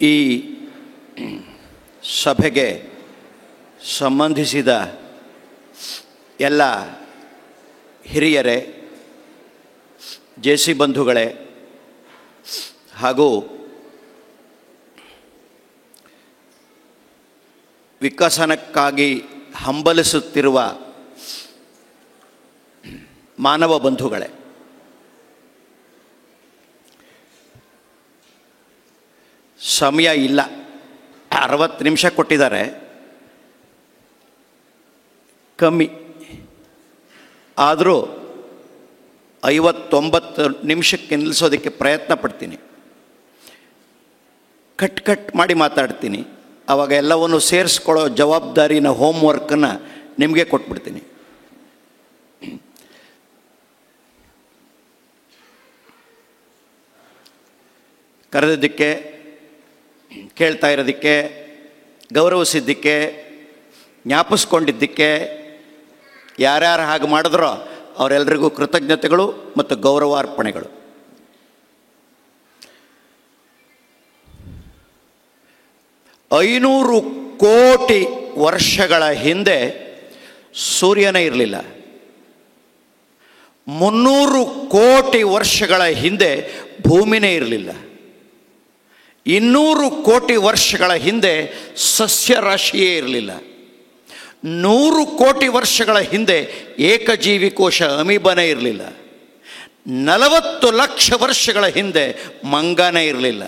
ಈ ಸಭೆಗೆ ಸಂಬಂಧಿಸಿದ ಎಲ್ಲ ಹಿರಿಯರೇ, ಜೇಸಿ ಬಂಧುಗಳೇ ಹಾಗೂ ವಿಕಸನಕ್ಕಾಗಿ ಹಂಬಲಿಸುತ್ತಿರುವ ಮಾನವ ಬಂಧುಗಳೇ, ಸಮಯ ಇಲ್ಲ, 60 ನಿಮಿಷ ಕೊಟ್ಟಿದ್ದಾರೆ, ಕಮ್ಮಿ ಆದರೂ 59 ನಿಮಿಷಕ್ಕೆ ನಿಲ್ಲಿಸೋದಕ್ಕೆ ಪ್ರಯತ್ನ ಪಡ್ತೀನಿ. ಕಟ್ ಮಾಡಿ ಮಾತಾಡ್ತೀನಿ. ಆವಾಗ ಎಲ್ಲವನ್ನು ಸೇರಿಸ್ಕೊಳ್ಳೋ ಜವಾಬ್ದಾರಿನ ಹೋಮ್ವರ್ಕನ್ನು ನಿಮಗೆ ಕೊಟ್ಬಿಡ್ತೀನಿ. ಕರೆದಿದ್ದಕ್ಕೆ, ಕೇಳ್ತಾ ಇರೋದಕ್ಕೆ, ಗೌರವಿಸಿದ್ದಕ್ಕೆ, ಜ್ಞಾಪಿಸ್ಕೊಂಡಿದ್ದಕ್ಕೆ, ಯಾರ್ಯಾರು ಹಾಗೆ ಮಾಡಿದ್ರೋ ಅವರೆಲ್ಲರಿಗೂ ಕೃತಜ್ಞತೆಗಳು ಮತ್ತು ಗೌರವಾರ್ಪಣೆಗಳು. ಐನೂರು ಕೋಟಿ ವರ್ಷಗಳ ಹಿಂದೆ ಸೂರ್ಯನೇ ಇರಲಿಲ್ಲ. 300 ಕೋಟಿ ವರ್ಷಗಳ ಹಿಂದೆ ಭೂಮಿನೇ ಇರಲಿಲ್ಲ. 200 ಕೋಟಿ ವರ್ಷಗಳ ಹಿಂದೆ ಸಸ್ಯರಾಶಿಯೇ ಇರಲಿಲ್ಲ. 100 ಕೋಟಿ ವರ್ಷಗಳ ಹಿಂದೆ ಏಕಜೀವಿ ಕೋಶ ಅಮೀಬನೇ ಇರಲಿಲ್ಲ. 40 ಲಕ್ಷ ವರ್ಷಗಳ ಹಿಂದೆ ಮಂಗನೇ ಇರಲಿಲ್ಲ.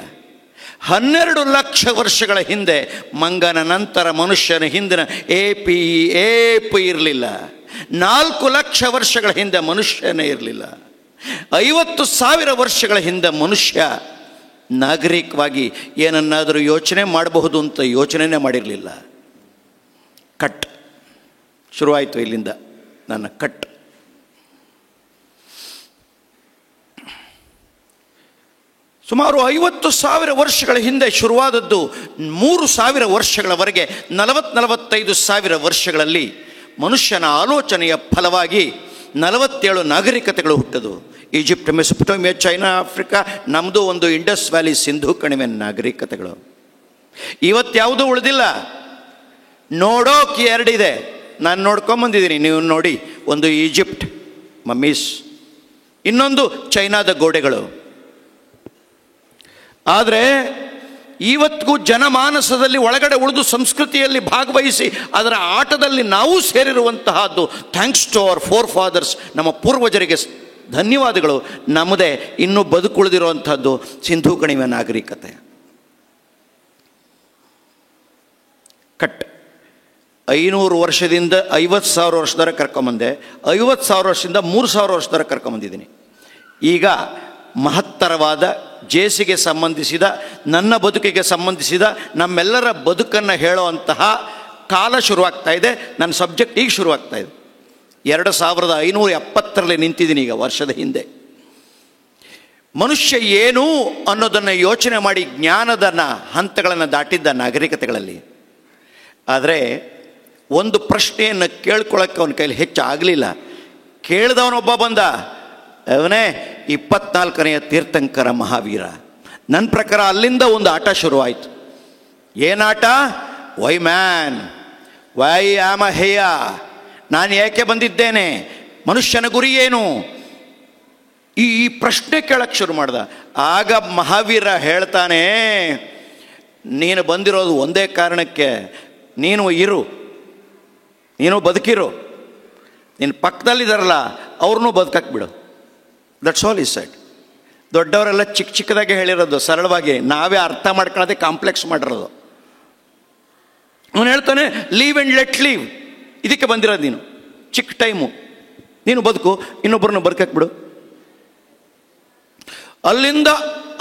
12 ಲಕ್ಷ ವರ್ಷಗಳ ಹಿಂದೆ ಮಂಗನ ನಂತರ ಮನುಷ್ಯನ ಹಿಂದಿನ ಏಪ್ ಇರಲಿಲ್ಲ. 4 ಲಕ್ಷ ವರ್ಷಗಳ ಹಿಂದೆ ಮನುಷ್ಯನೇ ಇರಲಿಲ್ಲ. 50,000 ವರ್ಷಗಳ ಹಿಂದೆ ಮನುಷ್ಯ ನಾಗರಿಕವಾಗಿ ಏನನ್ನಾದರೂ ಯೋಚನೆ ಮಾಡಬಹುದು ಅಂತ ಯೋಚನೆನೇ ಮಾಡಿರಲಿಲ್ಲ. ಕಟ್ ಶುರುವಾಯಿತು ಇಲ್ಲಿಂದ ನನ್ನ ಕಟ್. ಸುಮಾರು 50,000 ವರ್ಷಗಳ ಹಿಂದೆ ಶುರುವಾದದ್ದು 3,000 ವರ್ಷಗಳವರೆಗೆ 40-45,000 ವರ್ಷಗಳಲ್ಲಿ ಮನುಷ್ಯನ ಆಲೋಚನೆಯ ಫಲವಾಗಿ 47 ನಾಗರಿಕತೆಗಳು ಹುಟ್ಟದು. ಈಜಿಪ್ಟ್, ಮೆಸೊಪೊಟೇಮಿಯಾ, ಚೈನಾ, ಆಫ್ರಿಕಾ, ನಮ್ಮದು ಒಂದು ಇಂಡಸ್ ವ್ಯಾಲಿ, ಸಿಂಧೂ ಕಣಿವೆ ನಾಗರಿಕತೆಗಳು. ಇವತ್ತು ಯಾವುದೂ ಉಳಿದಿಲ್ಲ. ನೋಡೋಕೆ 2 ಇದೆ, ನಾನು ನೋಡ್ಕೊಂಬಂದಿದ್ದೀನಿ, ನೀವು ನೋಡಿ. ಒಂದು ಈಜಿಪ್ಟ್ ಮಮ್ಮೀಸ್, ಇನ್ನೊಂದು ಚೈನಾದ ಗೋಡೆಗಳು. ಆದರೆ ಇವತ್ತಿಗೂ ಜನಮಾನಸದಲ್ಲಿ ಒಳಗಡೆ ಉಳಿದು ಸಂಸ್ಕೃತಿಯಲ್ಲಿ ಭಾಗವಹಿಸಿ ಅದರ ಆಟದಲ್ಲಿ ನಾವು ಸೇರಿರುವಂತಹದ್ದು thanks to our forefathers, ನಮ್ಮ ಪೂರ್ವಜರಿಗೆ ಧನ್ಯವಾದಗಳು. ನಮ್ಮದೇ ಇನ್ನೂ ಬದುಕುಳಿದಿರುವಂಥದ್ದು ಸಿಂಧೂ ಕಣಿವೆ ನಾಗರಿಕತೆ. ಕಟ್ 500 ವರ್ಷದಿಂದ 50,000 ವರ್ಷದವರೆಗೆ ಕರ್ಕೊಂಬಂದೆ. 50,000 ವರ್ಷದಿಂದ 3,000 ವರ್ಷದವರೆಗೆ ಕರ್ಕೊಂಬಂದಿದ್ದೀನಿ. ಈಗ ಮಹತ್ತರವಾದ ಜೇಸಿಗೆ ಸಂಬಂಧಿಸಿದ, ನನ್ನ ಬದುಕಿಗೆ ಸಂಬಂಧಿಸಿದ, ನಮ್ಮೆಲ್ಲರ ಬದುಕನ್ನು ಹೇಳೋ ಅಂತಹ ಕಾಲ ಶುರುವಾಗ್ತಾ ಇದೆ. ನನ್ನ ಸಬ್ಜೆಕ್ಟ್ ಈಗ ಶುರುವಾಗ್ತಾ ಇದೆ. 2570 ನಿಂತಿದ್ದೀನಿ ಈಗ, ವರ್ಷದ ಹಿಂದೆ. ಮನುಷ್ಯ ಏನು ಅನ್ನೋದನ್ನು ಯೋಚನೆ ಮಾಡಿ ಜ್ಞಾನದ ಹಂತಗಳನ್ನು ದಾಟಿದ್ದ ನಾಗರಿಕತೆಗಳಲ್ಲಿ. ಆದರೆ ಒಂದು ಪ್ರಶ್ನೆಯನ್ನು ಕೇಳ್ಕೊಳ್ಳೋಕ್ಕೆ ಅವನ ಕೈಲಿ ಹೆಚ್ಚು ಆಗಲಿಲ್ಲ. ಕೇಳಿದವನೊಬ್ಬ ಬಂದ, ಅವನೇ 24ನೇ ತೀರ್ಥಂಕರ ಮಹಾವೀರ. ನನ್ನ ಪ್ರಕಾರ ಅಲ್ಲಿಂದ ಒಂದು ಆಟ ಶುರುವಾಯಿತು. ಏನಾಟ? Why man, why am I here, ನಾನು ಏಕೆ ಬಂದಿದ್ದೇನೆ, ಮನುಷ್ಯನ ಗುರಿ ಏನು, ಈ ಪ್ರಶ್ನೆ ಕೇಳಕ್ಕೆ ಶುರು ಮಾಡ್ದ. ಆಗ ಮಹಾವೀರ ಹೇಳ್ತಾನೆ, ನೀನು ಬಂದಿರೋದು ಒಂದೇ ಕಾರಣಕ್ಕೆ, ನೀನು ಇರು, ನೀನು ಬದುಕಿರು, ನಿನ್ನ ಪಕ್ಕದಲ್ಲಿದ್ದಾರಲ್ಲ ಅವ್ರನ್ನೂ ಬದುಕಕ್ಕೆ ಬಿಡು. That's all is said. ದೊಡ್ಡವರೆಲ್ಲ ಚಿಕ್ಕದಾಗೆ ಹೇಳಿರೋದು, ಸರಳವಾಗಿ. ನಾವೇ ಅರ್ಥ ಮಾಡ್ಕೊಳ್ಳೋದೇ ಕಾಂಪ್ಲೆಕ್ಸ್ ಮಾಡಿರೋದು. ಅವನು ಹೇಳ್ತಾನೆ, ಲೀವ್ ಆ್ಯಂಡ್ ಲೆಟ್ ಲೀವ್. ಇದಕ್ಕೆ ಬಂದಿರೋದು ನೀನು, ಚಿಕ್ಕ ಟೈಮು, ನೀನು ಬದುಕು, ಇನ್ನೊಬ್ಬರನ್ನು ಬದುಕಕ್ಕೆ ಬಿಡು. ಅಲ್ಲಿಂದ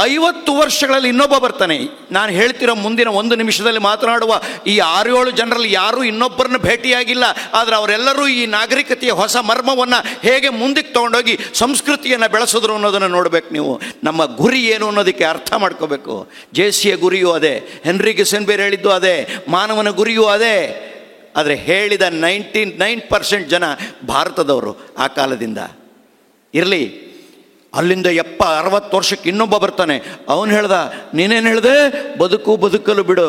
50 ವರ್ಷಗಳಲ್ಲಿ ಇನ್ನೊಬ್ಬ ಬರ್ತಾನೆ. ನಾನು ಹೇಳ್ತಿರೋ ಮುಂದಿನ 1 ನಿಮಿಷದಲ್ಲಿ ಮಾತನಾಡುವ ಈ 6-7 ಜನರಲ್ಲಿ ಯಾರೂ ಇನ್ನೊಬ್ಬರನ್ನ ಭೇಟಿಯಾಗಿಲ್ಲ. ಆದರೆ ಅವರೆಲ್ಲರೂ ಈ ನಾಗರಿಕತೆಯ ಹೊಸ ಮರ್ಮವನ್ನು ಹೇಗೆ ಮುಂದಕ್ಕೆ ತೊಗೊಂಡೋಗಿ ಸಂಸ್ಕೃತಿಯನ್ನು ಬೆಳೆಸಿದ್ರು ಅನ್ನೋದನ್ನು ನೋಡಬೇಕು ನೀವು. ನಮ್ಮ ಗುರಿ ಏನು ಅನ್ನೋದಕ್ಕೆ ಅರ್ಥ ಮಾಡ್ಕೋಬೇಕು. ಜೇಸಿಯ ಗುರಿಯೂ ಅದೇ, ಹೆನ್ರಿ ಗಿಸನ್ಬೇರ್ ಹೇಳಿದ್ದು ಅದೇ, ಮಾನವನ ಗುರಿಯೂ ಅದೇ. ಆದರೆ ಹೇಳಿದ 99% ಜನ ಭಾರತದವರು ಆ ಕಾಲದಿಂದ. ಇರಲಿ, ಅಲ್ಲಿಂದ 60 ವರ್ಷಕ್ಕೆ ಇನ್ನೊಬ್ಬ ಬರ್ತಾನೆ. ಅವನು ಹೇಳ್ದ, ನೀನೇನು ಹೇಳ್ದೆ? ಬದುಕಲು ಬಿಡು.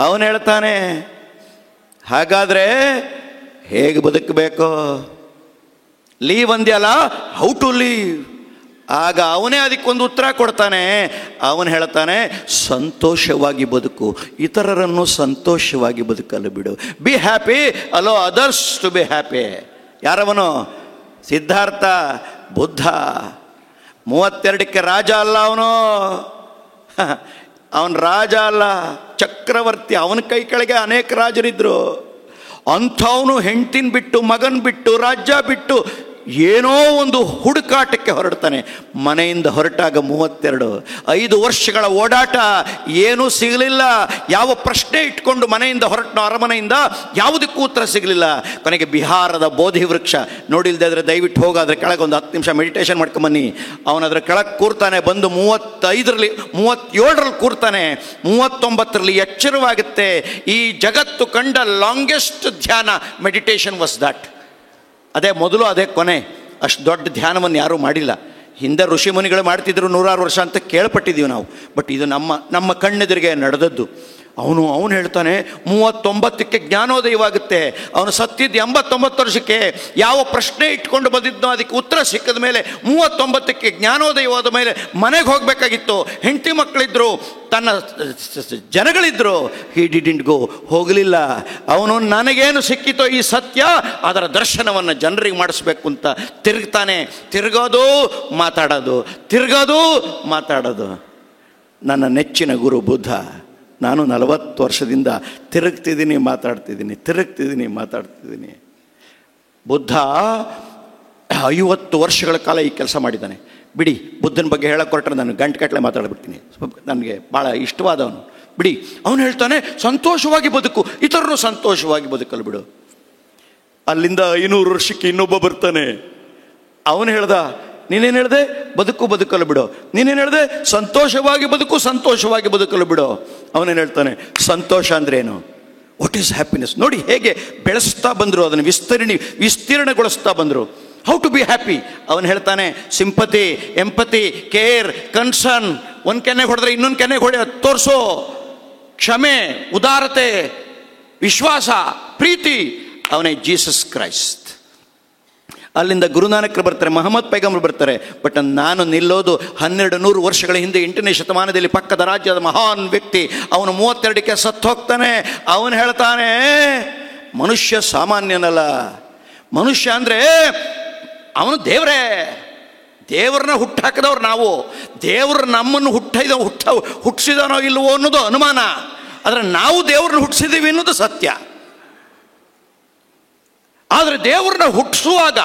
ಅವನು ಹೇಳ್ತಾನೆ, ಹಾಗಾದರೆ ಹೇಗೆ ಬದುಕಬೇಕು? ಲೀವ್ ಅಂದ್ಯಲ್ಲ, ಹೌ ಟು ಲೀವ್. ಆಗ ಅವನೇ ಅದಕ್ಕೊಂದು ಉತ್ತರ ಕೊಡ್ತಾನೆ. ಅವನು ಹೇಳ್ತಾನೆ, ಸಂತೋಷವಾಗಿ ಬದುಕು, ಇತರರನ್ನು ಸಂತೋಷವಾಗಿ ಬದುಕಲು ಬಿಡು. Be happy, allow others to be happy. ಯಾರವನು? ಸಿದ್ಧಾರ್ಥ ಬುದ್ಧ. 32ಕ್ಕೆ ರಾಜ ಅಲ್ಲ ಅವನು, ಅವನು ರಾಜ ಅಲ್ಲ, ಚಕ್ರವರ್ತಿ. ಅವನ ಕೈ ಕೆಳಗೆ ಅನೇಕ ರಾಜರಿದ್ರು. ಅಂಥವನು ಹೆಂಡ್ತಿನ ಬಿಟ್ಟು, ಮಗನ ಬಿಟ್ಟು, ರಾಜ್ಯ ಬಿಟ್ಟು ಏನೋ ಒಂದು ಹುಡುಕಾಟಕ್ಕೆ ಹೊರಡ್ತಾನೆ. ಮನೆಯಿಂದ ಹೊರಟಾಗ 32, 5 ವರ್ಷಗಳ ಓಡಾಟ, ಏನೂ ಸಿಗಲಿಲ್ಲ. ಯಾವ ಪ್ರಶ್ನೆ ಇಟ್ಕೊಂಡು ಮನೆಯಿಂದ ಹೊರಟನೋ ಅರಮನೆಯಿಂದ, ಯಾವುದಕ್ಕೂ ಉತ್ತರ ಸಿಗಲಿಲ್ಲ. ಕೊನೆಗೆ ಬಿಹಾರದ ಬೋಧಿ ವೃಕ್ಷ ನೋಡಿಲ್ದೇ ಇದ್ರೆ ದಯವಿಟ್ಟು ಹೋಗಾದ್ರೆ ಕೆಳಗೆ ಒಂದು 10 ನಿಮಿಷ ಮೆಡಿಟೇಷನ್ ಮಾಡ್ಕೊಂಬನ್ನಿ. ಅವನದ್ರ ಕೆಳಗೆ ಕೂರ್ತಾನೆ. ಬಂದು 37ರಲ್ಲಿ ಕೂರ್ತಾನೆ. 39ರಲ್ಲಿ ಎಚ್ಚರವಾಗುತ್ತೆ. ಈ ಜಗತ್ತು ಕಂಡ ಲಾಂಗೆಸ್ಟ್ ಧ್ಯಾನ ಮೆಡಿಟೇಷನ್ ವಾಸ್ ದಟ್. ಅದೇ ಮೊದಲು, ಅದೇ ಕೊನೆ. ಅಷ್ಟು ದೊಡ್ಡ ಧ್ಯಾನವನ್ನು ಯಾರೂ ಮಾಡಿಲ್ಲ. ಹಿಂದೆ ಋಷಿ ಮುನಿಗಳು ಮಾಡ್ತಿದ್ರು 100 ವರ್ಷ ಅಂತ ಕೇಳ್ಪಟ್ಟಿದ್ದೀವಿ ನಾವು. ಬಟ್ ಇದು ನಮ್ಮ ಕಣ್ಣೆದುರಿಗೆ ನಡೆದದ್ದು. ಅವನು ಹೇಳ್ತಾನೆ, 39ಕ್ಕೆ ಜ್ಞಾನೋದಯವಾಗುತ್ತೆ. ಅವನು ಸತ್ತಿದ್ದು 89 ವರ್ಷಕ್ಕೆ. ಯಾವ ಪ್ರಶ್ನೆ ಇಟ್ಕೊಂಡು ಬಂದಿದ್ದೋ ಅದಕ್ಕೆ ಉತ್ತರ ಸಿಕ್ಕಿದ ಮೇಲೆ 39ಕ್ಕೆ ಜ್ಞಾನೋದಯವಾದ ಮೇಲೆ ಮನೆಗೆ ಹೋಗಬೇಕಾಗಿತ್ತು. ಹೆಂಡತಿ ಮಕ್ಕಳಿದ್ರು, ತನ್ನ ಜನಗಳಿದ್ರು. ಹಿ ಡಿಡಿಂಟ್ ಗೋ, ಹೋಗಲಿಲ್ಲ. ಅವನು ನನಗೇನು ಸಿಕ್ಕಿತೋ ಈ ಸತ್ಯ, ಅದರ ದರ್ಶನವನ್ನು ಜನರಿಗೆ ಮಾಡಿಸ್ಬೇಕು ಅಂತ ತಿರುಗ್ತಾನೆ. ತಿರುಗೋದು ಮಾತಾಡೋದು, ತಿರುಗೋದು ಮಾತಾಡೋದು. ನನ್ನ ನೆಚ್ಚಿನ ಗುರು ಬುದ್ಧ. ನಾನು 40 ವರ್ಷದಿಂದ ತಿರುಗ್ತಿದ್ದೀನಿ, ಮಾತಾಡ್ತಿದ್ದೀನಿ. ಬುದ್ಧ 50 ವರ್ಷಗಳ ಕಾಲ ಈ ಕೆಲಸ ಮಾಡಿದ್ದಾನೆ. ಬಿಡಿ, ಬುದ್ಧನ ಬಗ್ಗೆ ಹೇಳಕ್ಕೆ ಹೊರಟ್ರೆ ನಾನು ಗಂಟೆಗಟ್ಟಲೆ ಮಾತಾಡ್ಬಿಡ್ತೀನಿ. ನನಗೆ ಭಾಳ ಇಷ್ಟವಾದವನು. ಬಿಡಿ. ಅವನು ಹೇಳ್ತಾನೆ, ಸಂತೋಷವಾಗಿ ಬದುಕು, ಇತರರು ಸಂತೋಷವಾಗಿ ಬದುಕಲು ಬಿಡು. ಅಲ್ಲಿಂದ 500 ವರ್ಷಕ್ಕೆ ಇನ್ನೊಬ್ಬ ಬರ್ತಾನೆ. ಅವನು ಹೇಳ್ದ, ನೀನೇನು ಹೇಳಿದೆ? ಬದುಕಲು ಬಿಡು. ನೀನೇನು ಹೇಳಿದೆ? ಸಂತೋಷವಾಗಿ ಬದುಕಲು ಬಿಡು. ಅವನೇನು ಹೇಳ್ತಾನೆ, ಸಂತೋಷ ಅಂದ್ರೇನು? What is happiness? ನೋಡಿ ಹೇಗೆ ಬೆಳೆಸ್ತಾ ಬಂದರು, ಅದನ್ನು ವಿಸ್ತೀರ್ಣಗೊಳಿಸ್ತಾ ಬಂದರು. How to be happy. ಅವನು ಹೇಳ್ತಾನೆ, ಸಿಂಪತಿ, ಎಂಪತಿ, ಕೇರ್, ಕನ್ಸರ್ನ್. ಒಂದು ಕೆನ್ನೆಗೆ ಹೊಡೆದ್ರೆ ಇನ್ನೊಂದು ಕೆನ್ನೆಗೆ ತೋರಿಸೋ, ಕ್ಷಮೆ, ಉದಾರತೆ, ವಿಶ್ವಾಸ, ಪ್ರೀತಿ. ಅವನೇ ಜೀಸಸ್ ಕ್ರೈಸ್ಟ್. ಅಲ್ಲಿಂದ ಗುರುನಾನಕರು ಬರ್ತಾರೆ, ಮಹಮ್ಮದ್ ಪೈಗಂಬರ್ ಬರ್ತಾರೆ. ಬಟ್ ನಾನು ನಿಲ್ಲೋದು 1200 ವರ್ಷಗಳ ಹಿಂದೆ, 8ನೇ ಶತಮಾನದಲ್ಲಿ ಪಕ್ಕದ ರಾಜ್ಯದ ಮಹಾನ್ ವ್ಯಕ್ತಿ. ಅವನು 32ಕ್ಕೆ ಸತ್ತು ಹೋಗ್ತಾನೆ. ಅವನು ಹೇಳ್ತಾನೆ, ಮನುಷ್ಯ ಸಾಮಾನ್ಯನಲ್ಲ. ಮನುಷ್ಯ ಅಂದರೆ ಅವನು ದೇವರನ್ನ ಹುಟ್ಟಾಕಿದವ್ರು ನಾವು. ದೇವರು ನಮ್ಮನ್ನು ಹುಟ್ಟಿಸಿದನೋ ಇಲ್ವೋ ಅನ್ನೋದು ಅನುಮಾನ. ಆದರೆ ನಾವು ದೇವ್ರನ್ನ ಹುಟ್ಟಿಸಿದ್ದೀವಿ ಅನ್ನೋದು ಸತ್ಯ. ಆದರೆ ದೇವ್ರನ್ನ ಹುಟ್ಟಿಸುವಾಗ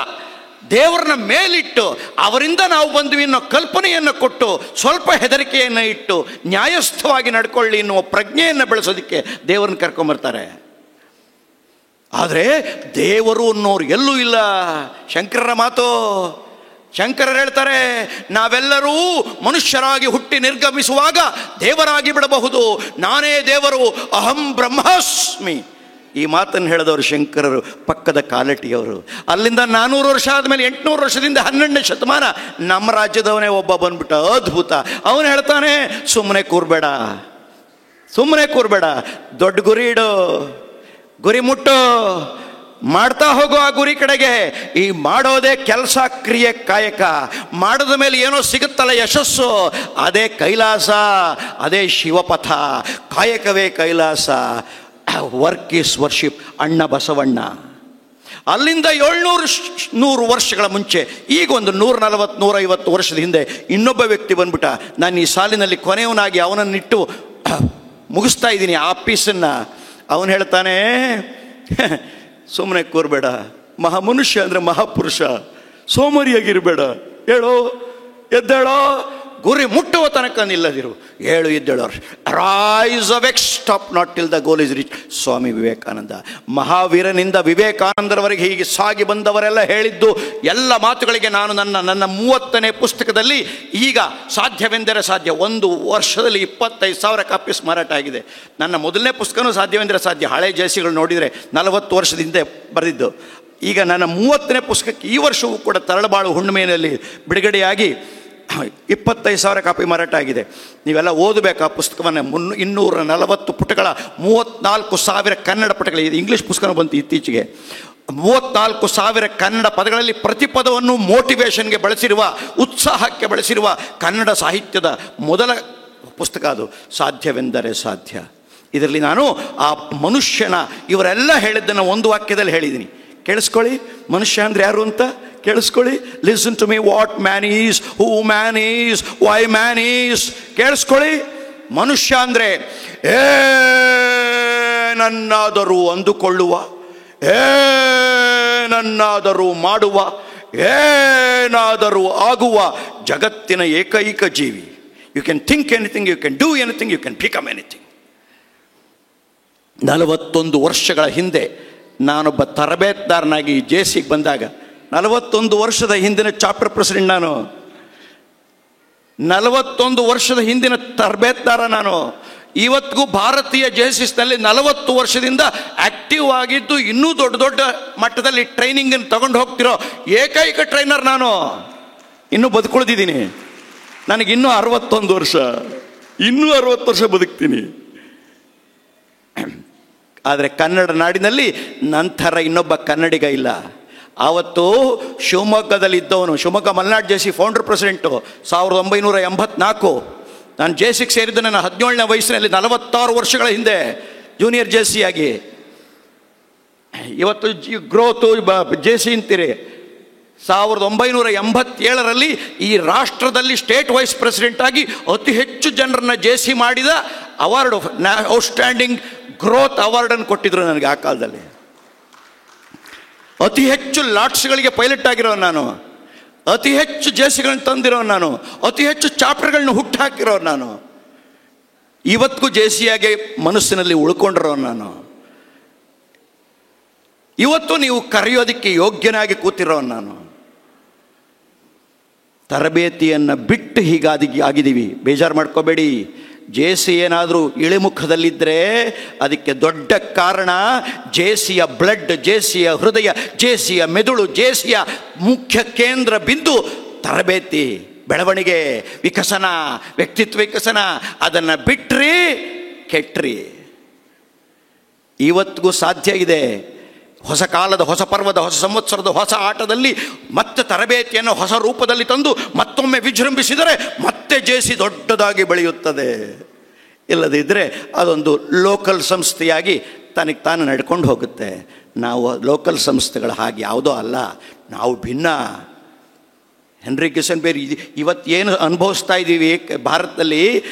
ದೇವ್ರನ್ನ ಮೇಲಿಟ್ಟು ಅವರಿಂದ ನಾವು ಬಂದ್ವಿ ಅನ್ನೋ ಕಲ್ಪನೆಯನ್ನು ಕೊಟ್ಟು, ಸ್ವಲ್ಪ ಹೆದರಿಕೆಯನ್ನು ಇಟ್ಟು ನ್ಯಾಯಸ್ಥವಾಗಿ ನಡ್ಕೊಳ್ಳಿ ಎನ್ನುವ ಪ್ರಜ್ಞೆಯನ್ನು ಬೆಳೆಸೋದಕ್ಕೆ ದೇವರನ್ನ ಕರ್ಕೊಂಬರ್ತಾರೆ. ಆದರೆ ದೇವರು ಅನ್ನೋರು ಎಲ್ಲೂ ಇಲ್ಲ. ಶಂಕರರ ಮಾತು. ಶಂಕರರು ಹೇಳ್ತಾರೆ, ನಾವೆಲ್ಲರೂ ಮನುಷ್ಯರಾಗಿ ಹುಟ್ಟಿ ನಿರ್ಗಮಿಸುವಾಗ ದೇವರಾಗಿ ಬಿಡಬಹುದು. ನಾನೇ ದೇವರು, ಅಹಂ ಬ್ರಹ್ಮಾಸ್ಮಿ. ಈ ಮಾತನ್ನು ಹೇಳಿದವರು ಶಂಕರರು, ಪಕ್ಕದ ಕಾಲಟಿಯವರು. ಅಲ್ಲಿಂದ 400 ವರ್ಷ ಆದಮೇಲೆ 800 ವರ್ಷದಿಂದ 12ನೇ ಶತಮಾನ ನಮ್ಮ ರಾಜ್ಯದವನೇ ಒಬ್ಬ ಬಂದ್ಬಿಟ್ಟ, ಅದ್ಭುತ. ಅವನು ಹೇಳ್ತಾನೆ, ಸುಮ್ಮನೆ ಕೂರ್ಬೇಡ, ದೊಡ್ಡ ಗುರಿ ಇಡು, ಗುರಿ ಮುಟ್ಟು, ಮಾಡ್ತಾ ಹೋಗೋ ಆ ಗುರಿ ಕಡೆಗೆ. ಈ ಮಾಡೋದೇ ಕೆಲಸ, ಕ್ರಿಯೆ, ಕಾಯಕ. ಮಾಡಿದ ಮೇಲೆ ಏನೋ ಸಿಗುತ್ತಲ್ಲ ಯಶಸ್ಸು, ಅದೇ ಕೈಲಾಸ, ಅದೇ ಶಿವಪಥ. ಕಾಯಕವೇ ಕೈಲಾಸ. Work is worship. ಅಣ್ಣ ಬಸವಣ್ಣ. ಅಲ್ಲಿಂದ 700 ವರ್ಷಗಳ ಮುಂಚೆ, ಈಗ ಒಂದು 140-150 ವರ್ಷದ ಹಿಂದೆ ಇನ್ನೊಬ್ಬ ವ್ಯಕ್ತಿ ಬಂದ್ಬಿಟ್ಟ. ನಾನು ಈ ಸಾಲಿನಲ್ಲಿ ಕೊನೆಯವನಾಗಿ ಅವನನ್ನಿಟ್ಟು ಮುಗಿಸ್ತಾ ಇದ್ದೀನಿ ಆ ಪೀಸನ್ನು. ಅವನು ಹೇಳ್ತಾನೆ, ಸುಮ್ಮನೆ ಕೂರ್ಬೇಡ, ಮನುಷ್ಯ ಅಂದರೆ ಮಹಾಪುರುಷ, ಸೋಮರಿಯಾಗಿರಬೇಡ, ಎದ್ದೇಳೋ, ಗುರಿ ಮುಟ್ಟುವ ತನಕ ನಿಲ್ಲದಿರು, ಎದ್ದೇಳೋ, rise awake, stop not till the goal is reach. Swami Vivekananda. ಮಹಾವೀರನಿಂದ ವಿವೇಕಾನಂದರವರೆಗೆ ಹೀಗೆ ಸಾಗಿ ಬಂದವರೆಲ್ಲ ಹೇಳಿದ್ದು ಎಲ್ಲ ಮಾತುಗಳಿಗೆ ನಾನು ನನ್ನ 30ನೇ ಪುಸ್ತಕದಲ್ಲಿ, ಈಗ ಸಾಧ್ಯವೆಂದರೆ ಸಾಧ್ಯ, 1 ವರ್ಷದಲ್ಲಿ 25,000 ಕಾಪೀಸ್ ಮಾರಾಟ ಆಗಿದೆ. ನನ್ನ ಮೊದಲನೇ ಪುಸ್ತಕನೂ ಸಾಧ್ಯವೆಂದರೆ ಸಾಧ್ಯ, ಹಳೆ ಜಯಸಿಗಳು ನೋಡಿದರೆ 40 ವರ್ಷದ ಹಿಂದೆ ಬರೆದಿದ್ದು. ಈಗ ನನ್ನ 30ನೇ ಪುಸ್ತಕಕ್ಕೆ ಈ ವರ್ಷವೂ ಕೂಡ ತರಳಬಾಳು ಹುಣ್ಣಿಮೆಯಲ್ಲಿ ಬಿಡುಗಡೆಯಾಗಿ 25,000 ಕಾಪಿ ಮಾರಾಟ ಆಗಿದೆ. ನೀವೆಲ್ಲ ಓದಬೇಕು ಆ ಪುಸ್ತಕವನ್ನು. 240 ಪುಟಗಳ 34,000 ಕನ್ನಡ ಪುಟಗಳಿದೆ. ಇಂಗ್ಲೀಷ್ ಪುಸ್ತಕ ಬಂತು ಇತ್ತೀಚೆಗೆ. 34,000 ಕನ್ನಡ ಪದಗಳಲ್ಲಿ ಪ್ರತಿ ಪದವನ್ನು ಮೋಟಿವೇಶನ್ಗೆ ಬಳಸಿರುವ, ಉತ್ಸಾಹಕ್ಕೆ ಬಳಸಿರುವ ಕನ್ನಡ ಸಾಹಿತ್ಯದ ಮೊದಲ ಪುಸ್ತಕ ಅದು. ಸಾಧ್ಯವೆಂದರೆ ಸಾಧ್ಯ. ಇದರಲ್ಲಿ ನಾನು ಆ ಮನುಷ್ಯನ ಇವರೆಲ್ಲ ಹೇಳಿದ್ದನ್ನು ಒಂದು ವಾಕ್ಯದಲ್ಲಿ ಹೇಳಿದ್ದೀನಿ. ಕೇಳಿಸ್ಕೊಳ್ಳಿ, ಮನುಷ್ಯ ಅಂದರೆ ಯಾರು ಅಂತ ಕೇಳಿಸ್ಕೊಳ್ಳಿ. Listen to me. What man is, who man is, why man is. ಕೇಳಿಸ್ಕೊಳ್ಳಿ. ಮನುಷ್ಯ ಅಂದರೆ ಏನನ್ನಾದರೂ ಅಂದುಕೊಳ್ಳುವ, ಏನನ್ನಾದರೂ ಮಾಡುವ, ಏನಾದರೂ ಆಗುವ ಜಗತ್ತಿನ ಏಕೈಕ ಜೀವಿ. You can think anything, you can do anything, you can become anything. 41 ವರ್ಷಗಳ ಹಿಂದೆ ನಾನೊಬ್ಬ ತರಬೇತುದಾರನಾಗಿ ಜೆಸಿಗೆ ಬಂದಾಗ, 41 ವರ್ಷದ ಹಿಂದಿನ ಚಾಪ್ಟರ್ ಪ್ರೆಸಿಡೆಂಟ್ ನಾನು, 41 ವರ್ಷದ ಹಿಂದಿನ ತರಬೇತುದಾರ ನಾನು. ಇವತ್ತಿಗೂ ಭಾರತೀಯ ಜೆಸಿಸ್ನಲ್ಲಿ 40 ವರ್ಷದಿಂದ ಆಕ್ಟಿವ್ ಆಗಿದ್ದು, ಇನ್ನೂ ದೊಡ್ಡ ದೊಡ್ಡ ಮಟ್ಟದಲ್ಲಿ ಟ್ರೈನಿಂಗನ್ನು ತಗೊಂಡು ಹೋಗ್ತಿರೋ ಏಕೈಕ ಟ್ರೈನರ್ ನಾನು. ಇನ್ನೂ ಬದುಕುಳಿದಿದ್ದೀನಿ. ನನಗಿನ್ನೂ 61 ವರ್ಷ, ಇನ್ನೂ 60 ವರ್ಷ ಬದುಕ್ತೀನಿ. ಆದರೆ ಕನ್ನಡ ನಾಡಿನಲ್ಲಿ ನಂತರ ಇನ್ನೊಬ್ಬ ಕನ್ನಡಿಗ ಇಲ್ಲ. ಆವತ್ತು ಶಿವಮೊಗ್ಗದಲ್ಲಿದ್ದವನು, Shivamogga Malenadu JC founder president 1984. ನಾನು ಜೆಸಿಗೆ ಸೇರಿದ್ದು ನನ್ನ 17ನೇ ವಯಸ್ಸಿನಲ್ಲಿ, 46 ವರ್ಷಗಳ ಹಿಂದೆ ಜೂನಿಯರ್ ಜೆಸಿಯಾಗಿ. ಇವತ್ತು ಗ್ರೋತು ಜೆಸಿ ಅಂತೀರಿ. 1987ರಲ್ಲಿ ಈ ರಾಷ್ಟ್ರದಲ್ಲಿ ಸ್ಟೇಟ್ ವೈಸ್ ಪ್ರೆಸಿಡೆಂಟ್ ಆಗಿ ಅತಿ ಹೆಚ್ಚು ಜನರನ್ನ ಜೆಸಿ ಮಾಡಿದ ಅವಾರ್ಡು, ಔಟ್ಸ್ಟ್ಯಾಂಡಿಂಗ್ ಗ್ರೋತ್ ಅವಾರ್ಡನ್ನು ಕೊಟ್ಟಿದ್ರು ನನಗೆ ಆ ಕಾಲದಲ್ಲಿ. ಅತಿ ಹೆಚ್ಚು ಲಾಟ್ಸ್ಗಳಿಗೆ ಪೈಲಟ್ ಆಗಿರೋ ನಾನು, ಅತಿ ಹೆಚ್ಚು ಜೆಸಿಗಳನ್ನ ತಂದಿರೋ ನಾನು, ಅತಿ ಹೆಚ್ಚು ಚಾಪ್ಟರ್ಗಳನ್ನ ಹುಟ್ಟು ಹಾಕಿರೋ ನಾನು, ಇವತ್ತಿಗೂ ಜೆಸಿಯಾಗಿ ಮನಸ್ಸಿನಲ್ಲಿ ಉಳ್ಕೊಂಡಿರೋ ನಾನು. ಇವತ್ತು ನೀವು ಕರೆಯೋದಕ್ಕೆ ಯೋಗ್ಯನಾಗಿ ಕೂತಿರೋ ನಾನು. ತರಬೇತಿಯನ್ನು ಬಿಟ್ಟು ಆಗಿದ್ದೀವಿ. ಬೇಜಾರು ಮಾಡ್ಕೋಬೇಡಿ. ಜೆಸಿ ಏನಾದರೂ ಇಳಿಮುಖದಲ್ಲಿದ್ದರೆ ಅದಕ್ಕೆ ದೊಡ್ಡ ಕಾರಣ ಜೆಸಿಯ ಬ್ಲಡ್, ಜೆಸಿಯ ಹೃದಯ, ಜೆಸಿಯ ಮೆದುಳು, ಜೆಸಿಯ ಮುಖ್ಯ ಕೇಂದ್ರ ಬಿಂದು ತರಬೇತಿ, ಬೆಳವಣಿಗೆ, ವಿಕಸನ, ವ್ಯಕ್ತಿತ್ವ ವಿಕಸನ. ಅದನ್ನು ಬಿಟ್ರಿ ಕೆಟ್ರಿ. ಇವತ್ತಿಗೂ ಸಾಧ್ಯ ಇದೆ. ಹೊಸ ಕಾಲದ, ಹೊಸ ಪರ್ವದ, ಹೊಸ ಸಂವತ್ಸರದ ಹೊಸ ಆಟದಲ್ಲಿ ಮತ್ತೆ ತರಬೇತಿಯನ್ನು ಹೊಸ ರೂಪದಲ್ಲಿ ತಂದು ಮತ್ತೊಮ್ಮೆ ವಿಜೃಂಭಿಸಿದರೆ ಮತ್ತೆ ಜೆಸಿ ದೊಡ್ಡದಾಗಿ ಬೆಳೆಯುತ್ತದೆ. ಇಲ್ಲದಿದ್ದರೆ ಅದೊಂದು ಲೋಕಲ್ ಸಂಸ್ಥೆಯಾಗಿ ತನಗೆ ತಾನು ನಡ್ಕೊಂಡು ಹೋಗುತ್ತೆ. ನಾವು ಲೋಕಲ್ ಸಂಸ್ಥೆಗಳು ಹಾಗೆ ಯಾವುದೋ ಅಲ್ಲ, ನಾವು ಭಿನ್ನ. ಹೆನ್ರಿ ಕಿಸನ್ಬೇರಿ ಇವತ್ತೇನು ಅನುಭವಿಸ್ತಾ ಇದ್ದೀವಿ ಭಾರತದಲ್ಲಿ,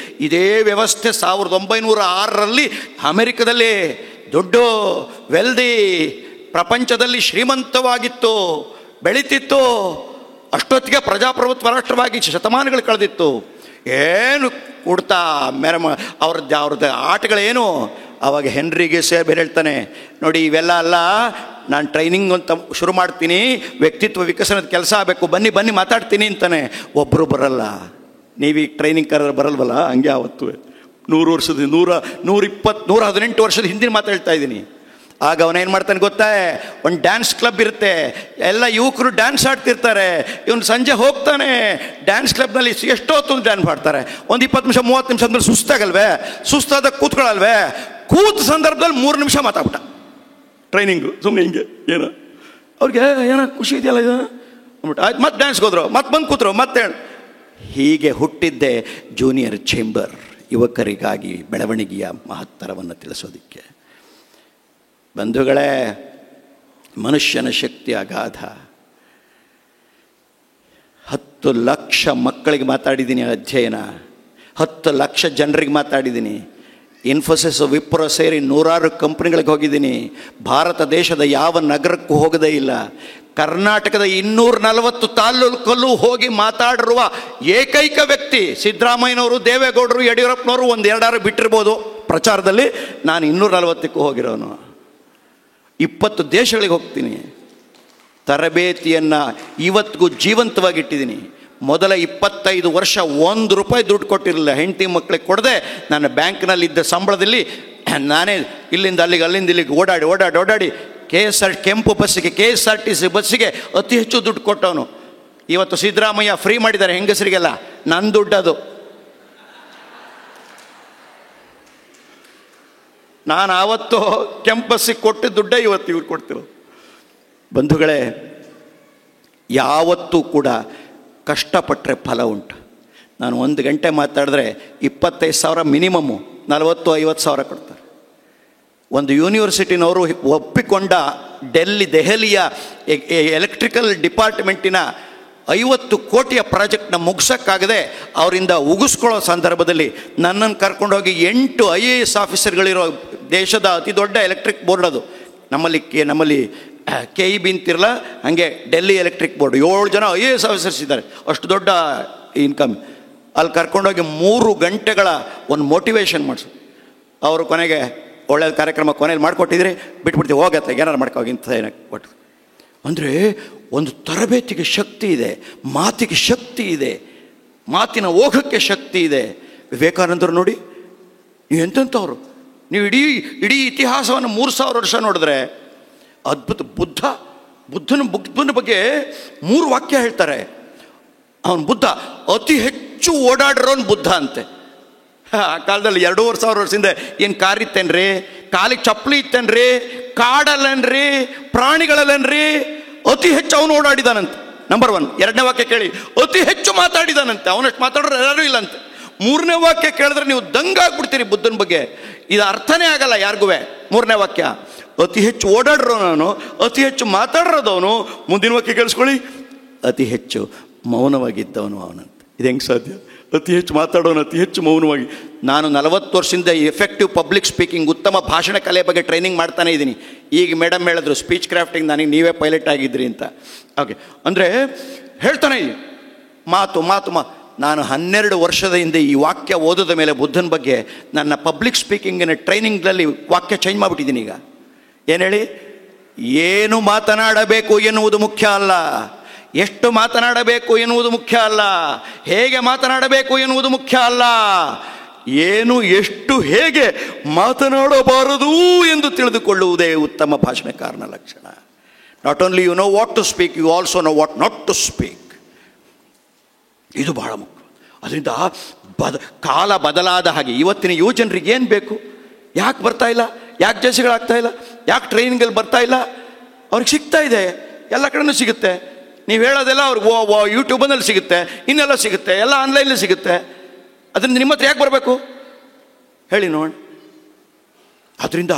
ಇದೇ ವ್ಯವಸ್ಥೆ 1906ರಲ್ಲಿ ಅಮೆರಿಕದಲ್ಲಿ ದೊಡ್ಡ ವೆಲ್ದಿ, ಪ್ರಪಂಚದಲ್ಲಿ ಶ್ರೀಮಂತವಾಗಿತ್ತು, ಬೆಳೀತಿತ್ತು. ಅಷ್ಟೊತ್ತಿಗೆ ಪ್ರಜಾಪ್ರಭುತ್ವ ರಾಷ್ಟ್ರವಾಗಿ ಶತಮಾನಗಳು ಕಳೆದಿತ್ತು. ಏನು ಕೊಡ್ತಾ ಅವ್ರದ್ದು ಆಟಗಳೇನು. ಆವಾಗ ಹೆನ್ರಿ ಕಿಸನ್ಬೇರಿ ಹೇಳ್ತಾನೆ, ನೋಡಿ ಇವೆಲ್ಲ ಅಲ್ಲ, ನಾನು ಟ್ರೈನಿಂಗ್ ಅಂತ ಶುರು ಮಾಡ್ತೀನಿ, ವ್ಯಕ್ತಿತ್ವ ವಿಕಸನದ ಕೆಲಸ ಆಗಬೇಕು, ಬನ್ನಿ ಬನ್ನಿ ಮಾತಾಡ್ತೀನಿ ಅಂತಾನೆ. ಒಬ್ಬರು ಬರಲ್ಲ. ನೀವೀಗ ಟ್ರೈನಿಂಗ್ ಬರಲ್ವಲ್ಲ, ಹಂಗೆ ಆವತ್ತು 100 ವರ್ಷದ 118 ವರ್ಷದ ಹಿಂದಿನ ಮಾತಾಡ್ತಾ ಇದ್ದೀನಿ. ಆಗ ಅವನೇನು ಮಾಡ್ತಾನೆ ಗೊತ್ತಾ, ಒಂದು ಡ್ಯಾನ್ಸ್ ಕ್ಲಬ್ ಇರುತ್ತೆ, ಎಲ್ಲ ಯುವಕರು ಡ್ಯಾನ್ಸ್ ಆಡ್ತಿರ್ತಾರೆ. ಇವನು ಸಂಜೆ ಹೋಗ್ತಾನೆ ಡ್ಯಾನ್ಸ್ ಕ್ಲಬ್ನಲ್ಲಿ, ಎಷ್ಟೋ ಹೊತ್ತು ಡ್ಯಾನ್ಸ್ ಮಾಡ್ತಾರೆ. ಒಂದು 20 ನಿಮಿಷ 30 ನಿಮಿಷ ಅಂದ್ರೆ ಸುಸ್ತಾಗಲ್ವೇ, ಸುಸ್ತಾದಾಗ ಕೂತ್ಕೊಳ್ಳಲ್ವೇ, ಕೂತ ಸಂದರ್ಭದಲ್ಲಿ 3 ನಿಮಿಷ ಮಾತಾಡ್ಬಿಟ್ಟ. ಟ್ರೈನಿಂಗು ಸುಮ್ಮನೆ ಹಿಂಗೆ ಏನೋ ಅವ್ರಿಗೆ ಏನೋ ಖುಷಿ ಇದೆಯಲ್ಲ ಇದು ಅಂದ್ಬಿಟ್ಟು ಆಯ್ತು, ಮತ್ತೆ ಡ್ಯಾನ್ಸ್ಗೆ ಹೋದ್ರು, ಮತ್ತೆ ಬಂದು ಕೂತ್ರು, ಮತ್ತೆ ಹೀಗೆ ಹುಟ್ಟಿದ್ದೆ ಜೂನಿಯರ್ ಚೇಂಬರ್, ಯುವಕರಿಗಾಗಿ ಬೆಳವಣಿಗೆಯ ಮಹತ್ತರವನ್ನು ತಿಳಿಸೋದಕ್ಕೆ. ಬಂಧುಗಳೇ, ಮನುಷ್ಯನ ಶಕ್ತಿ ಅಗಾಧ. 10 ಲಕ್ಷ ಮಕ್ಕಳಿಗೆ ಮಾತಾಡಿದ್ದೀನಿ ಅಧ್ಯಯನ, 10 ಲಕ್ಷ ಜನರಿಗೆ ಮಾತಾಡಿದ್ದೀನಿ. ಇನ್ಫೋಸಿಸ್, ವಿಪ್ರೋ ಸೇರಿ 100 ಕಂಪ್ನಿಗಳಿಗೆ ಹೋಗಿದ್ದೀನಿ. ಭಾರತ ದೇಶದ ಯಾವ ನಗರಕ್ಕೂ ಹೋಗದೇ ಇಲ್ಲ. ಕರ್ನಾಟಕದ 240 ತಾಲೂಕಲ್ಲೂ ಹೋಗಿ ಮಾತಾಡಿರುವ ಏಕೈಕ ವ್ಯಕ್ತಿ ಸಿದ್ದರಾಮಯ್ಯನವರು, ದೇವೇಗೌಡರು, ಯಡಿಯೂರಪ್ಪನವರು 1-2 ಬಿಟ್ಟಿರ್ಬೋದು ಪ್ರಚಾರದಲ್ಲಿ. ನಾನು 240ಕ್ಕೂ ಹೋಗಿರೋನು. 20 ದೇಶಗಳಿಗೆ ಹೋಗ್ತೀನಿ. ತರಬೇತಿಯನ್ನು ಇವತ್ತಿಗೂ ಜೀವಂತವಾಗಿಟ್ಟಿದ್ದೀನಿ. ಮೊದಲ 25 ವರ್ಷ 1 ರೂಪಾಯಿ ದುಡ್ಡು ಕೊಟ್ಟಿರಲಿಲ್ಲ. ಹೆಂಡತಿ ಮಕ್ಕಳಿಗೆ ಕೊಡದೆ ನನ್ನ ಬ್ಯಾಂಕ್ನಲ್ಲಿದ್ದ ಸಂಬಳದಲ್ಲಿ ನಾನೇ ಇಲ್ಲಿಂದ ಅಲ್ಲಿಗೆ, ಅಲ್ಲಿಂದ ಇಲ್ಲಿಗೆ ಓಡಾಡಿ ಕೆಂಪು ಬಸ್ಸಿಗೆ KSRTC ಬಸ್ಸಿಗೆ ಅತಿ ಹೆಚ್ಚು ದುಡ್ಡು ಕೊಟ್ಟವನು. ಇವತ್ತು ಸಿದ್ದರಾಮಯ್ಯ ಫ್ರೀ ಮಾಡಿದ್ದಾರೆ ಹೆಂಗಸರಿಗೆಲ್ಲ, ನನ್ನ ದುಡ್ಡದು. ನಾನು ಆವತ್ತು ಕೆಂಪು ಬಸ್ಸಿಗೆ ಕೊಟ್ಟಿದ್ದ ದುಡ್ಡೇ ಇವತ್ತು ಇವ್ರು ಕೊಡ್ತಿರೋ. ಬಂಧುಗಳೇ, ಯಾವತ್ತೂ ಕೂಡ ಕಷ್ಟಪಟ್ಟರೆ ಫಲ ಉಂಟು. ನಾನು 1 ಗಂಟೆ ಮಾತಾಡಿದ್ರೆ 25,000 ಮಿನಿಮಮ್ಮು, 40-50 ಕೊಡ್ತಾರೆ. ಒಂದು ಯೂನಿವರ್ಸಿಟಿನವರು ಒಪ್ಪಿಕೊಂಡ ದೆಹಲಿಯ ಎಲೆಕ್ಟ್ರಿಕಲ್ ಡಿಪಾರ್ಟ್ಮೆಂಟಿನ 50 ಕೋಟಿಯ ಪ್ರಾಜೆಕ್ಟ್ನ ಮುಗಿಸೋಕ್ಕಾಗದೆ ಅವರಿಂದ ಉಗಿಸ್ಕೊಳ್ಳೋ ಸಂದರ್ಭದಲ್ಲಿ ನನ್ನನ್ನು ಕರ್ಕೊಂಡೋಗಿ 8 IAS ಆಫೀಸರ್ಗಳಿರೋ ದೇಶದ ಅತಿ ದೊಡ್ಡ ಎಲೆಕ್ಟ್ರಿಕ್ ಬೋರ್ಡ್ ಅದು. ನಮ್ಮಲ್ಲಿ KEB ಅಂತಿರಲ್ಲ, ಹಾಗೆ ಡೆಲ್ಲಿ ಎಲೆಕ್ಟ್ರಿಕ್ ಬೋರ್ಡ್ 7 ಜನ IAS ಆಫೀಸರ್ಸ್ ಇದ್ದಾರೆ, ಅಷ್ಟು ದೊಡ್ಡ ಇನ್ಕಮ್. ಅಲ್ಲಿ ಕರ್ಕೊಂಡೋಗಿ 3 ಗಂಟೆಗಳ ಒಂದು ಮೋಟಿವೇಶನ್ ಮಾಡಿಸು. ಅವರು ಕೊನೆಗೆ ಒಳ್ಳೆಯ ಕಾರ್ಯಕ್ರಮ ಕೊನೆಯಲ್ಲಿ ಮಾಡಿಕೊಟ್ಟಿದ್ರೆ ಬಿಟ್ಬಿಡ್ತೀವಿ, ಹೋಗತ್ತೆ ಏನಾರು ಮಾಡ್ಕೋಗಿ ಇಂಥ ಏನಕ್ಕೆ ಕೊಟ್ಟು. ಅಂದರೆ ಒಂದು ತರಬೇತಿಗೆ ಶಕ್ತಿ ಇದೆ, ಮಾತಿಗೆ ಶಕ್ತಿ ಇದೆ, ಮಾತಿನ ಓಘಕ್ಕೆ ಶಕ್ತಿ ಇದೆ. ವಿವೇಕಾನಂದರು ನೋಡಿ, ನೀವು ಎಂತೆಂಥವ್ರು, ನೀವು ಇಡೀ ಇತಿಹಾಸವನ್ನು 3000 ವರ್ಷ ನೋಡಿದ್ರೆ ಅದ್ಭುತ. ಬುದ್ಧನ ಬಗ್ಗೆ 3 ವಾಕ್ಯ ಹೇಳ್ತಾರೆ. ಅವನು ಬುದ್ಧ ಅತಿ ಹೆಚ್ಚು ಓಡಾಡಿರೋನು ಬುದ್ಧ ಅಂತೆ. ಆ ಕಾಲದಲ್ಲಿ 2500 ವರ್ಷದಿಂದ ಏನು ಕಾರ್ ಇತ್ತೇನ್ರಿ, ಕಾಲಿಗೆ ಚಪ್ಪಲಿ ಇತ್ತೇನ್ರಿ, ಕಾಡಲ್ಲನ್ರಿ, ಪ್ರಾಣಿಗಳಲ್ಲನ್ರಿ, ಅತಿ ಹೆಚ್ಚು ಅವನು ಓಡಾಡಿದಾನಂತೆ. ನಂಬರ್ 1. 2ನೇ ವಾಕ್ಯ ಕೇಳಿ, ಅತಿ ಹೆಚ್ಚು ಮಾತಾಡಿದಾನಂತೆ. ಅವನಷ್ಟು ಮಾತಾಡೋರು ಯಾರೂ ಇಲ್ಲಂತೆ. 3ನೇ ವಾಕ್ಯ ಕೇಳಿದ್ರೆ ನೀವು ದಂಗಾಗ್ಬಿಡ್ತೀರಿ ಬುದ್ಧನ ಬಗ್ಗೆ, ಇದು ಅರ್ಥನೇ ಆಗಲ್ಲ ಯಾರಿಗೂ. 3ನೇ ವಾಕ್ಯ, ಅತಿ ಹೆಚ್ಚು ಓಡಾಡಿರೋನು, ಅತಿ ಹೆಚ್ಚು ಮಾತಾಡಿರೋದವನು. ಮುಂದಿನ ವಾಕ್ಯ ಕೇಳಿಸ್ಕೊಳ್ಳಿ, ಅತಿ ಹೆಚ್ಚು ಮೌನವಾಗಿದ್ದವನು ಅವನಂತೆ. ಇದು ಹೆಂಗೆ ಸಾಧ್ಯ? ಅತಿ ಹೆಚ್ಚು ಮಾತಾಡೋನು, ಅತಿ ಹೆಚ್ಚು ಮೌನವಾಗಿ. ನಾನು 40 ವರ್ಷದಿಂದ ಎಫೆಕ್ಟಿವ್ ಪಬ್ಲಿಕ್ ಸ್ಪೀಕಿಂಗ್, ಉತ್ತಮ ಭಾಷಣ ಕಲೆ ಬಗ್ಗೆ ಟ್ರೈನಿಂಗ್ ಮಾಡ್ತಾನೆ ಇದ್ದೀನಿ. ಈಗ ಮೇಡಮ್ ಹೇಳಿದ್ರು ಸ್ಪೀಚ್ ಕ್ರಾಫ್ಟಿಂಗ್ ನನಗೆ ನೀವೇ ಪೈಲಟ್ ಆಗಿದ್ರಿ ಅಂತ. ಓಕೆ, ಅಂದರೆ ಹೇಳ್ತಾನೆ ಮಾತು. ನಾನು 12 ವರ್ಷದ ಹಿಂದೆ ಈ ವಾಕ್ಯ ಓದೋದ ಮೇಲೆ ಬುದ್ಧನ ಬಗ್ಗೆ ನನ್ನ ಪಬ್ಲಿಕ್ ಸ್ಪೀಕಿಂಗಿನ ಟ್ರೈನಿಂಗ್ನಲ್ಲಿ ವಾಕ್ಯ ಚೇಂಜ್ ಮಾಡಿಬಿಟ್ಟಿದ್ದೀನಿ. ಈಗ ಏನು ಹೇಳಿ, ಏನು ಮಾತನಾಡಬೇಕು ಎನ್ನುವುದು ಮುಖ್ಯ ಅಲ್ಲ, ಎಷ್ಟು ಮಾತನಾಡಬೇಕು ಎನ್ನುವುದು ಮುಖ್ಯ ಅಲ್ಲ, ಹೇಗೆ ಮಾತನಾಡಬೇಕು ಎನ್ನುವುದು ಮುಖ್ಯ ಅಲ್ಲ, ಏನು ಎಷ್ಟು ಹೇಗೆ ಮಾತನಾಡಬಾರದು ಎಂದು ತಿಳಿದುಕೊಳ್ಳುವುದೇ ಉತ್ತಮ ಭಾಷಣಕಾರನ ಲಕ್ಷಣ. Not only you know what to speak, you also know what not to speak. ಇದು ಬಹಳ ಮುಖ್ಯ. ಅದರಿಂದ ಕಾಲ ಬದಲಾದ ಹಾಗೆ ಇವತ್ತಿನ ಯುವಜನರಿಗೆ ಏನು ಬೇಕು, ಯಾಕೆ ಬರ್ತಾ ಇಲ್ಲ, ಯಾಕೆ ಜೆಸಿಗಳಾಗ್ತಾ ಇಲ್ಲ, ಯಾಕೆ ಟ್ರೈನಿಂಗಲ್ಲಿ ಬರ್ತಾ ಇಲ್ಲ? ಅವ್ರಿಗೆ ಸಿಗ್ತಾ ಇದೆ, ಎಲ್ಲ ಕಡೆನೂ ಸಿಗುತ್ತೆ. ನೀವು ಹೇಳೋದೆಲ್ಲ ಅವ್ರಿಗೆ ಯೂಟ್ಯೂಬನಲ್ಲಿ ಸಿಗುತ್ತೆ, ಇನ್ನೆಲ್ಲ ಸಿಗುತ್ತೆ, ಎಲ್ಲ ಆನ್ಲೈನಲ್ಲಿ ಸಿಗುತ್ತೆ. ಅದರಿಂದ ನಿಮ್ಮ ಹತ್ರ ಯಾಕೆ ಬರಬೇಕು ಹೇಳಿ ನೋಡೋಣ. ಅದರಿಂದ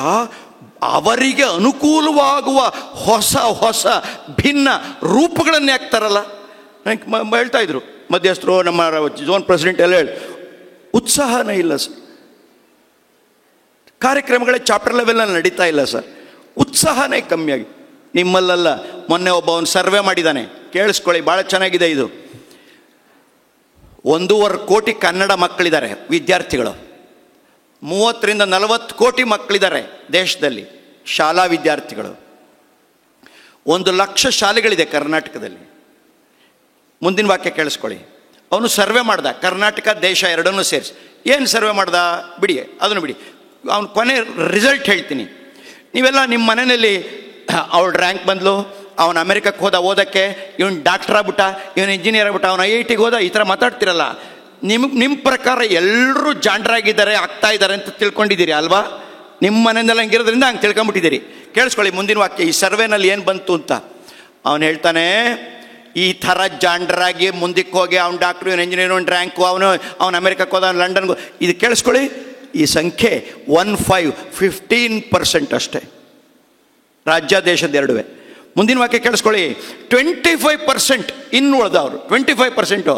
ಅವರಿಗೆ ಅನುಕೂಲವಾಗುವ ಹೊಸ ಭಿನ್ನ ರೂಪಗಳನ್ನು ಹಾಕ್ತಾರಲ್ಲ. ನನಗೆ ಹೇಳ್ತಾ ಇದ್ರು ಮಧ್ಯಸ್ಥರು, ನಮ್ಮ ಝೋನ್ ಪ್ರೆಸಿಡೆಂಟ್ ಎಲ್ಲ ಹೇಳಿ, ಉತ್ಸಾಹನೇ ಇಲ್ಲ ಸರ್, ಕಾರ್ಯಕ್ರಮಗಳೇ ಚಾಪ್ಟರ್ ಲೆವೆಲ್ನಲ್ಲಿ ನಡೀತಾ ಇಲ್ಲ ಸರ್, ಉತ್ಸಾಹನೇ ಕಮ್ಮಿಯಾಗಿ. ನಿಮ್ಮಲ್ಲ, ಮೊನ್ನೆ ಒಬ್ಬವನು ಸರ್ವೆ ಮಾಡಿದ್ದಾನೆ, ಕೇಳಿಸ್ಕೊಳ್ಳಿ, ಭಾಳ ಚೆನ್ನಾಗಿದೆ ಇದು. 1.5 ಕೋಟಿ ಕನ್ನಡ ಮಕ್ಕಳಿದ್ದಾರೆ ವಿದ್ಯಾರ್ಥಿಗಳು, 30ರಿಂದ 40 ಕೋಟಿ ಮಕ್ಕಳಿದ್ದಾರೆ ದೇಶದಲ್ಲಿ ಶಾಲಾ ವಿದ್ಯಾರ್ಥಿಗಳು, 1 ಲಕ್ಷ ಶಾಲೆಗಳಿದೆ ಕರ್ನಾಟಕದಲ್ಲಿ. ಮುಂದಿನ ವಾಕ್ಯ ಕೇಳಿಸ್ಕೊಳ್ಳಿ. ಅವನು ಸರ್ವೆ ಮಾಡ್ದ, ಕರ್ನಾಟಕ ದೇಶ ಎರಡನ್ನೂ ಸೇರಿಸಿ. ಏನು ಸರ್ವೆ ಮಾಡ್ದ ಬಿಡಿ, ಅದನ್ನು ಬಿಡಿ, ಅವನು ಕೊನೆ ರಿಸಲ್ಟ್ ಹೇಳ್ತೀನಿ. ನೀವೆಲ್ಲ ನಿಮ್ಮ ಮನೆಯಲ್ಲಿ ಅವಳು ರ್ಯಾಂಕ್ ಬಂದ್ಲು, ಅವನು ಅಮೆರಿಕಕ್ಕೆ ಹೋದ ಓದೋಕ್ಕೆ, ಇವನು ಡಾಕ್ಟರ್ ಆಗ್ಬಿಟ್ಟ, ಇವನು ಇಂಜಿನಿಯರ್ ಆಗ್ಬಿಟ್ಟ, ಅವನು IITಗೆ ಹೋದ, ಈ ಥರ ಮಾತಾಡ್ತಿರಲ್ಲ. ನಿಮ್ಮ ಪ್ರಕಾರ ಎಲ್ಲರೂ ಜಾಂಡ್ರಾಗಿದ್ದಾರೆ, ಆಗ್ತಾ ಇದ್ದಾರೆ ಅಂತ ತಿಳ್ಕೊಂಡಿದ್ದೀರಿ ಅಲ್ವಾ? ನಿಮ್ಮ ಮನೆಯೆಲ್ಲ ಹಂಗಿರೋದ್ರಿಂದ ಹಂಗೆ ತಿಳ್ಕೊಂಬಿಟ್ಟಿದ್ದೀರಿ. ಕೇಳಿಸ್ಕೊಳ್ಳಿ ಮುಂದಿನ ವಾಕ್ಯ, ಈ ಸರ್ವೆನಲ್ಲಿ ಏನು ಬಂತು ಅಂತ. ಅವನು ಹೇಳ್ತಾನೆ, ಈ ಥರ ಜಾಂಡ್ರಾಗಿ ಮುಂದಕ್ಕೆ ಹೋಗಿ ಅವ್ನು ಡಾಕ್ಟ್ರು, ಇವನು ಇಂಜಿನಿಯರ್, ಒಂದು ರ್ಯಾಂಕು, ಅವನು ಅಮೆರಿಕಕ್ಕೆ ಹೋದ, ಅವನು ಲಂಡನ್ಗೆ. ಇದು ಕೇಳಿಸ್ಕೊಳ್ಳಿ, ಈ ಸಂಖ್ಯೆ 15% ಅಷ್ಟೇ, ರಾಜ್ಯ ದೇಶದ ಎರಡುವೆ. ಮುಂದಿನ ವಾಕ್ಯ ಕೇಳಿಸ್ಕೊಳ್ಳಿ, 25% ಇನ್ನು ಉಳಿದವರು 25%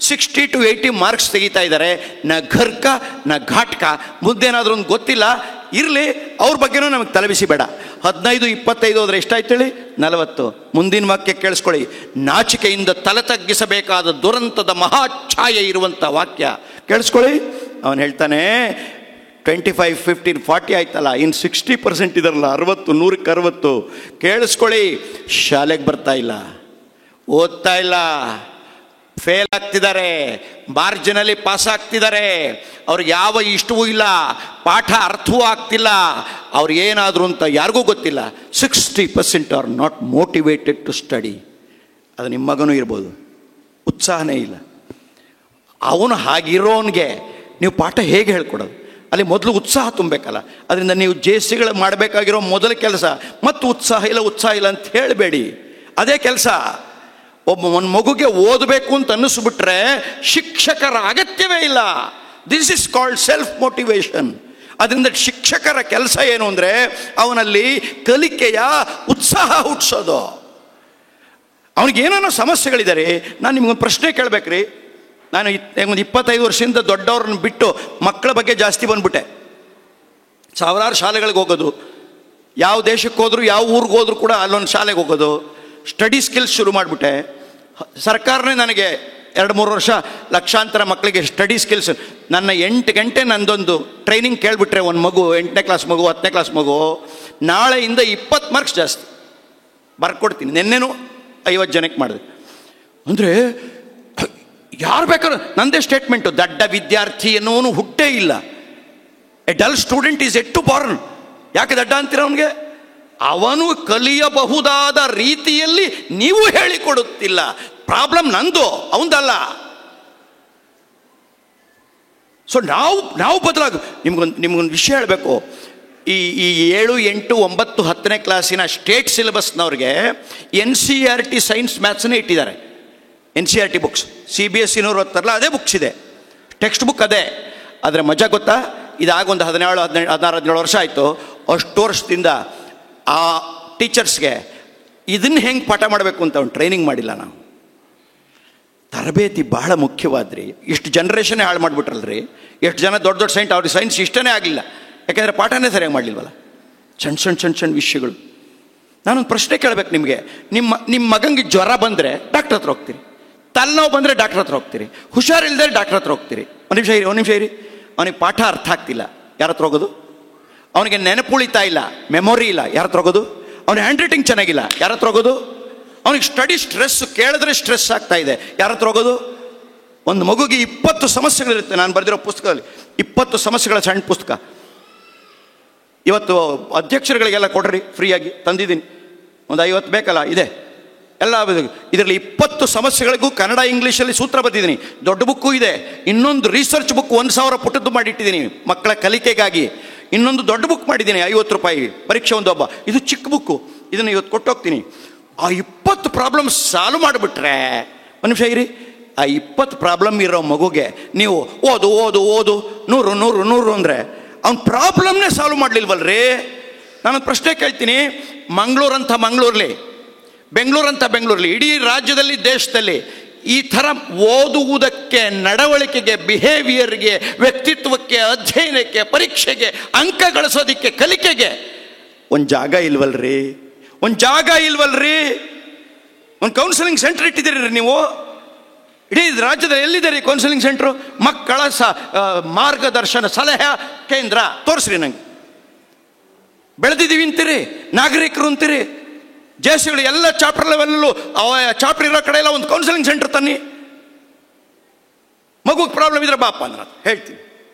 60 to 80 ಮಾರ್ಕ್ಸ್ ತೆಗಿತಾ ಇದ್ದಾರೆ. ನ ಘರ್ಕ ನ ಘಾಟ್ಕ, ಮುದ್ದೇನಾದ್ರೂ ಒಂದು ಗೊತ್ತಿಲ್ಲ, ಇರಲಿ, ಅವ್ರ ಬಗ್ಗೆನೂ ನಮಗೆ ತಲೆಬಿಸಿ ಬೇಡ. 15-25 ಹೋದ್ರೆ ಎಷ್ಟಾಯ್ತು ಹೇಳಿ, 40. ಮುಂದಿನ ವಾಕ್ಯ ಕೇಳಿಸ್ಕೊಳ್ಳಿ, ನಾಚಿಕೆಯಿಂದ ತಲೆ ತಗ್ಗಿಸಬೇಕಾದ ದುರಂತದ ಮಹಾಛಾಯೆ ಇರುವಂಥ ವಾಕ್ಯ ಕೇಳಿಸ್ಕೊಳ್ಳಿ. ಅವನು ಹೇಳ್ತಾನೆ, 25, 15, 40 ಆಯ್ತಲ್ಲ, ಇನ್ನು 60% ಇದಾರಲ್ಲ, 60, 100ಕ್ಕೆ 60. ಕೇಳಿಸ್ಕೊಳ್ಳಿ, ಶಾಲೆಗೆ ಬರ್ತಾ ಇಲ್ಲ, ಓದ್ತಾ ಇಲ್ಲ, ಫೇಲ್ ಆಗ್ತಿದ್ದಾರೆ, ಮಾರ್ಜಿನಲ್ಲಿ ಪಾಸ್ ಆಗ್ತಿದ್ದಾರೆ, ಅವ್ರಿಗೆ ಯಾವ ಇಷ್ಟವೂ ಇಲ್ಲ, ಪಾಠ ಅರ್ಥವೂ ಆಗ್ತಿಲ್ಲ, ಅವ್ರಿಗೆ ಏನಾದರೂ ಅಂತ ಯಾರಿಗೂ ಗೊತ್ತಿಲ್ಲ. 60% are not motivated to study. ಅದು ನಿಮ್ಮ ಮಗನೂ ಇರ್ಬೋದು, ಉತ್ಸಾಹನೇ ಇಲ್ಲ. ಅವನು ಹಾಗಿರೋನಿಗೆ ನೀವು ಪಾಠ ಹೇಗೆ ಹೇಳ್ಕೊಡೋದು? ಅಲ್ಲಿ ಮೊದಲು ಉತ್ಸಾಹ ತುಂಬಬೇಕಲ್ಲ. ಅದರಿಂದ ನೀವು JC ಮಾಡಬೇಕಾಗಿರೋ ಮೊದಲ ಕೆಲಸ ಮತ್ತು ಉತ್ಸಾಹ ಇಲ್ಲ ಅಂತ ಹೇಳಬೇಡಿ. ಅದೇ ಕೆಲಸ. ಒಂದು ಮಗುಗೆ ಓದಬೇಕು ಅಂತ ಅನ್ನಿಸ್ಬಿಟ್ರೆ ಶಿಕ್ಷಕರ ಅಗತ್ಯವೇ ಇಲ್ಲ. This is called self motivation. ಅದರಿಂದ ಶಿಕ್ಷಕರ ಕೆಲಸ ಏನು ಅಂದರೆ ಅವನಲ್ಲಿ ಕಲಿಕೆಯ ಉತ್ಸಾಹ ಹುಟ್ಟಿಸೋದು. ಅವನಿಗೇನೋ ಸಮಸ್ಯೆಗಳಿದ್ದಾರೆ. ನಾನು ನಿಮ್ಗೊಂದು ಪ್ರಶ್ನೆ ಕೇಳಬೇಕ್ರಿ. ನಾನು ಒಂದು 25 ವರ್ಷದಿಂದ ದೊಡ್ಡವ್ರನ್ನ ಬಿಟ್ಟು ಮಕ್ಕಳ ಬಗ್ಗೆ ಜಾಸ್ತಿ ಬಂದ್ಬಿಟ್ಟೆ. ಸಾವಿರಾರು ಶಾಲೆಗಳಿಗೆ ಹೋಗೋದು, ಯಾವ ದೇಶಕ್ಕೆ ಹೋದ್ರು, ಯಾವ ಊರಿಗೆ ಹೋದ್ರು ಕೂಡ ಅಲ್ಲೊಂದು ಶಾಲೆಗೆ ಹೋಗೋದು, ಸ್ಟಡಿ ಸ್ಕಿಲ್ಸ್ ಶುರು ಮಾಡಿಬಿಟ್ಟೆ. ಸರ್ಕಾರನೇ ನನಗೆ 2-3 ವರ್ಷ ಲಕ್ಷಾಂತರ ಮಕ್ಕಳಿಗೆ ಸ್ಟಡಿ ಸ್ಕಿಲ್ಸ್, ನನ್ನ 8 ಗಂಟೆ ನಂದೊಂದು ಟ್ರೈನಿಂಗ್ ಕೇಳಿಬಿಟ್ರೆ ಒಂದು ಮಗು 8ನೇ ಕ್ಲಾಸ್ ಮಗು 10ನೇ ಕ್ಲಾಸ್ ಮಗು ನಾಳೆಯಿಂದ 20 ಮಾರ್ಕ್ಸ್ ಜಾಸ್ತಿ ಬರ್ಕೊಡ್ತೀನಿ. ನಿನ್ನೆನೂ 50 ಜನಕ್ಕೆ ಮಾಡಿದೆ. ಅಂದರೆ ಯಾರು ಬೇಕಾದ್ರೂ ನಂದೇ ಸ್ಟೇಟ್ಮೆಂಟು, ದಡ್ಡ ವಿದ್ಯಾರ್ಥಿ ಅನ್ನೋನು ಹುಟ್ಟೇ ಇಲ್ಲ. A dull student is yet to born. ಯಾಕೆ ದಡ್ಡ ಅಂತೀರ ಅವನಿಗೆ? ಅವನು ಕಲಿಯಬಹುದಾದ ರೀತಿಯಲ್ಲಿ ನೀವು ಹೇಳಿಕೊಡುತ್ತಿಲ್ಲ. ಪ್ರಾಬ್ಲಮ್ ನಂದು, ಅವಂದಲ್ಲ. ಸೊ ನಾವು ಬದಲಾಗ. ನಿಮ್ಗೊಂದು ವಿಷಯ ಹೇಳಬೇಕು. ಈ 7, 8, 9, 10ನೇ ಕ್ಲಾಸಿನ ಸ್ಟೇಟ್ ಸಿಲೆಬಸ್ನವ್ರಿಗೆ NCERT ಸೈನ್ಸ್ ಮ್ಯಾಥ್ಸನ್ನೇ ಇಟ್ಟಿದ್ದಾರೆ. NCERT ಬುಕ್ಸ್ CBSE ಓದ್ತಾರಲ್ಲ ಅದೇ ಬುಕ್ಸ್ ಇದೆ, ಟೆಕ್ಸ್ಟ್ ಬುಕ್ ಅದೇ. ಆದರೆ ಮಜಾ ಗೊತ್ತಾ? ಇದಾಗೊಂದು 16 ವರ್ಷ ಆಯಿತು. ಅಷ್ಟು ವರ್ಷದಿಂದ ಆ ಟೀಚರ್ಸ್ಗೆ ಇದನ್ನು ಹೆಂಗೆ ಪಾಠ ಮಾಡಬೇಕು ಅಂತ ಒಂದು ಟ್ರೈನಿಂಗ್ ಮಾಡಿಲ್ಲ ನಾವು. ತರಬೇತಿ ಬಹಳ ಮುಖ್ಯವಾದ್ರಿ. ಇಷ್ಟು ಜನ್ರೇಷನ್ನೇ ಹಾಳು ಮಾಡಿಬಿಟ್ರಲ್ರಿ. ಎಷ್ಟು ಜನ ದೊಡ್ಡ ಸೈನ್ಸ್, ಅವ್ರಿಗೆ ಸೈನ್ಸ್ ಇಷ್ಟನೇ ಆಗಲಿಲ್ಲ, ಯಾಕೆಂದರೆ ಪಾಠನೇ ಸರಿಯಾಗಿ ಮಾಡಲಿಲ್ವಲ್ಲ. ಸಣ್ಣ ವಿಷಯಗಳು. ನಾನೊಂದು ಪ್ರಶ್ನೆ ಕೇಳಬೇಕು ನಿಮಗೆ. ನಿಮ್ಮ ಮಗಂಗೆ ಜ್ವರ ಬಂದರೆ ಡಾಕ್ಟ್ರ್ ಹತ್ರ ಹೋಗ್ತೀರಿ, ತಲೆನೋವು ಬಂದರೆ ಡಾಕ್ಟ್ರ್ ಹತ್ರ ಹೋಗ್ತೀರಿ, ಹುಷಾರಿಲ್ಲದೆ ಡಾಕ್ಟ್ರ್ ಹತ್ರ ಹೋಗ್ತೀರಿ. ಒಂದು ನಿಮಿಷ ಇರಿ. ಅವನಿಗೆ ಪಾಠ ಅರ್ಥ ಆಗ್ತಿಲ್ಲ, ಯಾರ ಹತ್ರ ಹೋಗೋದು? ಅವನಿಗೆ ನೆನಪುಳಿತಾ ಇಲ್ಲ, ಮೆಮೊರಿ ಇಲ್ಲ, ಯಾರ ಹತ್ರ ಹೋಗೋದು? ಅವನ ಹ್ಯಾಂಡ್ ರೈಟಿಂಗ್ ಚೆನ್ನಾಗಿಲ್ಲ, ಯಾರ ಹತ್ರ ಹೋಗೋದು? ಅವನಿಗೆ ಸ್ಟಡಿ ಸ್ಟ್ರೆಸ್, ಕೇಳಿದ್ರೆ ಸ್ಟ್ರೆಸ್ ಆಗ್ತಾ ಇದೆ, ಯಾರ ಹತ್ರ ಹೋಗೋದು? ಒಂದು ಮಗುಗೆ 20 ಸಮಸ್ಯೆಗಳಿರುತ್ತೆ. ನಾನು ಬರೆದಿರೋ ಪುಸ್ತಕದಲ್ಲಿ 20 ಸಮಸ್ಯೆಗಳ ಸಣ್ಣ ಪುಸ್ತಕ ಇವತ್ತು ಅಧ್ಯಕ್ಷರುಗಳಿಗೆಲ್ಲ ಕೊಡ್ರಿ, ಫ್ರೀಯಾಗಿ ತಂದಿದ್ದೀನಿ. ಒಂದು 50 ಬೇಕಲ್ಲ, ಇದೆ ಎಲ್ಲ. ಇದರಲ್ಲಿ 20 ಸಮಸ್ಯೆಗಳಿಗೂ ಕನ್ನಡ ಇಂಗ್ಲೀಷಲ್ಲಿ ಸೂತ್ರ ಬರೆದಿದ್ದೀನಿ. ದೊಡ್ಡ ಬುಕ್ಕು ಇದೆ. ಇನ್ನೊಂದು ರಿಸರ್ಚ್ ಬುಕ್ 1000 ಪುಟದ್ದು ಮಾಡಿಟ್ಟಿದ್ದೀನಿ ಮಕ್ಕಳ ಕಲಿಕೆಗಾಗಿ. ಇನ್ನೊಂದು ದೊಡ್ಡ ಬುಕ್ ಮಾಡಿದ್ದೀನಿ, 50 ರೂಪಾಯಿ, ಪರೀಕ್ಷೆ ಒಬ್ಬ. ಇದು ಚಿಕ್ಕ ಬುಕ್ಕು, ಇದನ್ನು ಇವತ್ತು ಕೊಟ್ಟೋಗ್ತೀನಿ. ಆ 20 ಪ್ರಾಬ್ಲಮ್ ಸಾಲ್ವ್ ಮಾಡಿಬಿಟ್ರೆ, ಒಂದು ನಿಮಿಷ ಇರಿ, ಆ 20 ಪ್ರಾಬ್ಲಮ್ ಇರೋ ಮಗುಗೆ ನೀವು ಓದು 100 ಅಂದರೆ ಅವ್ನ ಪ್ರಾಬ್ಲಮ್ನೇ ಸಾಲ್ವ್ ಮಾಡಲಿಲ್ವಲ್ರಿ. ನಾನೊಂದು ಪ್ರಶ್ನೆ ಕೇಳ್ತೀನಿ. ಮಂಗಳೂರಲ್ಲಿ, ಬೆಂಗಳೂರಲ್ಲಿ, ಇಡೀ ರಾಜ್ಯದಲ್ಲಿ, ದೇಶದಲ್ಲಿ ಈ ಥರ ಓದುವುದಕ್ಕೆ, ನಡವಳಿಕೆಗೆ, ಬಿಹೇವಿಯರ್ಗೆ, ವ್ಯಕ್ತಿತ್ವಕ್ಕೆ, ಅಧ್ಯಯನಕ್ಕೆ, ಪರೀಕ್ಷೆಗೆ, ಅಂಕ ಗಳಿಸೋದಕ್ಕೆ, ಕಲಿಕೆಗೆ ಒಂದು ಜಾಗ ಇಲ್ವಲ್ರಿ. ಒಂದು ಕೌನ್ಸಿಲಿಂಗ್ ಸೆಂಟರ್ ಇಟ್ಟಿದ್ದೀರಿ ನೀವು. ಇಡೀ ರಾಜ್ಯದಲ್ಲಿ ಎಲ್ಲಿದೆ ರೀ ಕೌನ್ಸಿಲಿಂಗ್ ಸೆಂಟ್ರು? ಮಕ್ಕಳ ಮಾರ್ಗದರ್ಶನ ಸಲಹೆ ಕೇಂದ್ರ ತೋರಿಸ್ರಿ ನಂಗೆ. ಬೆಳೆದಿದ್ದೀವಿ ಅಂತೀರಿ, ನಾಗರಿಕರು ಅಂತೀರಿ, JCಗಳು ಎಲ್ಲ ಚಾಪ್ಟರ್ ಲೆವೆಲ್ಲೂ ಚಾಪ್ಟರ್ ಇರೋ ಕಡೆ ಎಲ್ಲ ಒಂದು ಕೌನ್ಸಿಲಿಂಗ್ ಸೆಂಟರ್ ತನ್ನಿ. ಮಗುಗೆ ಪ್ರಾಬ್ಲಮ್ ಇದ್ರೆ ಬಾಪ ಅಂದ್ರೆ ಹೇಳ್ತೀನಿ.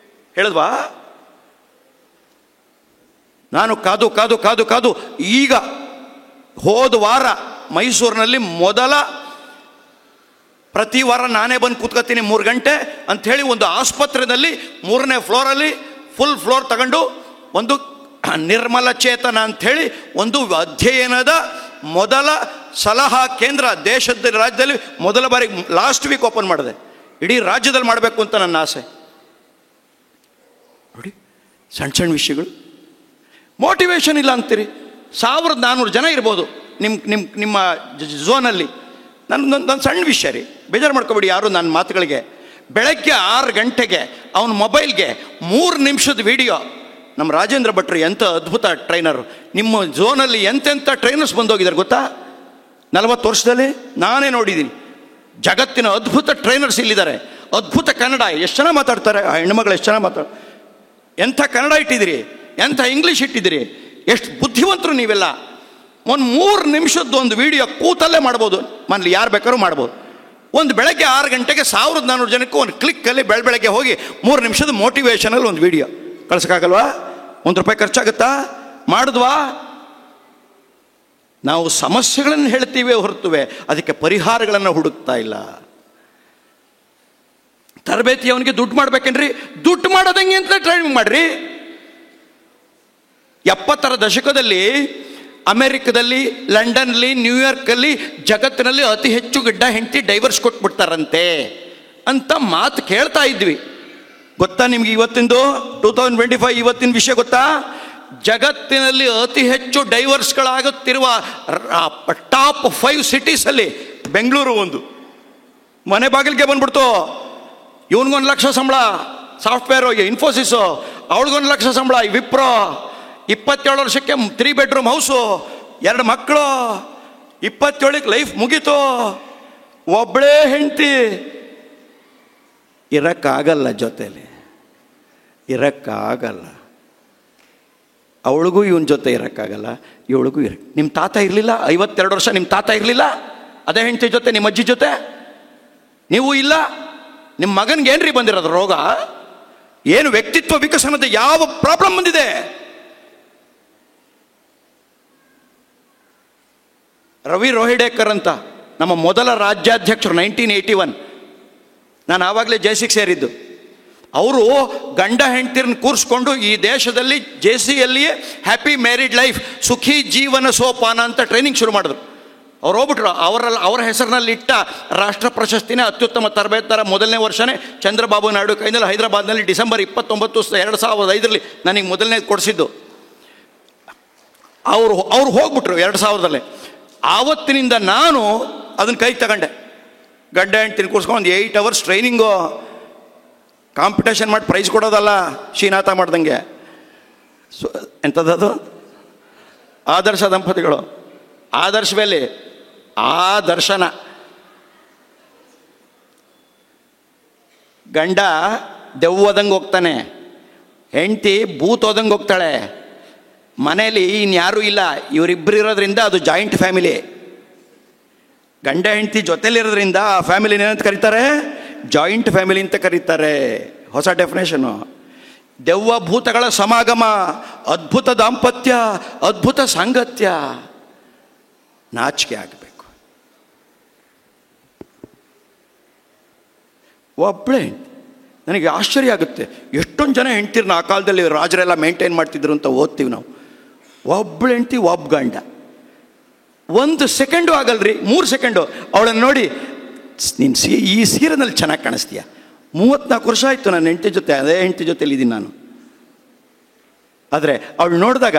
ಹೇಳಿದ್ವಾ? ನಾನು ಕಾದು ಈಗ ಹೋದ ವಾರ ಮೈಸೂರಿನಲ್ಲಿ ಪ್ರತಿ ವಾರ ನಾನೇ ಬಂದು ಕೂತ್ಕೊತೀನಿ 3 ಗಂಟೆ ಅಂಥೇಳಿ ಒಂದು ಆಸ್ಪತ್ರೆಯಲ್ಲಿ 3ನೇ ಫ್ಲೋರಲ್ಲಿ ಫುಲ್ ಫ್ಲೋರ್ ತಗೊಂಡು ಒಂದು ನಿರ್ಮಲ ಚೇತನ ಅಂಥೇಳಿ ಒಂದು ಅಧ್ಯಯನದ ಮೊದಲ ಸಲಹಾ ಕೇಂದ್ರ ದೇಶದ ರಾಜ್ಯದಲ್ಲಿ ಮೊದಲ ಬಾರಿ ಲಾಸ್ಟ್ ವೀಕ್ ಓಪನ್ ಮಾಡಿದೆ. ಇಡೀ ರಾಜ್ಯದಲ್ಲಿ ಮಾಡಬೇಕು ಅಂತ ನನ್ನ ಆಸೆ. ನೋಡಿ, ಸಣ್ಣ ವಿಷಯಗಳು. ಮೋಟಿವೇಶನ್ ಇಲ್ಲ ಅಂತೀರಿ. 1400 ಜನ ಇರ್ಬೋದು ನಿಮ್ಮ ಝೋನಲ್ಲಿ. ನನ್ನ ಸಣ್ಣ ವಿಷಯ ರೀ, ಬೇಜಾರು ಮಾಡ್ಕೊಬೇಡಿ ಯಾರು ನನ್ನ ಮಾತುಗಳಿಗೆ. ಬೆಳಗ್ಗೆ 6 ಗಂಟೆಗೆ ಅವನ ಮೊಬೈಲ್ಗೆ 3 ನಿಮಿಷದ ವಿಡಿಯೋ. ನಮ್ಮ ರಾಜೇಂದ್ರ ಭಟ್ರು ಎಂಥ ಅದ್ಭುತ ಟ್ರೈನರು. ನಿಮ್ಮ ಝೋನಲ್ಲಿ ಎಂತೆಂಥ ಟ್ರೈನರ್ಸ್ ಬಂದೋಗಿದ್ದಾರೆ ಗೊತ್ತಾ? 40 ವರ್ಷದಲ್ಲಿ ನಾನೇ ನೋಡಿದ್ದೀನಿ. ಜಗತ್ತಿನ ಅದ್ಭುತ ಟ್ರೈನರ್ಸ್ ಇಲ್ಲಿದ್ದಾರೆ. ಅದ್ಭುತ ಕನ್ನಡ ಎಷ್ಟು ಚೆನ್ನಾಗಿ ಮಾತಾಡ್ತಾರೆ. ಆ ಹೆಣ್ಮಗಳು ಎಷ್ಟು ಚೆನ್ನಾಗಿ ಮಾತಾಡ. ಎಂಥ ಕನ್ನಡ ಇಟ್ಟಿದ್ದೀರಿ, ಎಂಥ ಇಂಗ್ಲೀಷ್ ಇಟ್ಟಿದ್ದೀರಿ, ಎಷ್ಟು ಬುದ್ಧಿವಂತರು ನೀವೆಲ್ಲ. ಒಂದು 3 ನಿಮಿಷದ್ದು ಒಂದು ವಿಡಿಯೋ ಕೂತಲ್ಲೇ ಮಾಡ್ಬೋದು. ಮನೇಲಿ ಯಾರು ಬೇಕಾದ್ರೂ ಮಾಡ್ಬೋದು. ಒಂದು ಬೆಳಗ್ಗೆ 6 ಗಂಟೆಗೆ 1400 ಜನಕ್ಕೆ ಒಂದು ಕ್ಲಿಕ್ಕಲ್ಲಿ ಬೆಳಗ್ಗೆ ಹೋಗಿ 3 ನಿಮಿಷದ ಮೋಟಿವೇಶನಲ್ಲಿ ಒಂದು ವಿಡಿಯೋ ಕಳ್ಸೋಕ್ಕಾಗಲ್ವಾ? ₹1 ಖರ್ಚಾಗುತ್ತಾ? ಮಾಡಿದ್ವಾ? ನಾವು ಸಮಸ್ಯೆಗಳನ್ನು ಹೇಳ್ತೀವಿ ಹೊರತುವೆ ಅದಕ್ಕೆ ಪರಿಹಾರಗಳನ್ನು ಹುಡುಕ್ತಾ ಇಲ್ಲ. ತರಬೇತಿ ಅವನಿಗೆ ದುಡ್ಡು ಮಾಡ್ಬೇಕೇನ್ರಿ? ದುಡ್ಡು ಮಾಡೋದಂಗೆ ಅಂತ ಟ್ರೈನಿಂಗ್ ಮಾಡ್ರಿ. 70ರ ದಶಕದಲ್ಲಿ ಅಮೆರಿಕದಲ್ಲಿ, ಲಂಡನ್ನಲ್ಲಿ, ನ್ಯೂಯಾರ್ಕಲ್ಲಿ ಜಗತ್ತಿನಲ್ಲಿ ಅತಿ ಹೆಚ್ಚು ಗಡ್ಡ ಹೆಂಡತಿ ಡೈವರ್ಸ್ ಕೊಟ್ಬಿಡ್ತಾರಂತೆ ಅಂತ ಮಾತು ಕೇಳ್ತಾ ಇದ್ವಿ. ಗೊತ್ತಾ ನಿಮ್ಗೆ ಇವತ್ತಿಂದು 2025 ಇವತ್ತಿನ ವಿಷಯ ಗೊತ್ತಾ? ಜಗತ್ತಿನಲ್ಲಿ ಅತಿ ಹೆಚ್ಚು ಡೈವರ್ಸ್ಗಳಾಗುತ್ತಿರುವ ಟಾಪ್ 5 ಸಿಟೀಸಲ್ಲಿ ಬೆಂಗಳೂರು ಒಂದು. ಮನೆ ಬಾಗಿಲಿಗೆ ಬಂದ್ಬಿಡ್ತು. ಇವನಿಗೊಂದು ಲಕ್ಷ ಸಂಬಳ ಸಾಫ್ಟ್ವೇರು, ಇನ್ಫೋಸಿಸು, ಅವಳಿಗೊಂದು ಲಕ್ಷ ಸಂಬಳ ವಿಪ್ರೋ, 27 ವರ್ಷಕ್ಕೆ 3 ಬೆಡ್ರೂಮ್ ಹೌಸು, 2 ಮಕ್ಕಳು, 27ಕ್ಕೆ ಲೈಫ್ ಮುಗೀತು, ಒಬ್ಬಳೇ ಹೆಂಡತಿ. ಇರಕ್ಕಾಗಲ್ಲ, ಜೊತೆಲಿ ಇರಕ್ಕಾಗಲ್ಲ. ಅವಳಿಗೂ ಇವನ ಜೊತೆ ಇರೋಕ್ಕಾಗಲ್ಲ, ಇವಳಿಗೂ ನಿಮ್ಮ ತಾತ ಇರಲಿಲ್ಲ 52 ವರ್ಷ, ನಿಮ್ಮ ತಾತ ಇರಲಿಲ್ಲ ಅದೇ ಹೆಂಡತಿ ಜೊತೆ, ನಿಮ್ಮ ಅಜ್ಜಿ ಜೊತೆ ನೀವು ಇಲ್ಲ. ನಿಮ್ಮ ಮಗನಿಗೆ ಏನ್ರಿ ಬಂದಿರೋದು ರೋಗ? ಏನು ವ್ಯಕ್ತಿತ್ವ ವಿಕಸನದ ಯಾವ ಪ್ರಾಬ್ಲಮ್ ಬಂದಿದೆ? ರವಿ ರೋಹಿಡೇಕರ್ ಅಂತ ನಮ್ಮ ಮೊದಲ ರಾಜ್ಯಾಧ್ಯಕ್ಷರು 1981, ನಾನು ಆವಾಗಲೇ ಜೆ6 ಸೇರಿದ್ದು. ಅವರು ಗಂಡ ಹೆಂಡತಿರನ್ನ ಕೂರಿಸ್ಕೊಂಡು ಈ ದೇಶದಲ್ಲಿ JCಯಲ್ಲಿಯೇ ಹ್ಯಾಪಿ ಮ್ಯಾರಿಡ್ ಲೈಫ್, ಸುಖಿ ಜೀವನ ಸೋಪಾನ ಅಂತ ಟ್ರೈನಿಂಗ್ ಶುರು ಮಾಡಿದ್ರು. ಅವ್ರು ಹೋಗ್ಬಿಟ್ರು. ಅವರ ಹೆಸರಿನಲ್ಲಿ ಇಟ್ಟ ರಾಷ್ಟ್ರ ಪ್ರಶಸ್ತಿನೇ ಅತ್ಯುತ್ತಮ ತರಬೇತುದಾರ ಮೊದಲನೇ ವರ್ಷನೇ ಚಂದ್ರಬಾಬು ನಾಯ್ಡು ಕೈನಲ್ಲಿ ಹೈದರಾಬಾದ್ನಲ್ಲಿ ಡಿಸೆಂಬರ್ 29, 2005 ನನಗೆ ಮೊದಲನೇ ಕೊಡಿಸಿದ್ದು. ಅವರು ಹೋಗ್ಬಿಟ್ರು 2000ರಲ್ಲಿ. ಆವತ್ತಿನಿಂದ ನಾನು ಅದನ್ನು ಕೈ ತಗೊಂಡೆ. ಗಂಡ ಹೆಂಡ್ತಿನ ಕೂರಿಸ್ಕೊಂಡು ಒಂದು 8 ಅವರ್ಸ್ ಟ್ರೈನಿಂಗು. ಕಾಂಪಿಟೇಷನ್ ಮಾಡಿ ಪ್ರೈಸ್ ಕೊಡೋದಲ್ಲ, ಶ್ರೀನಾಥ ಮಾಡ್ದಂಗೆ. ಎಂಥದ್ದು? ಆದರ್ಶ ದಂಪತಿಗಳು, ಆದರ್ಶವೇಲಿ ಆದರ್ಶನ. ಗಂಡ ದೆವ್ವದಂಗೆ ಹೋಗ್ತಾನೆ, ಹೆಂಡತಿ ಭೂತೋದಂಗೆ ಹೋಗ್ತಾಳೆ. ಮನೇಲಿ ಇನ್ಯಾರೂ ಇಲ್ಲ, ಇವರಿಬ್ಬರು ಇರೋದ್ರಿಂದ ಅದು ಜಾಯಿಂಟ್ ಫ್ಯಾಮಿಲಿ. ಗಂಡ ಹೆಂಡತಿ ಜೊತೆಲಿರೋದ್ರಿಂದ ಆ ಫ್ಯಾಮಿಲಿನ ಏನಂತ ಕರೀತಾರೆ? ಜಾಯಿಂಟ್ ಫ್ಯಾಮಿಲಿ ಅಂತ ಕರೀತಾರೆ. ಹೊಸ ಡೆಫಿನೇಷನು. ದೆವ್ವ ಭೂತಗಳ ಸಮಾಗಮ, ಅದ್ಭುತ ದಾಂಪತ್ಯ, ಅದ್ಭುತ ಸಾಂಗತ್ಯ. ನಾಚಿಕೆ ಆಗಬೇಕು. ಒಬ್ಬಳೇ ನನಗೆ ಆಶ್ಚರ್ಯ ಆಗುತ್ತೆ, ಎಷ್ಟೊಂದು ಜನ ಹೆಂಡ್ತಿರ್ನ ಆ ಕಾಲದಲ್ಲಿ ರಾಜರೆಲ್ಲ ಮೇಂಟೈನ್ ಮಾಡ್ತಿದ್ರು ಅಂತ ಓದ್ತೀವಿ ನಾವು. ಒಬ್ಬಳು ಹೆಂಡ್ತಿ, ಒಬ್ಬ ಗಂಡ. 1 ಸೆಕೆಂಡು ಆಗಲ್ರಿ, 3 ಸೆಕೆಂಡು ಅವಳನ್ನು ನೋಡಿ, ನೀನು ಈ ಸೀರೆನಲ್ಲಿ ಚೆನ್ನಾಗಿ ಕಾಣಿಸ್ತೀಯ. 34 ವರ್ಷ ಆಯಿತು ನನ್ನ ಹೆಂಡತಿ ಜೊತೆ, ಅದೇ ಹೆಂಡತಿ ಜೊತೆಲಿ ಇದ್ದೀನಿ ನಾನು. ಆದರೆ ಅವಳು ನೋಡಿದಾಗ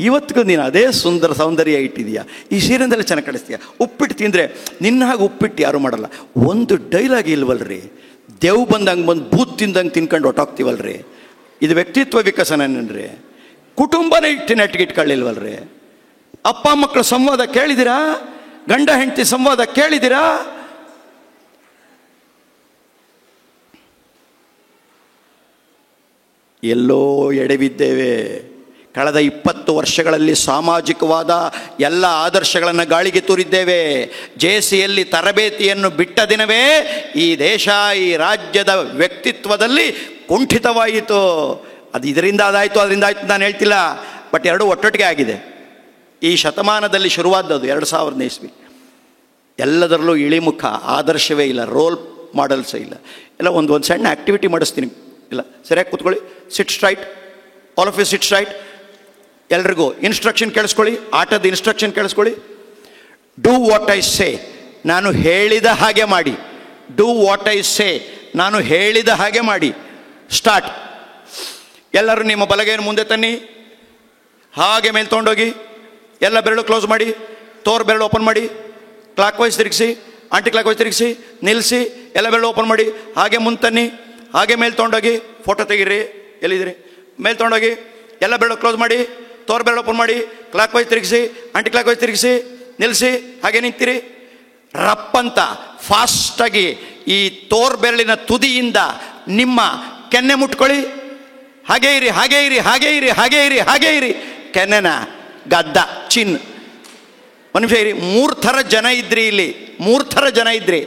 ಇವತ್ತಿಗೂ ನೀನು ಅದೇ ಸೌಂದರ್ಯ ಇಟ್ಟಿದೀಯಾ, ಈ ಸೀರೆಯಿಂದಲೇ ಚೆನ್ನಾಗಿ ಕಾಣಿಸ್ತೀಯ. ಉಪ್ಪಿಟ್ಟು ತಿಂದರೆ ನಿನ್ನ ಹಾಗೆ ಉಪ್ಪಿಟ್ಟು ಯಾರು ಮಾಡಲ್ಲ. ಒಂದು ಡೈಲಾಗ್ ಇಲ್ವಲ್ರಿ? ದೇವ್ ಬಂದಂಗೆ ಬಂದು ಬೂತ್ ತಿಂದಂಗೆ ತಿನ್ಕೊಂಡು ಹೊಟ್ಟೋಗ್ತೀವಲ್ರಿ. ಇದು ವ್ಯಕ್ತಿತ್ವ ವಿಕಸನನ್ರಿ. ಕುಟುಂಬನೇ ನೆಟ್ಟಿಗಿಟ್ಕೊಳ್ಳಿಲ್ವಲ್ರಿ? ಅಪ್ಪ ಮಕ್ಕಳ ಸಂವಾದ ಕೇಳಿದ್ದೀರಾ? ಗಂಡ ಹೆಂಡತಿ ಸಂವಾದ ಕೇಳಿದ್ದೀರಾ? ಎಲ್ಲೋ ಎಡೆಬಿದ್ದೇವೆ. ಕಳೆದ 20 ವರ್ಷಗಳಲ್ಲಿ ಸಾಮಾಜಿಕವಾದ ಎಲ್ಲ ಆದರ್ಶಗಳನ್ನು ಗಾಳಿಗೆ ತೂರಿದ್ದೇವೆ. JCಯಲ್ಲಿ ತರಬೇತಿಯನ್ನು ಬಿಟ್ಟ ದಿನವೇ ಈ ದೇಶ, ಈ ರಾಜ್ಯದ ವ್ಯಕ್ತಿತ್ವದಲ್ಲಿ ಕುಂಠಿತವಾಯಿತು. ಅದು ಇದರಿಂದ ಅದಾಯಿತು, ಅದರಿಂದ ಆಯಿತು ನಾನು ಹೇಳ್ತಿಲ್ಲ, ಬಟ್ ಎರಡೂ ಒಟ್ಟೊಟ್ಟಿಗೆ ಆಗಿದೆ. ಈ ಶತಮಾನದಲ್ಲಿ ಶುರುವಾದದ್ದು 2000ನೇ ಇಸ್ವಿ. ಎಲ್ಲದರಲ್ಲೂ ಇಳಿಮುಖ, ಆದರ್ಶವೇ ಇಲ್ಲ, ರೋಲ್ ಮಾಡೆಲ್ಸೇ ಇಲ್ಲ. ಎಲ್ಲ ಒಂದು ಸಣ್ಣ ಆ್ಯಕ್ಟಿವಿಟಿ ಮಾಡಿಸ್ತೀನಿ. ಇಲ್ಲ, ಸರಿಯಾಗಿ ಕೂತ್ಕೊಳ್ಳಿ. Sit straight, all of you sit straight. ಎಲ್ರಿಗೂ ಇನ್ಸ್ಟ್ರಕ್ಷನ್ ಕೇಳಿಸ್ಕೊಳ್ಳಿ, ಆಟದ ಇನ್ಸ್ಟ್ರಕ್ಷನ್ ಕೇಳಿಸ್ಕೊಳ್ಳಿ. ಡೂ ವಾಟ್ ಐ ಸೇ, ನಾನು ಹೇಳಿದ ಹಾಗೆ ಮಾಡಿ. ಡೂ ವಾಟ್ ಐ ಸೇ, ನಾನು ಹೇಳಿದ ಹಾಗೆ ಮಾಡಿ. ಸ್ಟಾರ್ಟ್. ಎಲ್ಲರೂ ನಿಮ್ಮ ಬಲಗೈಯನ್ನು ಮುಂದೆ ತನ್ನಿ, ಹಾಗೆ ಮೇಲೆ ತೊಗೊಂಡೋಗಿ, ಎಲ್ಲ ಬೆರಳು ಕ್ಲೋಸ್ ಮಾಡಿ, ತೋರ್ ಬೆರಳು ಓಪನ್ ಮಾಡಿ, ಕ್ಲಾಕ್ ವೈಸ್ ತಿರುಗಿಸಿ, ಆಂಟಿ ಕ್ಲಾಕ್ ವೈಸ್ ತಿರುಗಿಸಿ, ನಿಲ್ಲಿಸಿ, ಎಲ್ಲ ಬೆರಳು ಓಪನ್ ಮಾಡಿ, ಹಾಗೆ ಮುಂದೆ ತನ್ನಿ, ಹಾಗೆ ಮೇಲೆ ತೊಗೊಂಡೋಗಿ, ಫೋಟೋ ತೆಗೀರಿ. ಎಲ್ಲಿದ್ದೀರಿ? ಮೇಲೆ ತೊಗೊಂಡೋಗಿ, ಎಲ್ಲ ಬೆರಳು ಕ್ಲೋಸ್ ಮಾಡಿ, ತೋರ್ ಬೆರಳು ಓಪನ್ ಮಾಡಿ, ಕ್ಲಾಕ್ ವೈಸ್ ತಿರುಗಿಸಿ, ಆಂಟಿ ಕ್ಲಾಕ್ ವೈಸ್ ತಿರುಗಿಸಿ, ನಿಲ್ಲಿಸಿ, ಹಾಗೆ ನಿಂತಿರಿ. ರಪ್ಪಂತ ಫಾಸ್ಟಾಗಿ ಈ ತೋರ್ ಬೆರಳಿನ ತುದಿಯಿಂದ ನಿಮ್ಮ ಕೆನ್ನೆ ಮುಟ್ಕೊಳ್ಳಿ. ಹಾಗೇ ಇರಿ, ಹಾಗೇ ಇರಿ, ಹಾಗೇ ಇರಿ, ಹಾಗೇ ಇರಿ, ಹಾಗೇ ಇರಿ. ಕೆನ್ನೆನ ಗದ್ದ ಚಿನ್. ಒಂದು ನಿಮಿಷ ಇರಿ. 3 ಥರ ಜನ ಇದ್ರಿ ಇಲ್ಲಿ, 3 ಥರ ಜನ ಇದ್ರಿ.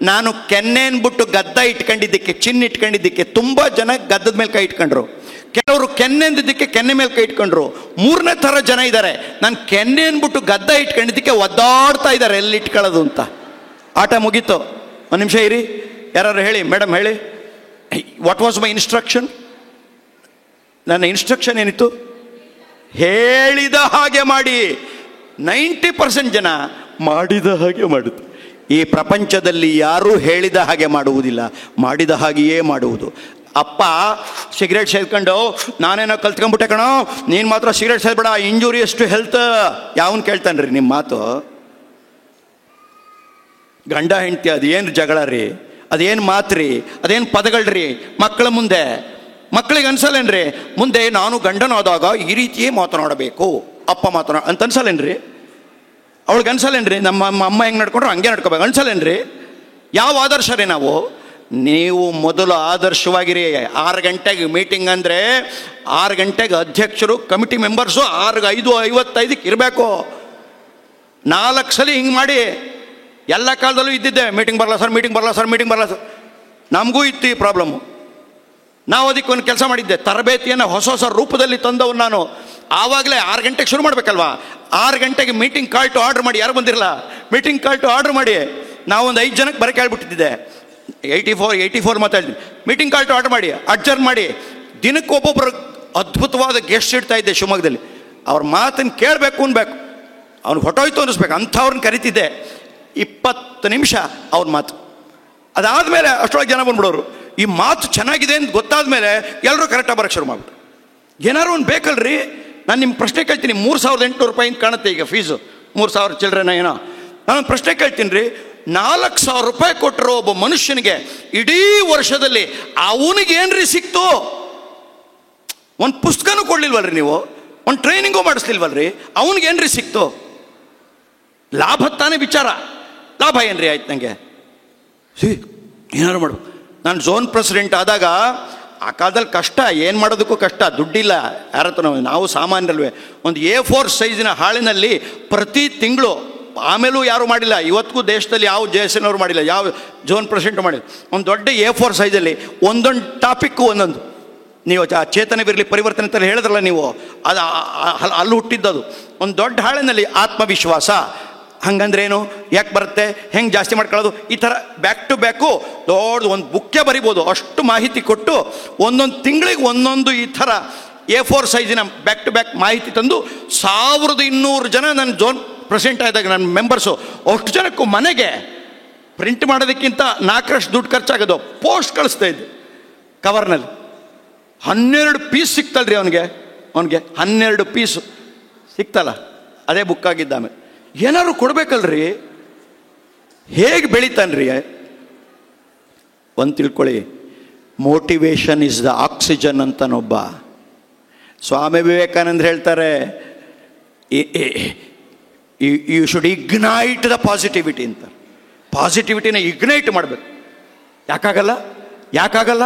ನಾನು ಕೆನ್ನೆ ಅಂದ್ಬಿಟ್ಟು ಗದ್ದ ಇಟ್ಕೊಂಡಿದ್ದಕ್ಕೆ, ಚಿನ್ನ ಇಟ್ಕೊಂಡಿದ್ದಕ್ಕೆ ತುಂಬ ಜನ ಗದ್ದದ ಮೇಲೆ ಕೈ ಇಟ್ಕೊಂಡ್ರು. ಕೆಲವರು ಕೆನ್ನೆ ಅಂದಿದ್ದಕ್ಕೆ ಕೆನ್ನೆ ಮೇಲೆ ಕೈ ಇಟ್ಕೊಂಡ್ರು. ಮೂರನೇ ಥರ ಜನ ಇದ್ದಾರೆ, ನಾನು ಕೆನ್ನೆ ಅಂದ್ಬಿಟ್ಟು ಗದ್ದ ಇಟ್ಕೊಂಡಿದ್ದಕ್ಕೆ ಒದ್ದಾಡ್ತಾ ಇದ್ದಾರೆ ಎಲ್ಲಿ ಇಟ್ಕೊಳ್ಳೋದು ಅಂತ. ಆಟ ಮುಗೀತು. ಒಂದು ನಿಮಿಷ ಇರಿ, ಯಾರು ಹೇಳಿ, ಮೇಡಮ್ ಹೇಳಿ, ವಾಟ್ ವಾಸ್ ಮೈ ಇನ್ಸ್ಟ್ರಕ್ಷನ್? ನನ್ನ ಇನ್ಸ್ಟ್ರಕ್ಷನ್ ಏನಿತ್ತು? ಹೇಳಿದ ಹಾಗೆ ಮಾಡಿ. 90% ಜನ ಮಾಡಿದ ಹಾಗೆ ಮಾಡುದು. ಈ ಪ್ರಪಂಚದಲ್ಲಿ ಯಾರೂ ಹೇಳಿದ ಹಾಗೆ ಮಾಡುವುದಿಲ್ಲ, ಮಾಡಿದ ಹಾಗೆಯೇ ಮಾಡುವುದು. ಅಪ್ಪ ಸಿಗರೇಟ್ ಸೇದ್ಕೊಂಡು ನಾನೇನೋ ಕಲ್ತ್ಕೊಂಡ್ಬಿಟ್ಟೆ ಕಣೋ, ನೀನು ಮಾತ್ರ ಸಿಗರೇಟ್ ಸೇದ್ಬೇಡ, ಇಂಜೂರಿಯಸ್ ಟು ಹೆಲ್ತ್. ಯಾವನ್ ಕೇಳ್ತಾನ್ರಿ ನಿಮ್ಮ ಮಾತು? ಗಂಡ ಹೆಂಡತಿ ಅದೇನು ಜಗಳ ರೀ, ಅದೇನು ಮಾತ್ರಿ, ಅದೇನು ಪದಗಳ್ರಿ ಮಕ್ಕಳ ಮುಂದೆ. ಮಕ್ಕಳಿಗೆ ಅನ್ಸಲ್ಲೇನ್ರಿ ಮುಂದೆ ನಾನು ಗಂಡನಾದಾಗ ಈ ರೀತಿಯೇ ಮಾತನಾಡಬೇಕು ಅಪ್ಪ ಅಂತ ಅನ್ಸಲ್ಲೇನ್ರಿ? ಅವಳಿಗೆ ಅನ್ಸಲ್ಲೇನ್ರಿ ನಮ್ಮ ಅಮ್ಮ ಹೆಂಗೆ ನಡ್ಕೊಂಡ್ರು ಹಂಗೆ ನಡ್ಕೋಬೇಕು ಅನ್ಸಲ್ಲೇನ್ರಿ? ಯಾವ ಆದರ್ಶ ರೀ ನಾವು? ನೀವು ಮೊದಲು ಆದರ್ಶವಾಗಿರಿ. 6 ಗಂಟೆಗೆ ಮೀಟಿಂಗ್ ಅಂದರೆ 6 ಗಂಟೆಗೆ ಅಧ್ಯಕ್ಷರು ಕಮಿಟಿ ಮೆಂಬರ್ಸು 5:55 ಇರಬೇಕು. 4 ಸಲ ಹಿಂಗೆ ಮಾಡಿ. ಎಲ್ಲ ಕಾಲದಲ್ಲೂ ಇದ್ದಿದ್ದೆ, ಮೀಟಿಂಗ್ ಬರಲ್ಲ ಸರ್, ಮೀಟಿಂಗ್ ಬರಲ್ಲ ಸರ್, ಮೀಟಿಂಗ್ ಬರಲ್ಲ ಸರ್. ನಮಗೂ ಇತ್ತು ಈ ಪ್ರಾಬ್ಲಮ್ಮು. ನಾವು ಅದಕ್ಕೆ ಒಂದು ಕೆಲಸ ಮಾಡಿದ್ದೆ, ತರಬೇತಿಯನ್ನು ಹೊಸ ಹೊಸ ರೂಪದಲ್ಲಿ ತಂದವು ನಾನು. ಆವಾಗಲೇ 6 ಗಂಟೆಗೆ ಶುರು ಮಾಡಬೇಕಲ್ವಾ? 6 ಗಂಟೆಗೆ ಮೀಟಿಂಗ್ ಕಾಲ್ ಟು ಆರ್ಡರ್ ಮಾಡಿ. ಯಾರು ಬಂದಿರಲ್ಲ, ಮೀಟಿಂಗ್ ಕಾಲ್ ಟು ಆರ್ಡರ್ ಮಾಡಿ. ನಾವೊಂದು 5 ಜನಕ್ಕೆ ಬರೋಕೆ ಹೇಳ್ಬಿಟ್ಟಿದ್ದೆ. 84 ಮಾತಾಡ್ತೀನಿ. ಮೀಟಿಂಗ್ ಕಾಲ್ ಟು ಆರ್ಡರ್ ಮಾಡಿ, ಅಡ್ಜರ್ನ್ ಮಾಡಿ. ದಿನಕ್ಕೆ ಒಬ್ಬೊಬ್ಬರು ಅದ್ಭುತವಾದ ಗೆಸ್ಟ್ ಇಡ್ತಾ ಇದ್ದೆ ಶಿವಮೊಗ್ಗದಲ್ಲಿ. ಅವ್ರ ಮಾತನ್ನು ಕೇಳಬೇಕು ಅನ್ಬೇಕು, ಅವ್ನಿಗೆ ಹೊಟ್ಟೋಯ್ತು ಅನ್ನಿಸ್ಬೇಕು, ಅಂಥವ್ರನ್ನ ಕರಿತಿದ್ದೆ. 20 ನಿಮಿಷ ಅವ್ರ ಮಾತು. ಅದಾದಮೇಲೆ ಅಷ್ಟೊಳಗೆ ಜನ ಬಂದ್ಬಿಡೋರು. ಈ ಮಾತು ಚೆನ್ನಾಗಿದೆ ಅಂತ ಗೊತ್ತಾದ ಮೇಲೆ ಎಲ್ಲರೂ ಕರೆಕ್ಟಾಗಿ ಬರೋಕ್ಕೆ ಶುರು ಮಾಡ್ಬಿಟ್ಟು. ಏನಾದ್ರು ಒಂದು ಬೇಕಲ್ರಿ? ನಾನು ನಿಮ್ಮ ಪ್ರಶ್ನೆ ಕೇಳ್ತೀನಿ. 3800 ರೂಪಾಯಿ ಕಾಣುತ್ತೆ ಈಗ ಫೀಸು, 3000 ಚಿಲ್ಡ್ರನ್ನ ಏನೋ. ನಾನೊಂದು ಪ್ರಶ್ನೆ ಕೇಳ್ತೀನಿ ರೀ, 4000 ರೂಪಾಯಿ ಕೊಟ್ಟರು ಒಬ್ಬ ಮನುಷ್ಯನಿಗೆ ಇಡೀ ವರ್ಷದಲ್ಲಿ ಅವನಿಗೇನ್ರಿ ಸಿಕ್ತು? ಒಂದು ಪುಸ್ತಕನೂ ಕೊಡ್ಲಿಲ್ವಲ್ರಿ ನೀವು, ಒಂದು ಟ್ರೈನಿಂಗೂ ಮಾಡಿಸ್ಲಿಲ್ವಲ್ರಿ, ಅವನಿಗೇನ್ರಿ ಸಿಕ್ತು? ಲಾಭ ತಾನೇ ವಿಚಾರ. ಲಾಭ ಏನ್ರಿ ಆಯ್ತು ನನಗೆ? ಏನಾರು ಮಾಡು. ನಾನು ಝೋನ್ ಪ್ರೆಸಿಡೆಂಟ್ ಆದಾಗ ಆ ಕಾಲದಲ್ಲಿ ಕಷ್ಟ, ಏನು ಮಾಡೋದಕ್ಕೂ ಕಷ್ಟ, ದುಡ್ಡಿಲ್ಲ ಯಾರ ಹತ್ರ. ನಾವು ಸಾಮಾನ್ಯರಲ್ವೇ ಒಂದು A4 ಸೈಜಿನ ಹಾಳಿನಲ್ಲಿ ಪ್ರತಿ ತಿಂಗಳು, ಆಮೇಲೂ ಯಾರೂ ಮಾಡಿಲ್ಲ, ಇವತ್ತಿಗೂ ದೇಶದಲ್ಲಿ ಯಾವ JSNವರು ಮಾಡಿಲ್ಲ, ಯಾವ ಝೋನ್ ಪ್ರೆಸಿಡೆಂಟು ಮಾಡಿಲ್ಲ. ಒಂದು ದೊಡ್ಡ A4 ಸೈಜಲ್ಲಿ ಒಂದೊಂದು ಟಾಪಿಕ್ಕು ಒಂದೊಂದು. ನೀವು ಚೇತನ ಬಿರಲಿ ಪರಿವರ್ತನೆ ಅಂತ ಹೇಳಿದ್ರಲ್ಲ ನೀವು, ಅದು ಅಲ್ಲಿ ಹುಟ್ಟಿದ್ದದು. ಒಂದು ದೊಡ್ಡ ಹಾಳಿನಲ್ಲಿ ಆತ್ಮವಿಶ್ವಾಸ ಹಂಗಂದ್ರೇನು, ಯಾಕೆ ಬರುತ್ತೆ, ಹೆಂಗೆ ಜಾಸ್ತಿ ಮಾಡ್ಕೊಳ್ಳೋದು, ಈ ಥರ ಬ್ಯಾಕ್ ಟು ಬ್ಯಾಕು ದೊಡ್ಡದು ಒಂದು ಬುಕ್ಕೇ ಬರಿಬೋದು. ಅಷ್ಟು ಮಾಹಿತಿ ಕೊಟ್ಟು ಒಂದೊಂದು ತಿಂಗಳಿಗೆ ಒಂದೊಂದು ಈ ಥರ A4 ಸೈಜಿನ ಬ್ಯಾಕ್ ಟು ಬ್ಯಾಕ್ ಮಾಹಿತಿ ತಂದು 1200 ಜನ ನನ್ನ ಝೋನ್ ಪ್ರೆಸಿಡೆಂಟ್ ಆದಾಗ ನನ್ನ ಮೆಂಬರ್ಸು, ಅಷ್ಟು ಜನಕ್ಕೂ ಮನೆಗೆ ಪ್ರಿಂಟ್ ಮಾಡೋದಕ್ಕಿಂತ 4ರಷ್ಟು ದುಡ್ಡು ಖರ್ಚಾಗೋದು. ಪೋಸ್ಟ್ ಕಳಿಸ್ತಾ ಇದ್ದೆ ಕವರ್ನಲ್ಲಿ. 12 ಪೀಸ್ ಸಿಕ್ತಲ್ರಿ ಅವನಿಗೆ 12 ಪೀಸು ಸಿಕ್ತಲ್ಲ, ಅದೇ ಬುಕ್ ಆಗಿದ್ದ. ಆಮೇಲೆ ಏನಾದ್ರು ಕೊಡ್ಬೇಕಲ್ರಿ? ಹೇಗೆ ಬೆಳಿತಾನ್ರಿ? ಒಂದು ತಿಳ್ಕೊಳ್ಳಿ, ಮೋಟಿವೇಶನ್ ಇಸ್ ದ ಆಕ್ಸಿಜನ್ ಅಂತನೊಬ್ಬ ಸ್ವಾಮಿ ವಿವೇಕಾನಂದ ಹೇಳ್ತಾರೆ, you should ignite the positivity ಅಂತ. ಪಾಸಿಟಿವಿಟಿನ ಇಗ್ನೈಟ್ ಮಾಡಬೇಕು. ಯಾಕಾಗಲ್ಲ?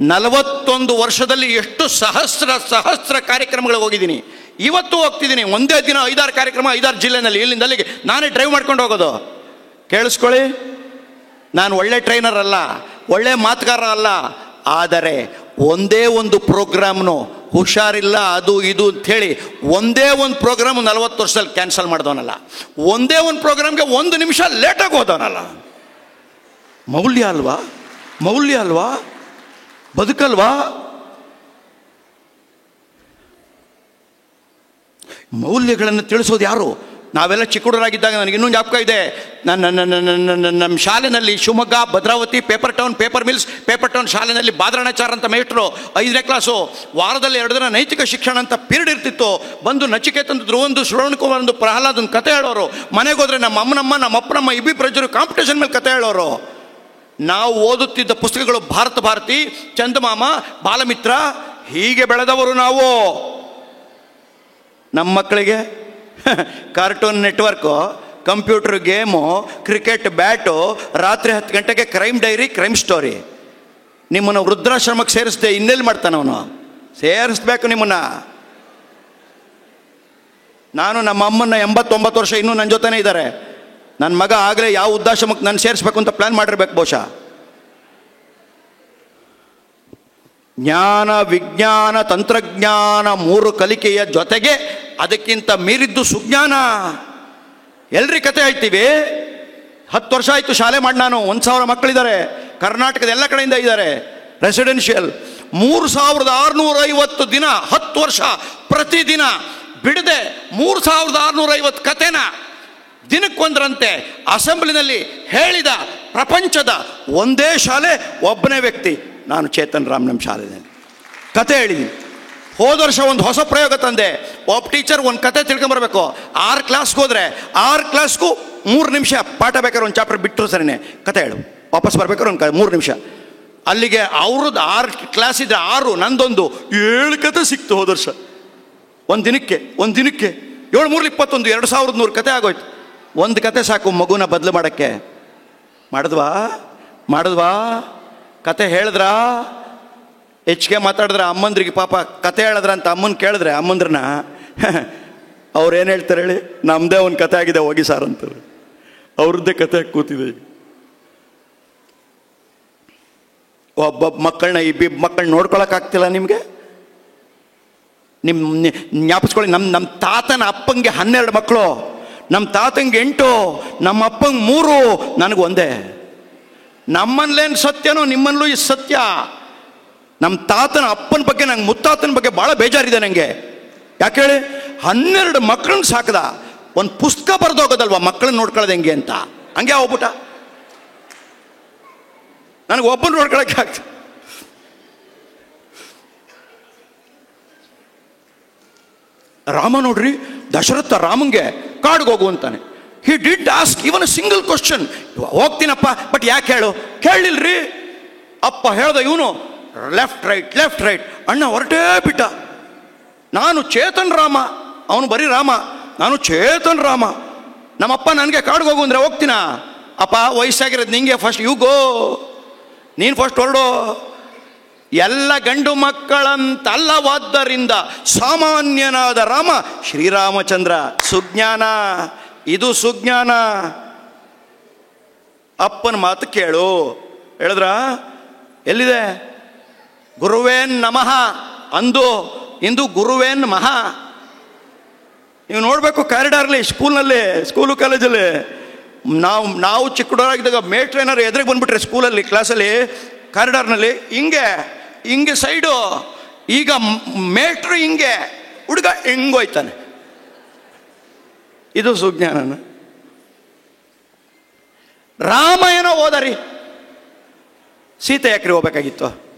41 ವರ್ಷದಲ್ಲಿ ಎಷ್ಟು ಸಹಸ್ರ ಕಾರ್ಯಕ್ರಮಗಳಿಗೆ ಹೋಗಿದ್ದೀನಿ. ಇವತ್ತು ಹೋಗ್ತಿದ್ದೀನಿ. ಒಂದೇ ದಿನ 5-6 ಕಾರ್ಯಕ್ರಮ, 5-6 ಜಿಲ್ಲೆನಲ್ಲಿ, ಇಲ್ಲಿಂದ ಅಲ್ಲಿಗೆ ನಾನೇ ಡ್ರೈವ್ ಮಾಡ್ಕೊಂಡು ಹೋಗೋದು. ಕೇಳಿಸ್ಕೊಳ್ಳಿ, ನಾನು ಒಳ್ಳೆ ಟ್ರೈನರ್ ಅಲ್ಲ, ಒಳ್ಳೆ ಮಾತುಗಾರ ಅಲ್ಲ. ಆದರೆ ಒಂದೇ ಒಂದು ಪ್ರೋಗ್ರಾಮ್ನು ಹುಷಾರಿಲ್ಲ ಅದು ಇದು ಅಂಥೇಳಿ ಒಂದೇ ಒಂದು ಪ್ರೋಗ್ರಾಮ್ 40 ವರ್ಷದಲ್ಲಿ ಕ್ಯಾನ್ಸಲ್ ಮಾಡಿದವನಲ್ಲ. ಒಂದೇ ಒಂದು ಪ್ರೋಗ್ರಾಮ್ಗೆ 1 ನಿಮಿಷ ಲೇಟಾಗಿ ಹೋದವನಲ್ಲ. ಮೌಲ್ಯ ಅಲ್ವಾ? ಬದುಕಲ್ವಾ? ಮೌಲ್ಯಗಳನ್ನು ತಿಳಿಸೋದು ಯಾರು? ನಾವೆಲ್ಲ ಚಿಕ್ಕ ಹುಡುಗರಾಗಿದ್ದಾಗ ನನಗೆ ಇನ್ನೊಂದು ಜ್ಞಾಪಕ ಇದೆ. ನಮ್ಮ ಶಾಲೆಯಲ್ಲಿ ಶಿವಮೊಗ್ಗ, ಭದ್ರಾವತಿ, ಪೇಪರ್ ಟೌನ್ ಶಾಲೆಯಲ್ಲಿ ಬಾದ್ರಾಣಾಚಾರ ಅಂತ ಮೇಷ್ಟ್ರು, 5ನೇ ಕ್ಲಾಸು, ವಾರದಲ್ಲಿ 2 ದಿನ ನೈತಿಕ ಶಿಕ್ಷಣ ಅಂತ ಪೀರಿಯಡ್ ಇರ್ತಿತ್ತು. ಬಂದು ನಚಿಕೇತಂದು, ಧ್ರುವಂದು, ಶ್ರವಣಕುಮಾರಂದು, ಪ್ರಹ್ಲಾದನ್ ಕತೆ ಹೇಳೋರು. ಮನೆಗೆ ಹೋದ್ರೆ ನಮ್ಮ ಅಪ್ಪನಮ್ಮ ಇಬ್ಬಿ ಪ್ರಜರು ಕಾಂಪಿಟೇಷನ್ ಮೇಲೆ ಕತೆ ಹೇಳೋರು. ನಾವು ಓದುತ್ತಿದ್ದ ಪುಸ್ತಕಗಳು ಭಾರತ ಭಾರತಿ, ಚಂದಮಾಮ, ಬಾಲಮಿತ್ರ, ಹೀಗೆ ಬೆಳೆದವರು ನಾವು. ನಮ್ಮ ಮಕ್ಕಳಿಗೆ cartoon network, computer game, cricket bat, ರಾತ್ರಿ 10 ಗಂಟೆಗೆ ಕ್ರೈಮ್ ಡೈರಿ, ಕ್ರೈಮ್ ಸ್ಟೋರಿ. ನಿಮ್ಮನ್ನು ವೃದ್ಧಾಶ್ರಮಕ್ಕೆ ಸೇರಿಸ್ದೆ, ಇನ್ನೆಲ್ಲಿ ಮಾಡ್ತಾನೆ ಅವನು? ಸೇರಿಸ್ಬೇಕು ನಿಮ್ಮನ್ನು. ನಾನು ನಮ್ಮ ಅಮ್ಮನ 89 ವರ್ಷ ಇನ್ನೂ ನನ್ನ ಜೊತೆನೇ ಇದ್ದಾರೆ. ನನ್ನ ಮಗ ಆಗಲೇ ಯಾವ ವೃದ್ಧಾಶ್ರಮಕ್ಕೆ ನಾನು ಸೇರಿಸ್ಬೇಕು ಅಂತ ಪ್ಲ್ಯಾನ್ ಮಾಡಿರ್ಬೇಕು ಬಹುಶಃ. ಜ್ಞಾನ, ವಿಜ್ಞಾನ, ತಂತ್ರಜ್ಞಾನ 3 ಕಲಿಕೆಯ ಜೊತೆಗೆ ಅದಕ್ಕಿಂತ ಮೀರಿದ್ದು ಸುಜ್ಞಾನ. ಎಲ್ರಿ ಕತೆ ಹೇಳ್ತೀವಿ. 10 ವರ್ಷ ಆಯಿತು ಶಾಲೆ ಮಾಡಿ ನಾನು. 1,000 ಮಕ್ಕಳಿದ್ದಾರೆ ಕರ್ನಾಟಕದ ಎಲ್ಲ ಕಡೆಯಿಂದ ಇದ್ದಾರೆ. ರೆಸಿಡೆನ್ಷಿಯಲ್ 3650 ದಿನ, 10 ವರ್ಷ ಪ್ರತಿದಿನ ಬಿಡದೆ 3650 ಕತೆನ ದಿನಕ್ಕೊಂದರಂತೆ ಅಸೆಂಬ್ಲಿನಲ್ಲಿ ಹೇಳಿದ ಪ್ರಪಂಚದ ಒಂದೇ ಶಾಲೆ, ಒಬ್ಬನೇ ವ್ಯಕ್ತಿ, ನಾನು ಚೇತನ್ ರಾಮ್. ನಮ್ಮ ಶಾಲೆಯಲ್ಲಿ ಕತೆ ಹೇಳಿದ್ದೀನಿ. ಹೋದ ವರ್ಷ ಒಂದು ಹೊಸ ಪ್ರಯೋಗ ತಂದೆ. ಒಬ್ಬ ಟೀಚರ್ ಒಂದು ಕತೆ ತಿಳ್ಕೊಂಬರ್ಬೇಕು. 6 ಕ್ಲಾಸ್ಗೆ ಹೋದರೆ 6 ಕ್ಲಾಸ್ಗೂ 3 ನಿಮಿಷ ಪಾಠ ಬೇಕಾದ್ರೆ ಒಂದು ಚಾಪ್ಟರ್ ಬಿಟ್ಟರು ಸರಿನೇ ಕತೆ ಹೇಳು, ವಾಪಸ್ ಬರ್ಬೇಕಾದ್ರೆ ಒಂದು 3 ನಿಮಿಷ. ಅಲ್ಲಿಗೆ ಅವ್ರದ್ದು 6 ಕ್ಲಾಸ್ ಇದ್ದರೆ 6, ನಂದೊಂದು 7 ಕತೆ ಸಿಕ್ತು ಹೋದ ವರ್ಷ. ಒಂದು ದಿನಕ್ಕೆ 7 3 21 2100 ಕತೆ ಆಗೋಯ್ತು. ಒಂದು ಕತೆ ಸಾಕು ಮಗುನ ಬದಲು ಮಾಡೋಕ್ಕೆ. ಮಾಡಿದ್ವಾ ಕತೆ ಹೇಳಿದ್ರಾ? ಹೆಚ್ಚಿಗೆ ಮಾತಾಡಿದ್ರೆ ಅಮ್ಮಂದ್ರಿಗೆ ಪಾಪ ಕತೆ ಹೇಳಿದ್ರ ಅಂತ ಅಮ್ಮನ ಕೇಳಿದ್ರೆ ಅಮ್ಮಂದ್ರನ್ನ ಅವ್ರು ಏನು ಹೇಳ್ತಾರೆ ಹೇಳಿ, ನಮ್ಮದೇ ಒಂದು ಕತೆ ಆಗಿದೆ ಹೋಗಿ ಸಾರ್ ಅಂತಾರೆ. ಅವ್ರದ್ದೇ ಕತೆ ಕೂತಿದೆ. ಒಬ್ಬೊಬ್ಬ ಮಕ್ಕಳನ್ನ ಇಬ್ಬಿಬ್ಬ ಮಕ್ಕಳನ್ನ ನೋಡ್ಕೊಳಕ್ಕಾಗ್ತಿಲ್ಲ ನಿಮಗೆ? ಜ್ಞಾಪಿಸ್ಕೊಳ್ಳಿ, ನಮ್ಮ ತಾತನ ಅಪ್ಪಂಗೆ 12 ಮಕ್ಕಳು, ನಮ್ಮ ತಾತಂಗೆ 8, ನಮ್ಮ ಅಪ್ಪಂಗೆ 3, ನನಗೆ ಒಂದೇ. ನಮ್ಮನ್ಲೇನು ಸತ್ಯನೋ ನಿಮ್ಮಲ್ಲೂ ಈ ಸತ್ಯ. ನಮ್ಮ ತಾತನ ಅಪ್ಪನ ಬಗ್ಗೆ, ನಂಗೆ ಮುತ್ತಾತನ ಬಗ್ಗೆ ಭಾಳ ಬೇಜಾರಿದೆ ನನಗೆ. ಯಾಕೆ ಹೇಳಿ, 12 ಮಕ್ಕಳನ್ನ ಸಾಕದ. ಒಂದು ಪುಸ್ತಕ ಬರೆದೋಗೋದಲ್ವ ಮಕ್ಕಳನ್ನ ನೋಡ್ಕೊಳ್ಳೋದು ಹೆಂಗೆ ಅಂತ. ಹಂಗೆ ಹೋಗ್ಬಿಟ್ಟ. ನನಗೆ ಒಬ್ಬನ ನೋಡ್ಕೊಳಕ್ಕೆ ಆಗ್ತದೆ. ರಾಮ ನೋಡ್ರಿ, ದಶರಥ ರಾಮಂಗೆ ಕಾಡಿಗೆ ಹೋಗು ಅಂತಾನೆ. He did ask even a single question. ಹೋಗ್ತೀನಪ್ಪ, ಬಟ್ ಯಾಕೆ ಹೇಳು? ಕೇಳಿಲ್ರಿ. ಅಪ್ಪ ಹೇಳ್ದ, ಇವನು ಲೆಫ್ಟ್ ರೈಟ್ ಅಣ್ಣ ಹೊರಟೇ ಬಿಟ್ಟ. ನಾನು ಚೇತನ್ ರಾಮ, ಅವನು ಬರೀ ರಾಮ, ನಾನು ಚೇತನ್ ರಾಮ. ನಮ್ಮಪ್ಪ ನನಗೆ ಕಾಡಿಗೆ ಹೋಗು ಅಂದರೆ ಹೋಗ್ತೀನ? ಅಪ್ಪ ವಯಸ್ಸಾಗಿರೋದು ನಿಂಗೆ, ಫಸ್ಟ್ ಯು ಗೋ, ನೀನು ಫಸ್ಟ್ ಹೊರಡು. ಎಲ್ಲ ಗಂಡು ಮಕ್ಕಳಂತಲ್ಲವಾದ್ದರಿಂದ ಸಾಮಾನ್ಯನಾದ ರಾಮ ಶ್ರೀರಾಮಚಂದ್ರ. ಸುಜ್ಞಾನ, ಇದು ಸುಜ್ಞಾನ. ಅಪ್ಪನ ಮಾತು ಕೇಳು ಹೇಳಿದ್ರ. ಎಲ್ಲಿದೆ? ಗುರುವೇನ್ ನಮಃ ಅಂದು, ಇಂದು ಗುರುವೇನ್ ಮಹಾ. ನೀವು ನೋಡಬೇಕು ಕಾರಿಡಾರ್ಲಿ, ಸ್ಕೂಲು ಕಾಲೇಜಲ್ಲಿ ನಾವು ಚಿಕ್ಕ ಹುಡುಗರಾಗಿದ್ದಾಗ ಮೇಟ್ರ್ ಏನಾರು ಎದುರಿಗೆ ಬಂದ್ಬಿಟ್ರೆ ಸ್ಕೂಲಲ್ಲಿ ಕ್ಲಾಸಲ್ಲಿ ಕಾರಿಡಾರ್ನಲ್ಲಿ ಹಿಂಗೆ ಸೈಡು. ಈಗ ಮೇಟ್ರು ಹಿಂಗೆ, ಹುಡುಗ ಹಿಂಗೋಯ್ತಾನೆ. ಇದು ಸುಜ್ಞಾನನ. ರಾಮಾಯಣ ಓದರಿ. ಸೀತೆ ಯಾಕ್ರಿ ಹೋಗ್ಬೇಕಾಗಿತ್ತು?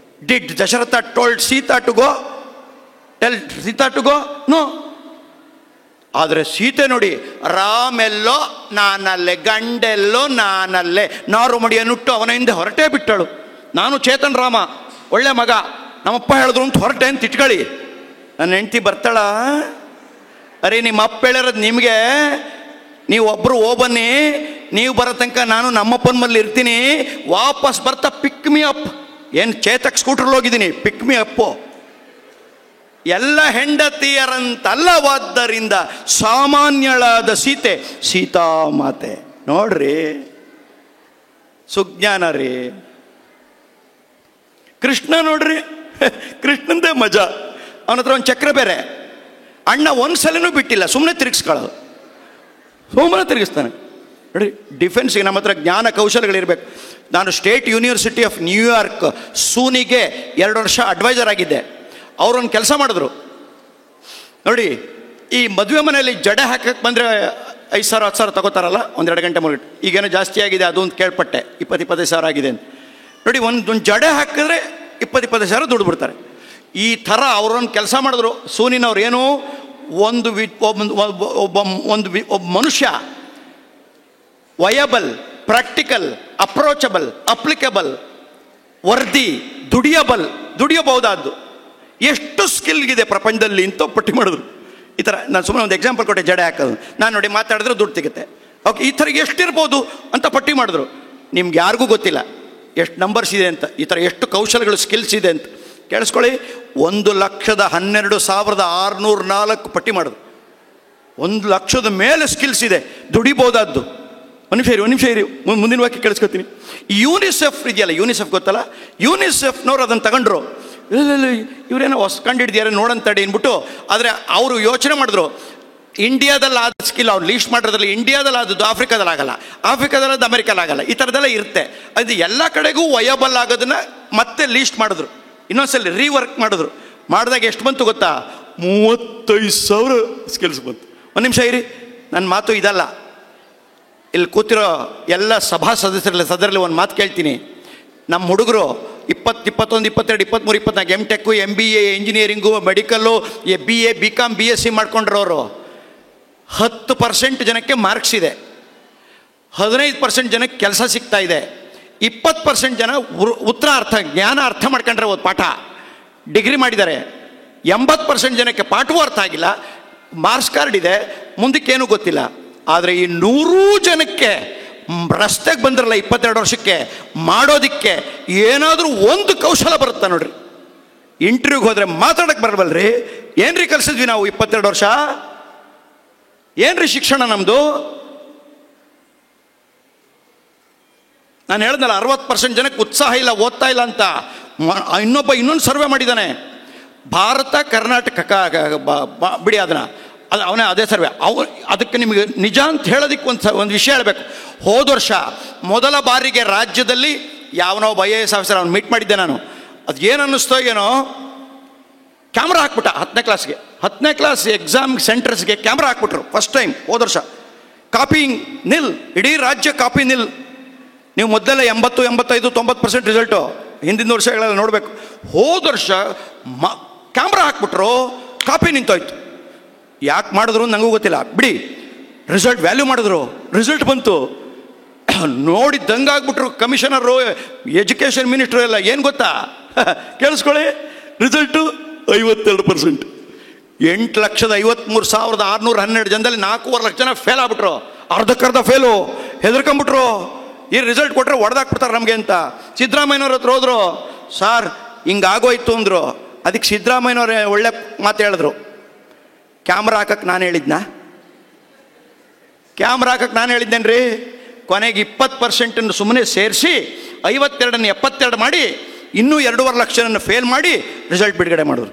Did Dasharatha told Sita to go? Tell Sita to go? No. ಆದರೆ ಸೀತೆ ನೋಡಿ, ರಾಮೆಲ್ಲೋ ನಾನಲ್ಲೇ, ಗಂಡೆಲ್ಲೋ ನಾನಲ್ಲೇ, ನಾರು ಮಡಿಯನ್ನುಟ್ಟು ಅವನ ಹಿಂದೆ ಹೊರಟೇ ಬಿಟ್ಟಳು. ನಾನು ಚೇತನ್ ರಾಮ, ಒಳ್ಳೆ ಮಗ, ನಮ್ಮಪ್ಪ ಹೇಳಿದ್ರು ಅಂತ ಹೊರಟೆ ಅಂತ ಇಟ್ಕೊಳ್ಳಿ. ನನ್ನ ಹೆಂಡ್ತಿ ಬರ್ತಾಳ, ಅರೆ ನಿಮ್ಮ ಅಪ್ಪ ಹೇಳಿರೋದು ನಿಮಗೆ, ನೀವು ಒಬ್ಬರು ಹೋಗ್ಬನ್ನಿ, ನೀವು ಬರೋ ತನಕ ನಾನು ನಮ್ಮಪ್ಪನ ಮಲ್ಲಿ ಇರ್ತೀನಿ, ವಾಪಸ್ ಬರ್ತಾ ಪಿಕ್ ಮಿ ಅಪ್. ಏನು ಚೇತಕ್ ಸ್ಕೂಟ್ರಲ್ಲಿ ಹೋಗಿದ್ದೀನಿ, ಪಿಕ್ ಮಿ ಅಪ್ಪು. ಎಲ್ಲ ಹೆಂಡತಿಯರಂತಲ್ಲವಾದ್ದರಿಂದ ಸಾಮಾನ್ಯಳಾದ ಸೀತೆ ಸೀತಾಮಾತೆ. ನೋಡ್ರಿ, ಸುಜ್ಞಾನ ರೀ. ಕೃಷ್ಣ ನೋಡ್ರಿ, ಕೃಷ್ಣಂದೇ ಮಜಾ. ಅವನ ಹತ್ರ ಒಂದು ಚಕ್ರ ಬೇರೆ. ಅಣ್ಣ ಒಂದ್ಸಲನೂ ಬಿಟ್ಟಿಲ್ಲ, ಸುಮ್ಮನೆ ತಿರುಗಿಸ್ಕೊಳ್ಳೋದು, ಸುಮ್ಮನೆ ತಿರುಗಿಸ್ತಾನೆ ನೋಡಿ. ಡಿಫೆನ್ಸ್ಗೆ ನಮ್ಮ ಹತ್ರ ಜ್ಞಾನ ಕೌಶಲ್ಯಗಳಿರ್ಬೇಕು. ನಾನು ಸ್ಟೇಟ್ ಯೂನಿವರ್ಸಿಟಿ ಆಫ್ ನ್ಯೂಯಾರ್ಕ್ ಸೂನಿಗೆ 2 ವರ್ಷ ಅಡ್ವೈಸರ್ ಆಗಿದ್ದೆ. ಅವರೊಂದು ಕೆಲಸ ಮಾಡಿದ್ರು ನೋಡಿ. ಈ ಮದುವೆ ಮನೆಯಲ್ಲಿ ಜಡೆ ಹಾಕಕ್ಕೆ ಬಂದರೆ 5,000 10,000 ತಗೋತಾರಲ್ಲ, 1-2 ಗಂಟೆ 3 ಗಂಟೆ. ಈಗೇನೋ ಜಾಸ್ತಿ ಆಗಿದೆ ಅದು ಅಂತ ಕೇಳ್ಪಟ್ಟೆ, 20-25 ಸಾವಿರ ಆಗಿದೆ ಅಂತ ನೋಡಿ. ಒಂದು ಜಡೆ ಹಾಕಿದ್ರೆ 20-25 ಸಾವಿರ ದುಡ್ಡು ಬಿಡ್ತಾರೆ. ಈ ಥರ ಅವರೊಂದು ಕೆಲಸ ಮಾಡಿದ್ರು ಸೂನಿನವ್ರು. ಏನು, ಒಬ್ಬ ಮನುಷ್ಯ viable, practical, approachable, applicable, worthy, ದುಡಿಯಬಹುದಾದ್ದು ಎಷ್ಟು ಸ್ಕಿಲ್ಗಿದೆ ಪ್ರಪಂಚದಲ್ಲಿ ಅಂತ ಪಟ್ಟಿ ಮಾಡಿದ್ರು. ಈ ಥರ ನಾನು ಸುಮ್ಮನೆ ಒಂದು ಎಕ್ಸಾಂಪಲ್ ಕೊಟ್ಟೆ, ಜಡೆ ಹಾಕೋದು. ನಾನು ನೋಡಿ ಮಾತಾಡಿದ್ರೆ ದುಡ್ಡು ಸಿಗುತ್ತೆ. ಓಕೆ, ಈ ಥರ ಎಷ್ಟಿರ್ಬೋದು ಅಂತ ಪಟ್ಟಿ ಮಾಡಿದ್ರು. ನಿಮ್ಗೆ ಯಾರಿಗೂ ಗೊತ್ತಿಲ್ಲ ಎಷ್ಟು ನಂಬರ್ಸ್ ಇದೆ ಅಂತ, ಈ ಥರ ಎಷ್ಟು ಕೌಶಲ್ಯಗಳು, ಸ್ಕಿಲ್ಸ್ ಇದೆ ಅಂತ. ಕೇಳಿಸ್ಕೊಳ್ಳಿ, 1,12,604 ಪಟ್ಟಿ ಮಾಡಿದ್ರು. 1,00,000 ಮೇಲೆ ಸ್ಕಿಲ್ಸ್ ಇದೆ, ದುಡಿಬೋದಾದ್ದು. ಒಂದು ನಿಮಿಷ ಇರಿ ಮುಂದಿನ ವಾಕ್ಯ ಕೇಳಿಸ್ಕೊತೀನಿ. ಯೂನಿಸೆಫ್ ಇದೆಯಲ್ಲ, ಯೂನಿಸೆಫ್ ಗೊತ್ತಲ್ಲ, ಯೂನಿಸೆಫ್ನವ್ರು ಅದನ್ನು ತಗೊಂಡ್ರು. ಇಲ್ಲ ಇವರೇನೋ ಹೊಸ ಕಂಡು ಹಿಡಿದಿದ್ದಾರೆ ನೋಡಂತಡಿ ಅಂದ್ಬಿಟ್ಟು. ಆದರೆ ಅವರು ಯೋಚನೆ ಮಾಡಿದ್ರು, ಇಂಡಿಯಾದಲ್ಲಿ ಆದ ಸ್ಕಿಲ್ ಅವ್ರು ಲೀಸ್ಟ್ ಮಾಡಿರೋದ್ರಲ್ಲಿ ಇಂಡಿಯಾದಲ್ಲಿ ಆದದ್ದು ಆಫ್ರಿಕಾದಲ್ಲಿ ಆಗಲ್ಲ, ಆಫ್ರಿಕಾದಲ್ಲಿ ಅದು ಅಮೆರಿಕಲ್ಲಿ ಆಗಲ್ಲ, ಈ ಥರದ್ದೆಲ್ಲ ಇರುತ್ತೆ. ಅದು ಎಲ್ಲ ಕಡೆಗೂ ವಯಬಲ್ ಆಗೋದನ್ನು ಮತ್ತೆ ಲೀಸ್ಟ್ ಮಾಡಿದ್ರು, ಇನ್ನೊಂದ್ಸಲಿ ರೀವರ್ಕ್ ಮಾಡಿದ್ರು. ಮಾಡಿದಾಗ ಎಷ್ಟು ಬಂತು ಗೊತ್ತಾ? 35,000 ಸ್ಕಿಲ್ಸ್ ಬಂತು. ಒಂದು ನಿಮಿಷ ಇರಿ, ನನ್ನ ಮಾತು ಇದಲ್ಲ. ಇಲ್ಲಿ ಕೂತಿರೋ ಎಲ್ಲ ಸಭಾ ಸದಸ್ಯರಲ್ಲಿ ಒಂದು ಮಾತು ಕೇಳ್ತೀನಿ. ನಮ್ಮ ಹುಡುಗರು 20, 21, 22, 23, 24 MTech, MBA, engineering, medical, BA, BCom, BSc ಮಾಡ್ಕೊಂಡ್ರವರು 10% ಜನಕ್ಕೆ ಮಾರ್ಕ್ಸ್ ಇದೆ, 15% ಜನಕ್ಕೆ ಕೆಲಸ ಸಿಗ್ತಾ ಇದೆ, 20% ಜನ ಜ್ಞಾನ ಅರ್ಥ ಮಾಡ್ಕೊಂಡ್ರೆ ಒಂದು ಪಾಠ ಡಿಗ್ರಿ ಮಾಡಿದ್ದಾರೆ, 80% ಜನಕ್ಕೆ ಪಾಠವೂ ಅರ್ಥ ಆಗಿಲ್ಲ, ಮಾರ್ಕ್ಸ್ ಕಾರ್ಡ್ ಇದೆ, ಮುಂದಕ್ಕೇನು ಗೊತ್ತಿಲ್ಲ. ಆದರೆ ಈ 100 ಜನಕ್ಕೆ ರಸ್ತೆಗೆ ಬಂದಿರಲ್ಲ 22 ವರ್ಷಕ್ಕೆ ಮಾಡೋದಕ್ಕೆ ಏನಾದರೂ ಒಂದು ಕೌಶಲ ಬರುತ್ತಾ ನೋಡ್ರಿ. ಇಂಟರ್ವ್ಯೂಗೆ ಹೋದರೆ ಮಾತಾಡಕ್ಕೆ ಬರಬಲ್ರಿ. ಏನ್ರಿ ಕಲಿಸಿದ್ವಿ ನಾವು 22 ವರ್ಷ? ಏನ್ರಿ ಶಿಕ್ಷಣ ನಮ್ಮದು? ನಾನು ಹೇಳ್ದಲ್ಲ 60% ಜನಕ್ಕೆ ಉತ್ಸಾಹ ಇಲ್ಲ, ಓದ್ತಾ ಇಲ್ಲ ಅಂತ. ಇನ್ನೊಂದು ಸರ್ವೆ ಮಾಡಿದ್ದಾನೆ, ಭಾರತ ಕರ್ನಾಟಕ ಬಿಡಿ ಅದನ್ನು, ಅವನೇ ಅದೇ ಸರ್ವೆ. ಅದಕ್ಕೆ ನಿಮಗೆ ನಿಜ ಅಂತ ಹೇಳೋದಕ್ಕೆ ಒಂದು ವಿಷಯ ಹೇಳಬೇಕು. ಹೋದ ವರ್ಷ ಮೊದಲ ಬಾರಿಗೆ ರಾಜ್ಯದಲ್ಲಿ ಯಾವನೋ IAS ಆಫೀಸರ್ ಅವ್ನು ಮೀಟ್ ಮಾಡಿದ್ದೆ ನಾನು. ಅದು ಏನು ಅನ್ನಿಸ್ತೋ ಏನೋ, ಕ್ಯಾಮ್ರಾ ಹಾಕ್ಬಿಟ್ಟ 10ನೇ ಕ್ಲಾಸ್ ಎಕ್ಸಾಮ್ ಸೆಂಟರ್ಸ್ಗೆ ಕ್ಯಾಮ್ರಾ ಹಾಕ್ಬಿಟ್ರು ಫಸ್ಟ್ ಟೈಮ್ ಹೋದ ವರ್ಷ. ಕಾಪಿಂಗ್ ನಿಲ್, ಇಡೀ ರಾಜ್ಯ ಕಾಪಿ ನಿಲ್. ನೀವು ಮೊದಲೆಲ್ಲ 80, 85, 90% ರಿಸಲ್ಟು ಹಿಂದಿನ ವರ್ಷಗಳೆಲ್ಲ ನೋಡಬೇಕು. ಹೋದ ವರ್ಷ ಕ್ಯಾಮ್ರಾ ಹಾಕ್ಬಿಟ್ರು, ಕಾಪಿ ನಿಂತೋಯ್ತು. ಯಾಕೆ ಮಾಡಿದ್ರು ನನಗೂ ಗೊತ್ತಿಲ್ಲ, ಬಿಡಿ. ರಿಸಲ್ಟ್ ವ್ಯಾಲ್ಯೂ ಮಾಡಿದ್ರು, ರಿಸಲ್ಟ್ ಬಂತು. ನೋಡಿ ದಂಗಾಗ್ಬಿಟ್ರು ಕಮಿಷನರು, ಎಜುಕೇಷನ್ ಮಿನಿಸ್ಟ್ರು ಎಲ್ಲ. ಏನು ಗೊತ್ತಾ, ಕೇಳಿಸ್ಕೊಳ್ಳಿ, ರಿಸಲ್ಟು 52%. 8,53,612 ಜನದಲ್ಲಿ 4.5 ಲಕ್ಷ ಜನ ಫೇಲ್ ಆಗ್ಬಿಟ್ರು, ಅರ್ಧಕ್ಕರ್ಧ ಫೇಲು. ಹೆದರ್ಕೊಂಬಿಟ್ರು, ಈ ರಿಸಲ್ಟ್ ಕೊಟ್ಟರೆ ಹೊಡೆದಾಕ್ಬಿಡ್ತಾರೆ ನಮಗೆ ಅಂತ. ಸಿದ್ದರಾಮಯ್ಯನವ್ರ ಹತ್ರ ಹೋದ್ರು, ಸಾರ್ ಹಿಂಗಾಗೋಯ್ತು ಅಂದರು. ಅದಕ್ಕೆ ಸಿದ್ದರಾಮಯ್ಯನವ್ರೆ ಒಳ್ಳೆ ಮಾತು ಹೇಳಿದ್ರು, ಕ್ಯಾಮ್ರಾ ಹಾಕಕ್ಕೆ ನಾನು ಹೇಳಿದ್ನಾ? ಕ್ಯಾಮ್ರಾ ಹಾಕಕ್ಕೆ ನಾನು ಹೇಳಿದ್ದೇನ್ರಿ? ಕೊನೆಗೆ 20% ಸುಮ್ಮನೆ ಸೇರಿಸಿ 52 72 ಮಾಡಿ ಇನ್ನೂ 2.5 ಲಕ್ಷ ಫೇಲ್ ಮಾಡಿ ರಿಸಲ್ಟ್ ಬಿಡುಗಡೆ ಮಾಡಿದ್ರು.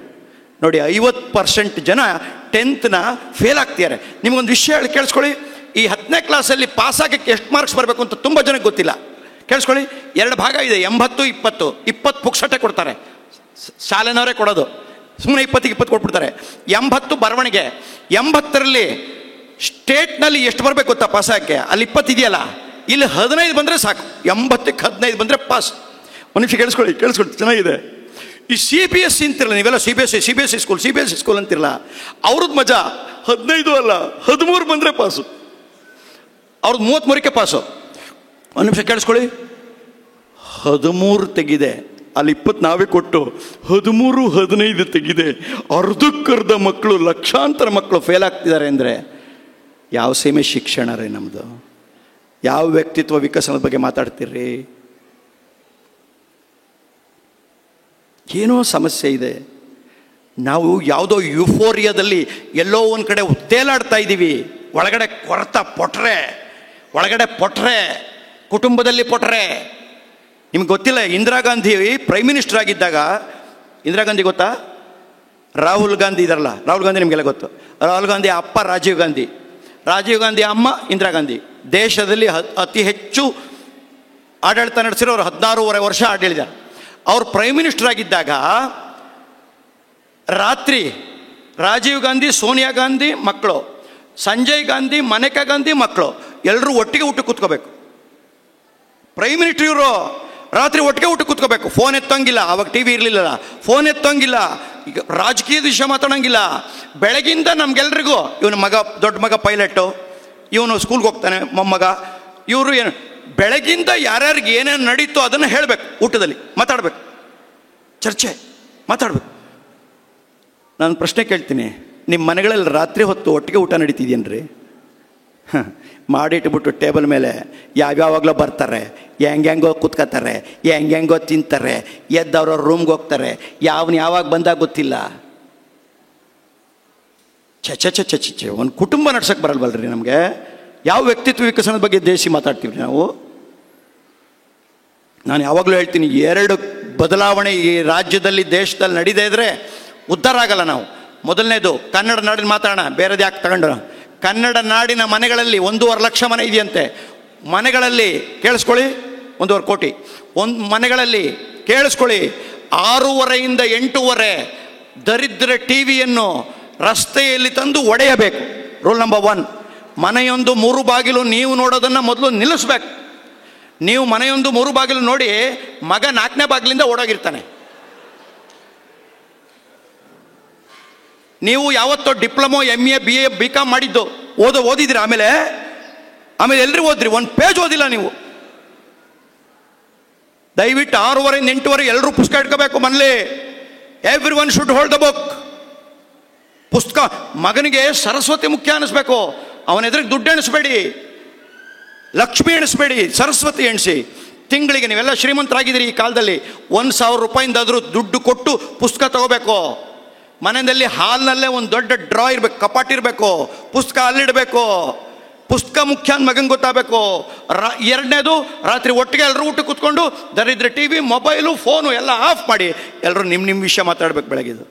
ನೋಡಿ, 50% ಜನ 10th ಫೇಲ್ ಆಗ್ತಿದ್ದಾರೆ. ನಿಮಗೊಂದು ವಿಷಯ ಹೇಳಿ ಕೇಳಿಸ್ಕೊಳ್ಳಿ. ಈ 10ನೇ ಕ್ಲಾಸಲ್ಲಿ ಪಾಸ್ ಆಗಕ್ಕೆ ಎಷ್ಟು ಮಾರ್ಕ್ಸ್ ಬರಬೇಕು ಅಂತ ತುಂಬ ಜನಕ್ಕೆ ಗೊತ್ತಿಲ್ಲ. ಕೇಳಿಸ್ಕೊಳ್ಳಿ, 2 ಭಾಗ ಇದೆ, 80, 20. 20 ಪುಕ್ಸಟ್ಟೆ ಕೊಡ್ತಾರೆ, ಶಾಲೆನವರೇ ಕೊಡೋದು. ಸುಮ್ಮನೆ 20ಗೆ 20 ಕೊಟ್ಬಿಡ್ತಾರೆ. 80 ಬರವಣಿಗೆ. 80ರಲ್ಲಿ ಸ್ಟೇಟ್ನಲ್ಲಿ ಎಷ್ಟು ಬರಬೇಕು ಗೊತ್ತಾ ಪಾಸಾಗಕ್ಕೆ? ಅಲ್ಲಿ 20 ಇದೆಯಲ್ಲ, ಇಲ್ಲಿ 15 ಬಂದರೆ ಸಾಕು. 80ಕ್ಕೆ 15 ಬಂದರೆ ಪಾಸ್. ಒಂದು ನಿಮಿಷ ಕೇಳಿಸ್ಕೊಳ್ಳಿ, ಚೆನ್ನಾಗಿದೆ. ಈ CBSE ಅಂತಿರಲ್ಲ ನೀವೆಲ್ಲ, CBSE ಸ್ಕೂಲ್ ಅಂತಿರಲ್ಲ, ಅವ್ರದ್ದು ಮಜಾ. 15 ಅಲ್ಲ 13 ಬಂದರೆ ಪಾಸು, ಅವ್ರದ್ದು 33ಕ್ಕೆ ಪಾಸು. ಒಂದು ನಿಮಿಷ ಕೇಳಿಸ್ಕೊಳ್ಳಿ, 13 ತೆಗಿದೆ, ಅಲ್ಲಿ 20 ನಾವೇ ಕೊಟ್ಟು 13, 15 ತೆಗಿದೆ. ಅರ್ಧಕ್ಕರ್ಧ ಮಕ್ಕಳು, ಲಕ್ಷಾಂತರ ಮಕ್ಕಳು ಫೇಲ್ ಆಗ್ತಿದ್ದಾರೆ ಅಂದರೆ ಯಾವ ಸೀಮೆ ಶಿಕ್ಷಣ ರೀ ನಮ್ಮದು? ಯಾವ ವ್ಯಕ್ತಿತ್ವ ವಿಕಸನದ ಬಗ್ಗೆ ಮಾತಾಡ್ತೀರಿ? ಏನೋ ಸಮಸ್ಯೆ ಇದೆ. ನಾವು ಯಾವುದೋ ಯುಫೋರಿಯಾದಲ್ಲಿ ಎಲ್ಲೋ ಒಂದು ಕಡೆ ತೇಲಾಡ್ತಾ ಇದ್ದೀವಿ. ಒಳಗಡೆ ಪೊಟ್ರೆ, ಕುಟುಂಬದಲ್ಲಿ ಪೊಟ್ರೆ. ನಿಮ್ಗೆ ಗೊತ್ತಿಲ್ಲ, ಇಂದಿರಾ ಗಾಂಧಿ ಪ್ರೈಮ್ ಮಿನಿಸ್ಟರ್ ಆಗಿದ್ದಾಗ, ಇಂದಿರಾ ಗಾಂಧಿ ಗೊತ್ತಾ? ರಾಹುಲ್ ಗಾಂಧಿ ಇದಾರಲ್ಲ, ರಾಹುಲ್ ಗಾಂಧಿ ನಿಮಗೆಲ್ಲ ಗೊತ್ತು. ರಾಹುಲ್ ಗಾಂಧಿ ಅಪ್ಪ ರಾಜೀವ್ ಗಾಂಧಿ ಅಮ್ಮ ಇಂದಿರಾ ಗಾಂಧಿ. ದೇಶದಲ್ಲಿ ಅತಿ ಹೆಚ್ಚು ಆಡಳಿತ ನಡೆಸಿರೋರು 16.5 ವರ್ಷ ಆಡಳಿದ್ದಾರೆ. ಅವ್ರು ಪ್ರೈಮ್ ಮಿನಿಸ್ಟರ್ ಆಗಿದ್ದಾಗ ರಾತ್ರಿ ರಾಜೀವ್ ಗಾಂಧಿ, ಸೋನಿಯಾ ಗಾಂಧಿ ಮಕ್ಕಳು, ಸಂಜಯ್ ಗಾಂಧಿ, ಮನೇಕಾ ಗಾಂಧಿ ಮಕ್ಕಳು ಎಲ್ಲರೂ ಒಟ್ಟಿಗೆ ಊಟ ಕೂತ್ಕೋಬೇಕು. ಪ್ರೈಮ್ ಮಿನಿಸ್ಟರ್ ಇವರು ರಾತ್ರಿ ಒಟ್ಟಿಗೆ ಊಟ ಕೂತ್ಕೋಬೇಕು. ಫೋನ್ ಎತ್ತೋಂಗಿಲ್ಲ, ಅವಾಗ TV ಇರಲಿಲ್ಲ, ಫೋನ್ ಎತ್ತೋಂಗಿಲ್ಲ, ಈಗ ರಾಜಕೀಯದ ವಿಷಯ ಮಾತಾಡೋಂಗಿಲ್ಲ. ಬೆಳಗಿಂದ ನಮ್ಗೆಲ್ರಿಗೂ ಇವನ ಮಗ, ದೊಡ್ಡ ಮಗ ಪೈಲಟ್ಟು, ಇವನು ಸ್ಕೂಲ್ಗೆ ಹೋಗ್ತಾನೆ, ಮೊಮ್ಮಗ, ಇವರು ಏನು ಬೆಳಗಿಂದ ಯಾರ್ಯಾರಿಗೆ ಏನೇನು ನಡೀತೋ ಅದನ್ನು ಹೇಳಬೇಕು, ಊಟದಲ್ಲಿ ಮಾತಾಡಬೇಕು, ಚರ್ಚೆ ಮಾತಾಡಬೇಕು. ನಾನು ಪ್ರಶ್ನೆ ಕೇಳ್ತೀನಿ, ನಿಮ್ಮ ಮನೆಗಳಲ್ಲಿ ರಾತ್ರಿ ಹೊತ್ತು ಒಟ್ಟಿಗೆ ಊಟ ನಡೀತಿದ್ಯೇನ್ರಿ? ಮಾಡಿಟ್ಬಿಟ್ಟು ಟೇಬಲ್ ಮೇಲೆ ಯಾವ್ಯಾವಾಗಲೂ ಬರ್ತಾರೆ, ಹೆಂಗೆಂಗೋ ಕೂತ್ಕೋತಾರೆ, ಹೆಂಗೆಂಗೋ ತಿಂತಾರೆ, ಎದ್ದವ್ರ ರೂಮ್ಗೆ ಹೋಗ್ತಾರೆ, ಯಾವಾಗ ಬಂದಾಗ ಗೊತ್ತಿಲ್ಲ. ಚೆ ಒಂದು ಕುಟುಂಬ ನಡ್ಸೋಕ್ಕೆ ಬರಲ್ವಲ್ರಿ ನಮಗೆ? ಯಾವ ವ್ಯಕ್ತಿತ್ವ ವಿಕಸನದ ಬಗ್ಗೆ ದೇಶಿ ಮಾತಾಡ್ತೀವಿ ನಾವು? ನಾನು ಯಾವಾಗಲೂ ಹೇಳ್ತೀನಿ, 2 ಬದಲಾವಣೆ ಈ ರಾಜ್ಯದಲ್ಲಿ ದೇಶದಲ್ಲಿ ನಡೀದೇ ಇದ್ದರೆ ಉದ್ಧಾರ ಆಗಲ್ಲ ನಾವು. ಮೊದಲನೇದು ಕನ್ನಡ ನಾಡಿನ ಮಾತಾಡೋಣ, ಬೇರೆದು ಯಾಕೆ ತಗೊಂಡ್ರ. ಕನ್ನಡ ನಾಡಿನ ಮನೆಗಳಲ್ಲಿ 1.5 ಲಕ್ಷ ಮನೆ ಇದೆಯಂತೆ. ಮನೆಗಳಲ್ಲಿ ಕೇಳಿಸ್ಕೊಳ್ಳಿ, 1.5 ಕೋಟಿ ಮನೆಗಳಲ್ಲಿ ಕೇಳಿಸ್ಕೊಳ್ಳಿ, 6:30 8:30 ದರಿದ್ರ ಟಿವಿಯನ್ನು ರಸ್ತೆಯಲ್ಲಿ ತಂದು ಒಡೆಯಬೇಕು. Rule number 1. ಮನೆಯೊಂದು 3 ಬಾಗಿಲು ನೀವು ನೋಡೋದನ್ನು ಮೊದಲು ನಿಲ್ಲಿಸ್ಬೇಕು. ನೀವು ಮನೆಯೊಂದು 3 ಬಾಗಿಲು ನೋಡಿ, ಮಗ 4ನೇ ಬಾಗಿಲಿಂದ ಓಡೋಗಿರ್ತಾನೆ. ನೀವು ಯಾವತ್ತೋ ಡಿಪ್ಲೊಮೊ MA BA BCom ಮಾಡಿದ್ದು ಓದಿದ್ರಿ, ಆಮೇಲೆ ಎಲ್ಲರೂ ಓದ್ರಿ, 1 ಪೇಜ್ ಓದಿಲ್ಲ ನೀವು. ದಯವಿಟ್ಟು 6:30 8:30 ಎಲ್ಲರೂ ಪುಸ್ತಕ ಇಟ್ಕೋಬೇಕು ಮನೇಲಿ. Every one should hold the book. ಪುಸ್ತಕ. ಮಗನಿಗೆ ಸರಸ್ವತಿ ಮುಖ್ಯ ಅನ್ನಿಸ್ಬೇಕು. ಅವನ ಎದುರಿಗೆ ದುಡ್ಡು ಎಣಿಸ್ಬೇಡಿ, ಲಕ್ಷ್ಮಿ ಎಣಿಸ್ಬೇಡಿ, ಸರಸ್ವತಿ ಎಣಿಸಿ. ತಿಂಗಳಿಗೆ ನೀವೆಲ್ಲ ಶ್ರೀಮಂತರಾಗಿದ್ದೀರಿ ಈ ಕಾಲದಲ್ಲಿ, 1,000 ರೂಪಾಯಿಂದಾದರೂ ದುಡ್ಡು ಕೊಟ್ಟು ಪುಸ್ತಕ ತಗೋಬೇಕು. ಮನೆಯಲ್ಲಿ ಹಾಲ್ನಲ್ಲೇ ಒಂದು ದೊಡ್ಡ ಡ್ರಾ ಇರಬೇಕು, ಕಪಾಟ್ ಇರಬೇಕು, ಪುಸ್ತಕ ಅಲ್ಲಿಡಬೇಕು. ಪುಸ್ತಕ ಮುಖ್ಯ ಅಂತ ಮಗಂಗೆ ಗೊತ್ತಾಗಬೇಕು. 2ನೇದು, ರಾತ್ರಿ ಒಟ್ಟಿಗೆ ಎಲ್ಲರೂ ಊಟ ಕೂತ್ಕೊಂಡು ದರಿದ್ರ ಟಿವಿ ಮೊಬೈಲು ಫೋನು ಎಲ್ಲ ಆಫ್ ಮಾಡಿ ಎಲ್ಲರೂ ನಿಮ್ಮ ವಿಷಯ ಮಾತಾಡ್ಬೇಕು ಬೆಳಗಿದ್ದು.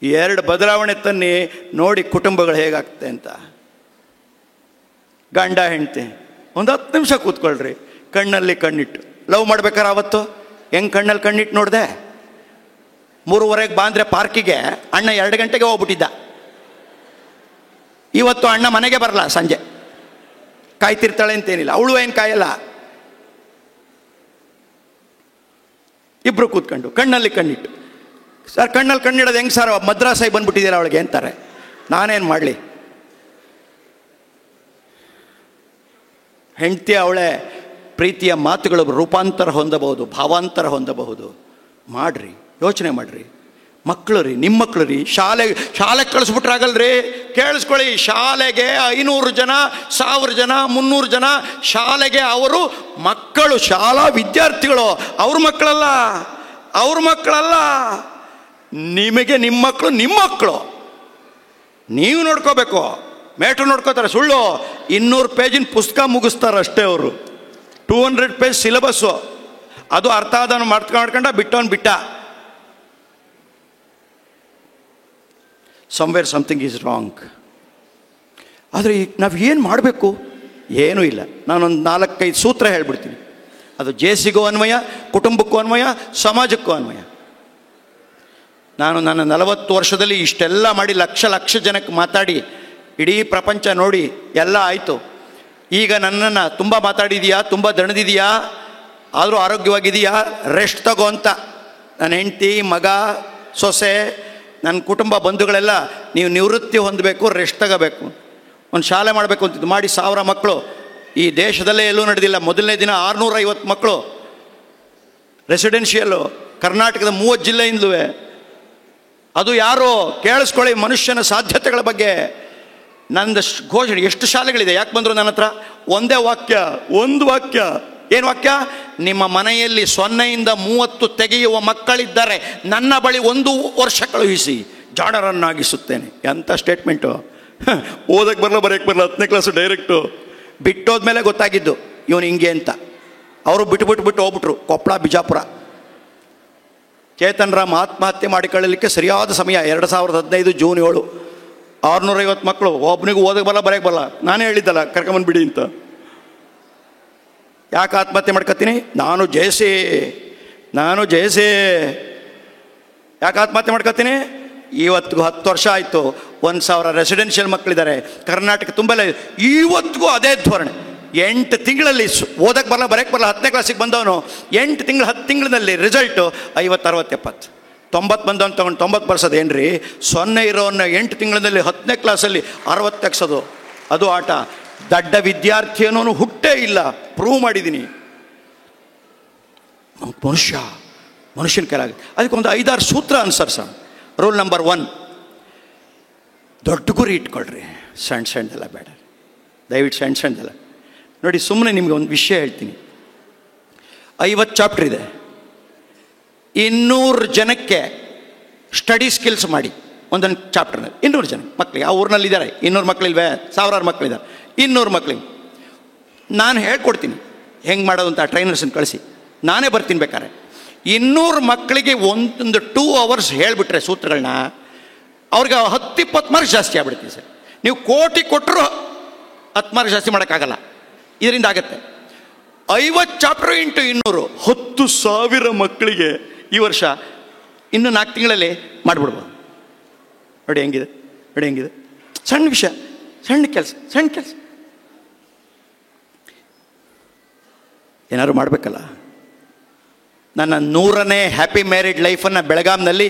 2 ಬದಲಾವಣೆ ತನ್ನಿ, ನೋಡಿ ಕುಟುಂಬಗಳು ಹೇಗಾಗ್ತದೆ ಅಂತ. ಗಂಡ ಹೆಂಡತಿ ಒಂದು 10 ನಿಮಿಷ ಕೂತ್ಕೊಳ್ರಿ, ಕಣ್ಣಲ್ಲಿ ಕಣ್ಣಿಟ್ಟು. ಲವ್ ಮಾಡ್ಬೇಕಾರೆ ಅವತ್ತು ಹೆಂಗೆ ಕಣ್ಣಲ್ಲಿ ಕಣ್ಣಿಟ್ಟು ನೋಡಿದೆ? 3:30 ಬಾಂದ್ರೆ ಪಾರ್ಕಿಗೆ ಅಣ್ಣ 2 ಗಂಟೆಗೆ ಹೋಗ್ಬಿಟ್ಟಿದ್ದ. ಇವತ್ತು ಅಣ್ಣ ಮನೆಗೆ ಬರಲ್ಲ, ಸಂಜೆ ಕಾಯ್ತಿರ್ತಾಳೆ ಅಂತೇನಿಲ್ಲ, ಅವಳು ಏನು ಕಾಯಲ್ಲ. ಇಬ್ರು ಕೂತ್ಕೊಂಡು ಕಣ್ಣಲ್ಲಿ ಕಣ್ಣಿಟ್ಟು. ಸರ್ ಕಣ್ಣಲ್ಲಿ ಕಣ್ಣಿಡೋದು ಹೆಂಗೆ ಸರ್? ಮದ್ರಾಸಾಗಿ ಬಂದ್ಬಿಟ್ಟಿದ್ದೀರಾ ಅವಳಿಗೆ ಅಂತಾರೆ. ನಾನೇನು ಮಾಡಲಿ? ಹೆಂಡತಿ ಅವಳೇ ಪ್ರೀತಿಯ ಮಾತುಗಳು ರೂಪಾಂತರ ಹೊಂದಬಹುದು, ಭಾವಾಂತರ ಹೊಂದಬಹುದು. ಮಾಡ್ರಿ, ಯೋಚನೆ ಮಾಡ್ರಿ. ಮಕ್ಕಳು ರೀ, ನಿಮ್ಮ ಮಕ್ಕಳು ರೀ, ಶಾಲೆಗೆ ಕಳಿಸ್ಬಿಟ್ರಾಗಲ್ರಿ. ಕೇಳಿಸ್ಕೊಳ್ಳಿ, ಶಾಲೆಗೆ 500 ಜನ 1000 ಜನ 300 ಜನ ಶಾಲೆಗೆ ಅವರು ಮಕ್ಕಳು, ಶಾಲಾ ವಿದ್ಯಾರ್ಥಿಗಳು. ಅವ್ರ ಮಕ್ಕಳಲ್ಲ. ನಿಮಗೆ ನಿಮ್ಮ ಮಕ್ಕಳು ನೀವು ನೋಡ್ಕೋಬೇಕು. ಮೇಟ್ರು ನೋಡ್ಕೋತಾರೆ, ಸುಳ್ಳು. 200 ಪೇಜಿನ ಪುಸ್ತಕ ಮುಗಿಸ್ತಾರೆ ಅಷ್ಟೇ ಅವರು. 200 ಪೇಜ್ ಸಿಲೆಬಸ್ಸು, ಅದು ಅರ್ಥ ಆದವನು ಮಾಡ್ಕೊಂಡ ಬಿಟ್ಟ. Somewhere something is wrong. ಆದರೆ ಈಗ ನಾವು ಏನು ಮಾಡಬೇಕು? ಏನೂ ಇಲ್ಲ. ನಾನೊಂದು 4-5 ಸೂತ್ರ ಹೇಳ್ಬಿಡ್ತೀನಿ. ಅದು ಜೇಸಿಗೂ ಅನ್ವಯ, ಕುಟುಂಬಕ್ಕೂ ಅನ್ವಯ, ಸಮಾಜಕ್ಕೂ ಅನ್ವಯ. ನಾನು ನನ್ನ 40 ವರ್ಷದಲ್ಲಿ ಇಷ್ಟೆಲ್ಲ ಮಾಡಿ ಲಕ್ಷ ಜನಕ್ಕೆ ಮಾತಾಡಿ ಇಡೀ ಪ್ರಪಂಚ ನೋಡಿ ಎಲ್ಲ ಆಯಿತು. ಈಗ ನನ್ನನ್ನು ತುಂಬ ಮಾತಾಡಿದೀಯಾ, ತುಂಬ ದಣದಿದೆಯಾ, ಆದರೂ ಆರೋಗ್ಯವಾಗಿದೆಯಾ, ರೆಸ್ಟ್ ತಗೋ ಅಂತ ನನ್ನ ಹೆಂಡತಿ, ಮಗ, ಸೊಸೆ, ನನ್ನ ಕುಟುಂಬ ಬಂಧುಗಳೆಲ್ಲ ನೀವು ನಿವೃತ್ತಿ ಹೊಂದಬೇಕು, ರೆಸ್ಟ್ ತಗೋಬೇಕು. ಒಂದು ಶಾಲೆ ಮಾಡಬೇಕು ಅಂತಿದ್ದು ಮಾಡಿ 1000 ಮಕ್ಕಳು. ಈ ದೇಶದಲ್ಲೇ ಎಲ್ಲೂ ನಡೆದಿಲ್ಲ. ಮೊದಲನೇ ದಿನ 650 ಮಕ್ಕಳು ರೆಸಿಡೆನ್ಷಿಯಲ್ಲು, ಕರ್ನಾಟಕದ 30 ಜಿಲ್ಲೆಯಿಂದಲೂ. ಅದು ಯಾರು? ಕೇಳಿಸ್ಕೊಳ್ಳಿ, ಮನುಷ್ಯನ ಸಾಧ್ಯತೆಗಳ ಬಗ್ಗೆ. ನಂದು ಘೋಷಣೆ. ಎಷ್ಟು ಶಾಲೆಗಳಿದೆ? ಯಾಕೆ ಬಂದರು ನನ್ನ ಹತ್ರ? ಒಂದೇ ವಾಕ್ಯ, ಒಂದು ವಾಕ್ಯ. ಏನು ವಾಕ್ಯ? ನಿಮ್ಮ ಮನೆಯಲ್ಲಿ 0ಇಂದ 30 ತೆಗೆಯುವ ಮಕ್ಕಳಿದ್ದಾರೆ, ನನ್ನ ಬಳಿ 1 ವರ್ಷ ಕಳುಹಿಸಿ, ಜಾಣರನ್ನಾಗಿಸುತ್ತೇನೆ. ಎಂಥ ಸ್ಟೇಟ್ಮೆಂಟು! ಓದಕ್ಕೆ ಬರಲ್ಲ, ಬರೆಯಕ್ಕೆ ಬರಲ್ಲ, 10ನೇ ಕ್ಲಾಸು ಡೈರೆಕ್ಟು. ಬಿಟ್ಟೋದ್ಮೇಲೆ ಗೊತ್ತಾಗಿದ್ದು ಇವನು ಹಿಂಗೆ ಅಂತ. ಅವರು ಬಿಟ್ಟು ಹೋಗ್ಬಿಟ್ರು. ಕೊಪ್ಪಳ, ಬಿಜಾಪುರ. ಚೇತನ್ ರಾಮ್ ಆತ್ಮಹತ್ಯೆ ಮಾಡಿಕೊಳ್ಳಲಿಕ್ಕೆ ಸರಿಯಾದ ಸಮಯ 2015 ಜೂನ್ 7. 650 ಮಕ್ಕಳು, ಒಬ್ಬನಿಗೂ ಓದಕ್ಕೆ ಬರಲ್ಲ, ಬರೆಯಕ್ಕೆ ಬರಲ್ಲ. ನಾನೇ ಹೇಳಿದ್ದಲ್ಲ ಕರ್ಕೊಂಬಂದ್ಬಿಡಿ ಅಂತ. ಯಾಕೆ ಆತ್ಮಹತ್ಯೆ ಮಾಡ್ಕೊತೀನಿ? ನಾನು ಜಯಸಿ. ಯಾಕೆ ಆತ್ಮಹತ್ಯೆ ಮಾಡ್ಕೊತೀನಿ? ಇವತ್ತಿಗೂ 10 ವರ್ಷ ಆಯಿತು. 1000 ರೆಸಿಡೆನ್ಷಿಯಲ್ ಮಕ್ಕಳಿದ್ದಾರೆ ಕರ್ನಾಟಕ ತುಂಬಲ್ಲ. ಇವತ್ತಿಗೂ ಅದೇ ಧೋರಣೆ. 8 ತಿಂಗಳಲ್ಲಿ ಓದಕ್ಕೆ ಬರಲ್ಲ, ಬರೆಯಕ್ಕೆ ಬರಲ್ಲ, 10ನೇ ಕ್ಲಾಸಿಗೆ ಬಂದವನು 8 ತಿಂಗಳು 10 ತಿಂಗಳಲ್ಲಿ ರಿಸಲ್ಟು 50 60 70 90 ಬಂದವನು ತೊಗೊಂಡು 90 ಬರ್ಸೋದೇನ್ರಿ? 0 ಇರೋನ್ನ 8 ತಿಂಗಳಲ್ಲಿ 10ನೇ ಕ್ಲಾಸಲ್ಲಿ 60 ತೆಗ್ಸೋದು, ಅದು ಆಟ. ದಡ್ಡ ವಿದ್ಯಾರ್ಥಿ ಅನ್ನೋನು ಹುಟ್ಟೇ ಇಲ್ಲ, ಪ್ರೂವ್ ಮಾಡಿದ್ದೀನಿ. ಮನುಷ್ಯನ ಕೈಲಾಗುತ್ತೆ. ಅದಕ್ಕೊಂದು 5-6 ಸೂತ್ರ ಅನುಸರಿಸ. ರೂಲ್ ನಂಬರ್ 1, ದೊಡ್ಡ ಗುರಿ ಇಟ್ಕೊಳ್ರಿ, ಸಣ್ಣದೆಲ್ಲ ಬೇಡ. ದಯವಿಟ್ಟು ಸಣ್ಣದೆಲ್ಲ ನೋಡಿ. ಸುಮ್ಮನೆ ನಿಮಗೆ ಒಂದು ವಿಷಯ ಹೇಳ್ತೀನಿ. 50 ಚಾಪ್ಟರ್ ಇದೆ. 200 ಜನಕ್ಕೆ ಸ್ಟಡಿ ಸ್ಕಿಲ್ಸ್ ಮಾಡಿ ಒಂದೊಂದು ಚಾಪ್ಟರ್ನಲ್ಲಿ. 200 ಜನ ಮಕ್ಕಳಿಗೆ. ಆ ಊರಿನಲ್ಲಿದ್ದಾರೆ 200 ಮಕ್ಕಳಿಲ್ವೇ? 1000 ಮಕ್ಕಳಿದ್ದಾರೆ. 200 ಮಕ್ಕಳಿಗೆ ನಾನು ಹೇಳ್ಕೊಡ್ತೀನಿ ಹೆಂಗೆ ಮಾಡೋದು ಅಂತ. ಟ್ರೈನರ್ಸನ್ನು ಕಳಿಸಿ ನಾನೇ ಬರ್ತೀನಿ ಬೇಕಾರೆ. 200 ಮಕ್ಕಳಿಗೆ ಒಂದು 2 hours ಹೇಳಿಬಿಟ್ರೆ ಸೂತ್ರಗಳನ್ನ, ಅವ್ರಿಗೆ 10-20 ಮಾರ್ಕ್ಸ್ ಜಾಸ್ತಿ ಆಗ್ಬಿಡ್ತೀವಿ ಸರ್. ನೀವು ಕೋಟಿ ಕೊಟ್ಟರು 10 ಮಾರ್ಕ್ಸ್ ಜಾಸ್ತಿ ಮಾಡೋಕ್ಕಾಗಲ್ಲ. ಇದರಿಂದ ಆಗುತ್ತೆ. 50 ಚಾಪ್ಟರ್ ಇಂಟು 200 10,000 ಮಕ್ಕಳಿಗೆ ಈ ವರ್ಷ ಇನ್ನು 4 ತಿಂಗಳಲ್ಲಿ ಮಾಡಿಬಿಡ್ಬೋದು. ನೋಡಿ ಹೆಂಗಿದೆ, ನೋಡಿ ಹೆಂಗಿದೆ. ಸಣ್ಣ ವಿಷಯ, ಸಣ್ಣ ಕೆಲಸ ಏನಾದ್ರು ಮಾಡಬೇಕಲ್ಲ. ನನ್ನ 100ನೇ ಹ್ಯಾಪಿ ಮ್ಯಾರಿಡ್ ಲೈಫನ್ನು ಬೆಳಗಾಂನಲ್ಲಿ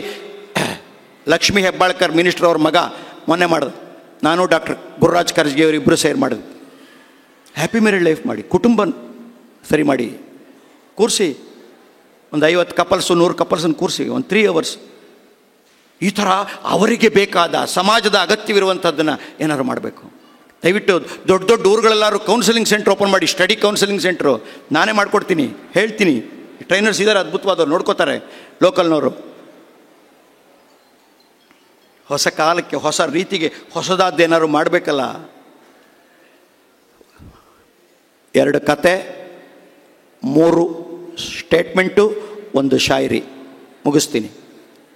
ಲಕ್ಷ್ಮೀ ಹೆಬ್ಬಾಳ್ಕರ್ ಮಿನಿಸ್ಟರ್ ಅವ್ರ ಮಗ ಮೊನ್ನೆ ಮಾಡಿದ್ರು. ನಾನು ಡಾಕ್ಟರ್ ಗುರುರಾಜ್ ಕರ್ಜ್ಗಿ ಅವರಿಬ್ಬರು ಸೇರಿ ಮಾಡಿದ್ವಿ. ಹ್ಯಾಪಿ ಮ್ಯಾರಿಡ್ ಲೈಫ್ ಮಾಡಿ, ಕುಟುಂಬ ಸರಿ ಮಾಡಿ ಕೂರಿಸಿ, ಒಂದು 50 ಕಪಲ್ಸು 100 ಕಪಲ್ಸನ್ನು ಕೂರಿಸಿ ಒಂದು 3 hours ಈ ಥರ ಅವರಿಗೆ ಬೇಕಾದ ಸಮಾಜದ ಅಗತ್ಯವಿರುವಂಥದ್ದನ್ನು ಏನಾದ್ರು ಮಾಡಬೇಕು. ದಯವಿಟ್ಟು ದೊಡ್ಡ ದೊಡ್ಡ ಊರುಗಳೆಲ್ಲರೂ ಕೌನ್ಸಿಲಿಂಗ್ ಸೆಂಟ್ರ್ ಓಪನ್ ಮಾಡಿ, ಸ್ಟಡಿ ಕೌನ್ಸಿಲಿಂಗ್ ಸೆಂಟ್ರು ನಾನೇ ಮಾಡ್ಕೊಡ್ತೀನಿ, ಹೇಳ್ತೀನಿ. ಟ್ರೈನರ್ಸ್ ಇದ್ದಾರೆ ಅದ್ಭುತವಾದವ್ರು, ನೋಡ್ಕೋತಾರೆ ಲೋಕಲ್ನವರು. ಹೊಸ ಕಾಲಕ್ಕೆ ಹೊಸ ರೀತಿಗೆ ಹೊಸದಾದ್ದೇನಾದ್ರು ಮಾಡಬೇಕಲ್ಲ. 2 ಕತೆ, 3 ಸ್ಟೇಟ್ಮೆಂಟು, 1 ಶಾಯರಿ ಮುಗಿಸ್ತೀನಿ.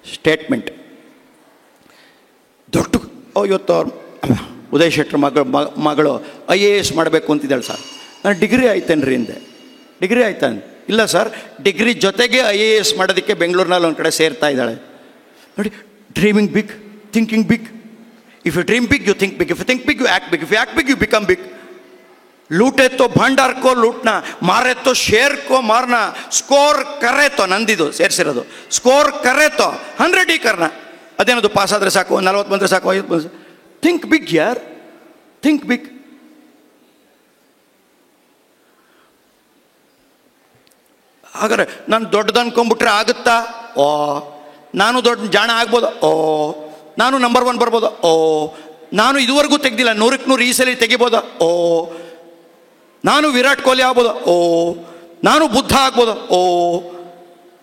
ಸ್ಟೇಟ್ಮೆಂಟ್ ದೊಡ್ಡ ಇವತ್ತು ಉದಯ್ ಶೆಟ್ಟರ್ ಮಗಳು IAS ಮಾಡಬೇಕು ಅಂತಿದ್ದಾಳೆ. ಸರ್ ನಾನು ಡಿಗ್ರಿ ಆಯ್ತೇನ್ರಿ ಹಿಂದೆ, ಡಿಗ್ರಿ ಆಯ್ತಾನೆ. ಇಲ್ಲ ಸರ್, ಡಿಗ್ರಿ ಜೊತೆಗೆ IAS ಮಾಡೋದಕ್ಕೆ ಬೆಂಗಳೂರಿನಲ್ಲಿ ಒಂದು ಕಡೆ ಸೇರ್ತಾ ಇದ್ದಾಳೆ. ನೋಡಿ, dreaming big, thinking big. If you dream big you think big, if you think big you act big, if you act big you become big. लूटे तो भंडार को लूटना, मारे तो शेर को मारना, स्कोर करे तो ನಂದಿದು ಸೇರಿಸಿರೋದು, ಸ್ಕೋರ್ ಕರೆ ತೋ 100 करना. ಅದೇನದು ಪಾಸ್ ಆದರೆ ಸಾಕು, 40 ಬಂದರೆ ಸಾಕು, 50 ಬಂದರೆ. ಥಿಂಕ್ ಬಿಗ್ ಯಾರ್, ಥಿಂಕ್ ಬಿಗ್. ಹಾಗಾದ್ರೆ ನಾನು ದೊಡ್ಡದು ಅನ್ಕೊಂಡ್ಬಿಟ್ರೆ ಆಗುತ್ತಾ? ಓ, ನಾನು ದೊಡ್ಡ ಜಾಣ ಆಗ್ಬೋದು. ಓ, ನಾನು ನಂಬರ್ 1 ಬರ್ಬೋದು. ಓ, ನಾನು ಇದುವರೆಗೂ ತೆಗ್ದಿಲ್ಲ, 100ಕ್ಕೆ 100 ಈ ಸಲ ತೆಗಿಬೋದಾ? ಓ, ನಾನು ವಿರಾಟ್ ಕೊಹ್ಲಿ ಆಗ್ಬೋದು. ಓ, ನಾನು ಬುದ್ಧ ಆಗ್ಬೋದು. ಓ,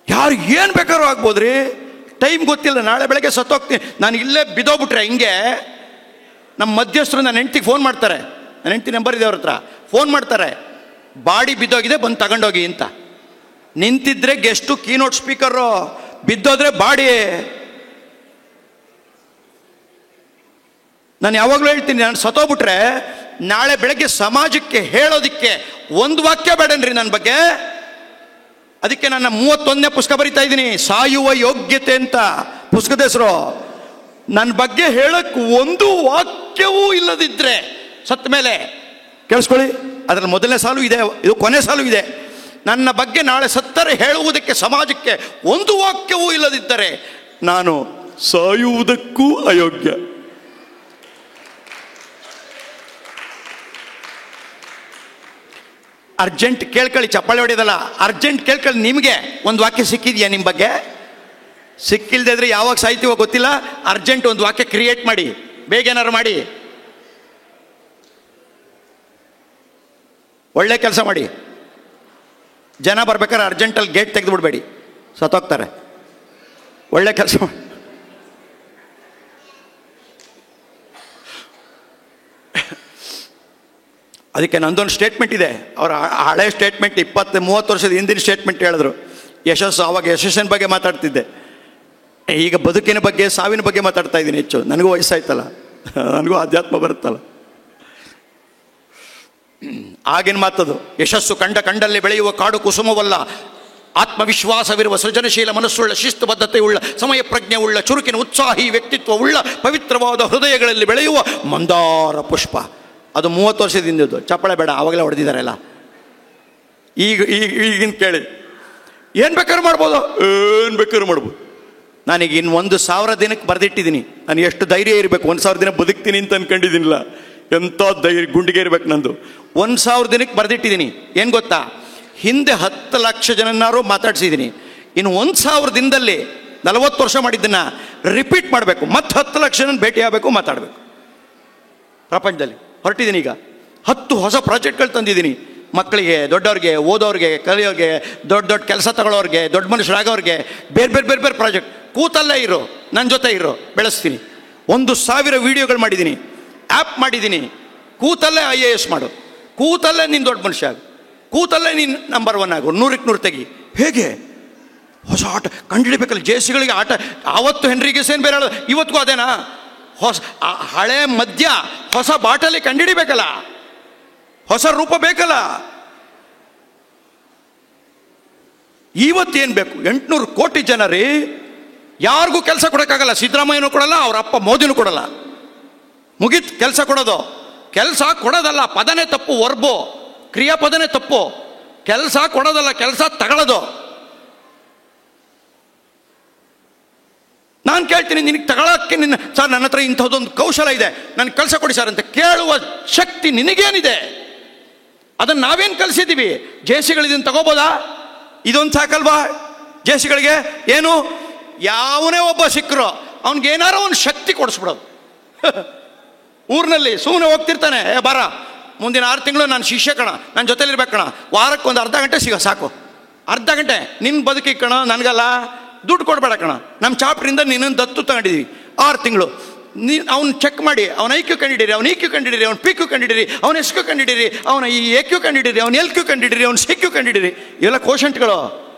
ಯಾರು ಏನು ಬೇಕಾದ್ರೂ ಆಗ್ಬೋದ್ರಿ. ಟೈಮ್ ಗೊತ್ತಿಲ್ಲ, ನಾಳೆ ಬೆಳಗ್ಗೆ ಸತ್ತೋಗ್ತೀನಿ. ನಾನು ಇಲ್ಲೇ ಬಿದ್ದೋಗ್ಬಿಟ್ರೆ ಹಿಂಗೆ ನಮ್ಮ ಮಧ್ಯಸ್ಥರು ನನ್ನ ಹೆಂಡ್ತಿಗೆ ಫೋನ್ ಮಾಡ್ತಾರೆ. ನನ್ನ ಹೆಂಡ್ತಿ ನಂಬರ್ ಇದೆ ಅವ್ರ ಹತ್ರ. ಫೋನ್ ಮಾಡ್ತಾರೆ, ಬಾಡಿ ಬಿದ್ದೋಗಿದೆ ಬಂದು ತಗೊಂಡೋಗಿ ಅಂತ. ನಿಂತಿದ್ರೆ ಗೆಸ್ಟು, ಕೀನೋಟ್ ಸ್ಪೀಕರು, ಬಿದ್ದೋದ್ರೆ ಬಾಡಿ. ನಾನು ಯಾವಾಗಲೂ ಹೇಳ್ತೀನಿ, ನಾನು ಸತ್ತೋಗ್ಬಿಟ್ರೆ ನಾಳೆ ಬೆಳಗ್ಗೆ ಸಮಾಜಕ್ಕೆ ಹೇಳೋದಕ್ಕೆ 1 ವಾಕ್ಯ ಬೇಡನ್ರಿ ನನ್ನ ಬಗ್ಗೆ. ಅದಕ್ಕೆ ನನ್ನ 31ನೇ ಪುಸ್ತಕ ಬರಿತಾ ಇದ್ದೀನಿ, ಸಾಯುವ ಯೋಗ್ಯತೆ ಅಂತ ಪುಸ್ತಕದ ಹೆಸರು. ನನ್ನ ಬಗ್ಗೆ ಹೇಳಕ್ಕೆ 1 ವಾಕ್ಯವೂ ಇಲ್ಲದಿದ್ದರೆ ಸತ್ತ ಮೇಲೆ ಕೇಳಿಸ್ಕೊಳ್ಳಿ, ಅದರಲ್ಲಿ ಮೊದಲನೇ ಸಾಲು ಇದೆ, ಇದು ಕೊನೆ ಸಾಲು ಇದೆ. ನನ್ನ ಬಗ್ಗೆ ನಾಳೆ ಸತ್ತರೆ ಹೇಳುವುದಕ್ಕೆ ಸಮಾಜಕ್ಕೆ 1 ವಾಕ್ಯವೂ ಇಲ್ಲದಿದ್ದರೆ ನಾನು ಸಾಯುವುದಕ್ಕೂ ಅಯೋಗ್ಯ. ಅರ್ಜೆಂಟ್ ಕೇಳ್ಕೊಳ್ಳಿ, ಚಪ್ಪಾಳೆ ಹೊಡೆಯೋದಲ್ಲ, ಅರ್ಜೆಂಟ್ ಕೇಳ್ಕೊಳ್ಳಿ. ನಿಮಗೆ 1 ವಾಕ್ಯ ಸಿಕ್ಕಿದೆಯಾ ನಿಮ್ಮ ಬಗ್ಗೆ? ಸಿಕ್ಕಿಲ್ದೇ ಇದ್ರೆ ಯಾವಾಗ ಸಾಯ್ತೀವೋ ಗೊತ್ತಿಲ್ಲ. ಅರ್ಜೆಂಟ್ 1 ವಾಕ್ಯ ಕ್ರಿಯೇಟ್ ಮಾಡಿ, ಬೇಗ ಏನಾರು ಮಾಡಿ, ಒಳ್ಳೆ ಕೆಲಸ ಮಾಡಿ. ಜನ ಬರ್ಬೇಕಾದ್ರೆ ಅರ್ಜೆಂಟಲ್ಲಿ ಗೇಟ್ ತೆಗೆದು ಬಿಡಬೇಡಿ, ಸತ್ತೋಗ್ತಾರೆ. ಒಳ್ಳೆ ಕೆಲಸ ಮಾಡಿ. ಅದಕ್ಕೆ ನಂದೊಂದು ಸ್ಟೇಟ್ಮೆಂಟ್ ಇದೆ. ಅವರ ಹಳೆ ಸ್ಟೇಟ್ಮೆಂಟ್ 20-30 ವರ್ಷದ ಹಿಂದಿನ ಸ್ಟೇಟ್ಮೆಂಟ್ ಹೇಳಿದ್ರು. ಯಶಸ್ಸು, ಆವಾಗ ಯಶಸ್ಸಿನ ಬಗ್ಗೆ ಮಾತಾಡ್ತಿದ್ದೆ. ಈಗ ಬದುಕಿನ ಬಗ್ಗೆ, ಸಾವಿನ ಬಗ್ಗೆ ಮಾತಾಡ್ತಾ ಇದ್ದೀನಿ ಹೆಚ್ಚು. ನನಗೂ ವಯಸ್ಸಾಯ್ತಲ್ಲ, ನನಗೂ ಅಧ್ಯಾತ್ಮ ಬರುತ್ತಲ್ಲ. ಆಗಿನ ಮಾತದು, ಯಶಸ್ಸು ಕಂಡಲ್ಲಿ ಬೆಳೆಯುವ ಕಾಡು ಕುಸುಮವಲ್ಲ, ಆತ್ಮವಿಶ್ವಾಸವಿರುವ ಸೃಜನಶೀಲ ಮನಸ್ಸುಳ್ಳ, ಶಿಸ್ತುಬದ್ಧತೆಯುಳ್ಳ, ಸಮಯ ಪ್ರಜ್ಞೆ ಉಳ್ಳ, ಚುರುಕಿನ ಉತ್ಸಾಹಿ ವ್ಯಕ್ತಿತ್ವವುಳ್ಳ, ಪವಿತ್ರವಾದ ಹೃದಯಗಳಲ್ಲಿ ಬೆಳೆಯುವ ಮಂದಾರ ಪುಷ್ಪ. ಅದು 30 ವರ್ಷದಿಂದದ್ದು. ಚಪ್ಪಳೆ ಬೇಡ, ಆವಾಗಲೇ ಹೊಡೆದಿದ್ದಾರೆಲ್ಲ. ಈಗಿನ ಕೇಳಿ ಏನು ಬೇಕಾದ್ರೂ ಮಾಡ್ಬೋದು, ಏನು ಬೇಕಾದ್ರೂ ಮಾಡ್ಬೋದು. ನಾನೀಗ ಇನ್ನು 1,000 ದಿನಕ್ಕೆ ಬರೆದಿಟ್ಟಿದ್ದೀನಿ. ನಾನು ಎಷ್ಟು ಧೈರ್ಯ ಇರಬೇಕು, 1,000 ದಿನ ಬದುಕ್ತೀನಿ ಅಂತ ಅನ್ಕೊಂಡಿದ್ದೀನಿಲ್ಲ. ಎಂಥ ಧೈರ್ಯ ಗುಂಡಿಗೆ ಇರಬೇಕು ನಂದು. 1,000 ದಿನಕ್ಕೆ ಬರೆದಿಟ್ಟಿದ್ದೀನಿ. ಏನು ಗೊತ್ತಾ, ಹಿಂದೆ 10 ಲಕ್ಷ ಜನನಾರು ಮಾತಾಡ್ಸಿದ್ದೀನಿ. ಇನ್ನು 1,000 ದಿನದಲ್ಲಿ 40 ವರ್ಷ ಮಾಡಿದ್ದನ್ನು ರಿಪೀಟ್ ಮಾಡಬೇಕು. ಮತ್ತೆ 10 ಲಕ್ಷ ಜನ ಭೇಟಿ ಆಗಬೇಕು, ಮಾತಾಡಬೇಕು. ಪ್ರಪಂಚದಲ್ಲಿ ಹೊರಟಿದ್ದೀನಿ. ಈಗ 10 ಹೊಸ ಪ್ರಾಜೆಕ್ಟ್ಗಳು ತಂದಿದ್ದೀನಿ. ಮಕ್ಕಳಿಗೆ, ದೊಡ್ಡವ್ರಿಗೆ, ಓದೋರಿಗೆ, ಕಲಿಯೋರಿಗೆ, ದೊಡ್ಡ ಕೆಲಸ ತಗೊಳ್ಳೋರಿಗೆ, ದೊಡ್ಡ ಮನುಷ್ಯರಾಗೋರಿಗೆ, ಬೇರೆ ಪ್ರಾಜೆಕ್ಟ್. ಕೂತಲ್ಲೇ ಇರೋ, ನನ್ನ ಜೊತೆ ಇರೋ, ಬೆಳೆಸ್ತೀನಿ. 1,000 ವೀಡಿಯೋಗಳು ಮಾಡಿದ್ದೀನಿ, ಆ್ಯಪ್ ಮಾಡಿದ್ದೀನಿ. ಕೂತಲ್ಲೇ IAS ಮಾಡು. ಕೂತಲ್ಲೇ ನೀನು ದೊಡ್ಡ ಮನುಷ್ಯ ಆಗು, ಕೂತಲ್ಲೇ ನೀನು ನಂಬರ್ 1 ಆಗು, 100ಕ್ಕೆ 100 ತೆಗಿ. ಹೇಗೆ ಹೊಸ ಆಟ ಕಂಡುಹಿಡಿಬೇಕಲ್ಲ. ಜೇಸಿಗಳಿಗೆ ಆಟ ಆವತ್ತು ಹೆನ್ರಿಗೆ ಸೇನ್ ಬೇರೆ ಹೇಳೋದು, ಇವತ್ತಿಗೂ ಅದೇನಾ? ಹಳೆ ಮದ್ಯ ಹೊಸ ಬಾಟಲಿ ಕಂಡುಹಿಡಿಬೇಕಲ್ಲ, ಹೊಸ ರೂಪ ಬೇಕಲ್ಲ. ಇವತ್ತೇನು ಬೇಕು? 800 ಕೋಟಿ ಜನ ರೀ, ಯಾರಿಗೂ ಕೆಲಸ ಕೊಡೋಕ್ಕಾಗಲ್ಲ. ಸಿದ್ದರಾಮಯ್ಯನೂ ಕೊಡಲ್ಲ, ಅವ್ರ ಅಪ್ಪ ಮೋದಿನೂ ಕೊಡಲ್ಲ. ಮುಗೀತು ಕೆಲಸ ಕೊಡೋದು. ಕೆಲಸ ಕೊಡೋದಲ್ಲ, ಪದನೇ ತಪ್ಪು, ವರ್ಬು ಕ್ರಿಯಾಪದನೇ ತಪ್ಪು. ಕೆಲಸ ಕೊಡೋದಲ್ಲ, ಕೆಲಸ ತಗೊಳ್ಳೋದು. ನಾನು ಕೇಳ್ತೀನಿ, ನಿನಗೆ ತಗೊಳ್ಳೋಕ್ಕೆ ಸರ್ ನನ್ನ ಹತ್ರ ಇಂಥದ್ದೊಂದು ಕೌಶಲ ಇದೆ, ನನಗೆ ಕೆಲಸ ಕೊಡಿ ಸರ್ ಅಂತ ಕೇಳುವ ಶಕ್ತಿ ನಿನಗೇನಿದೆ? ಅದನ್ನು ನಾವೇನು ಕಲಿಸಿದ್ದೀವಿ? ಜೇಸಿಗಳಿದನ್ನು ತಗೋಬೋದಾ? ಇದೊಂದು ಸಾಕಲ್ವಾ ಜೇಸಿಗಳಿಗೆ? ಏನು, ಯಾವನೇ ಒಬ್ಬ ಸಿಕ್ಕರು ಅವನಿಗೇನಾರೋ ಒಂದು ಶಕ್ತಿ ಕೊಡಿಸ್ಬಿಡೋದು. ಊರಿನಲ್ಲಿ ಸುಮ್ಮನೆ ಹೋಗ್ತಿರ್ತಾನೆ, ಬಾರ ಮುಂದಿನ 6 ತಿಂಗಳು ನಾನು ಶಿಷ್ಯ ಕಣ, ನನ್ನ ಜೊತೆಲಿರ್ಬೇಕು ಕಣ, ವಾರಕ್ಕೆ ಒಂದು ಅರ್ಧ ಗಂಟೆ ಸಾಕು, ಅರ್ಧ ಗಂಟೆ ನಿನ್ನ ಬದುಕಿ ಕಣ, ನನಗಲ್ಲ ದುಡ್ಡು ಕೊಡಬೇಡ ಕಣ, ನಮ್ಮ ಚಾಪ್ಟ್ರಿಂದ ನಿನ್ನನ್ನು ದತ್ತು ತಗೊಂಡಿದ್ದೀವಿ 6 ತಿಂಗಳು. ಅವ್ನು ಚೆಕ್ ಮಾಡಿ, ಅವನ ಐಕ್ಯೂ ಕಂಡಿಡಿರಿ, ಅವನ ಇಕ್ಯೂ ಕಂಡಿಡಿರಿ, ಅವ್ನ ಪಿಕ್ಯೂ ಕಂಡಿಡಿರಿ, ಅವನ ಎಸ್ಕ್ಯೂ ಕಂಡಿಡಿರಿ, ಅವನ ಈ ಎಕ್ಯೂ ಕಂಡಿಡಿರಿ, ಅವನ ಎಲ್ಕ್ಯೂ ಕಂಡಿಡಿರಿ, ಅವ್ನ ಸಿಕ್ಯೂ ಕಂಡಿಡಿರಿ. ಇವೆಲ್ಲ ಕೋಶಂಟ್ಗಳು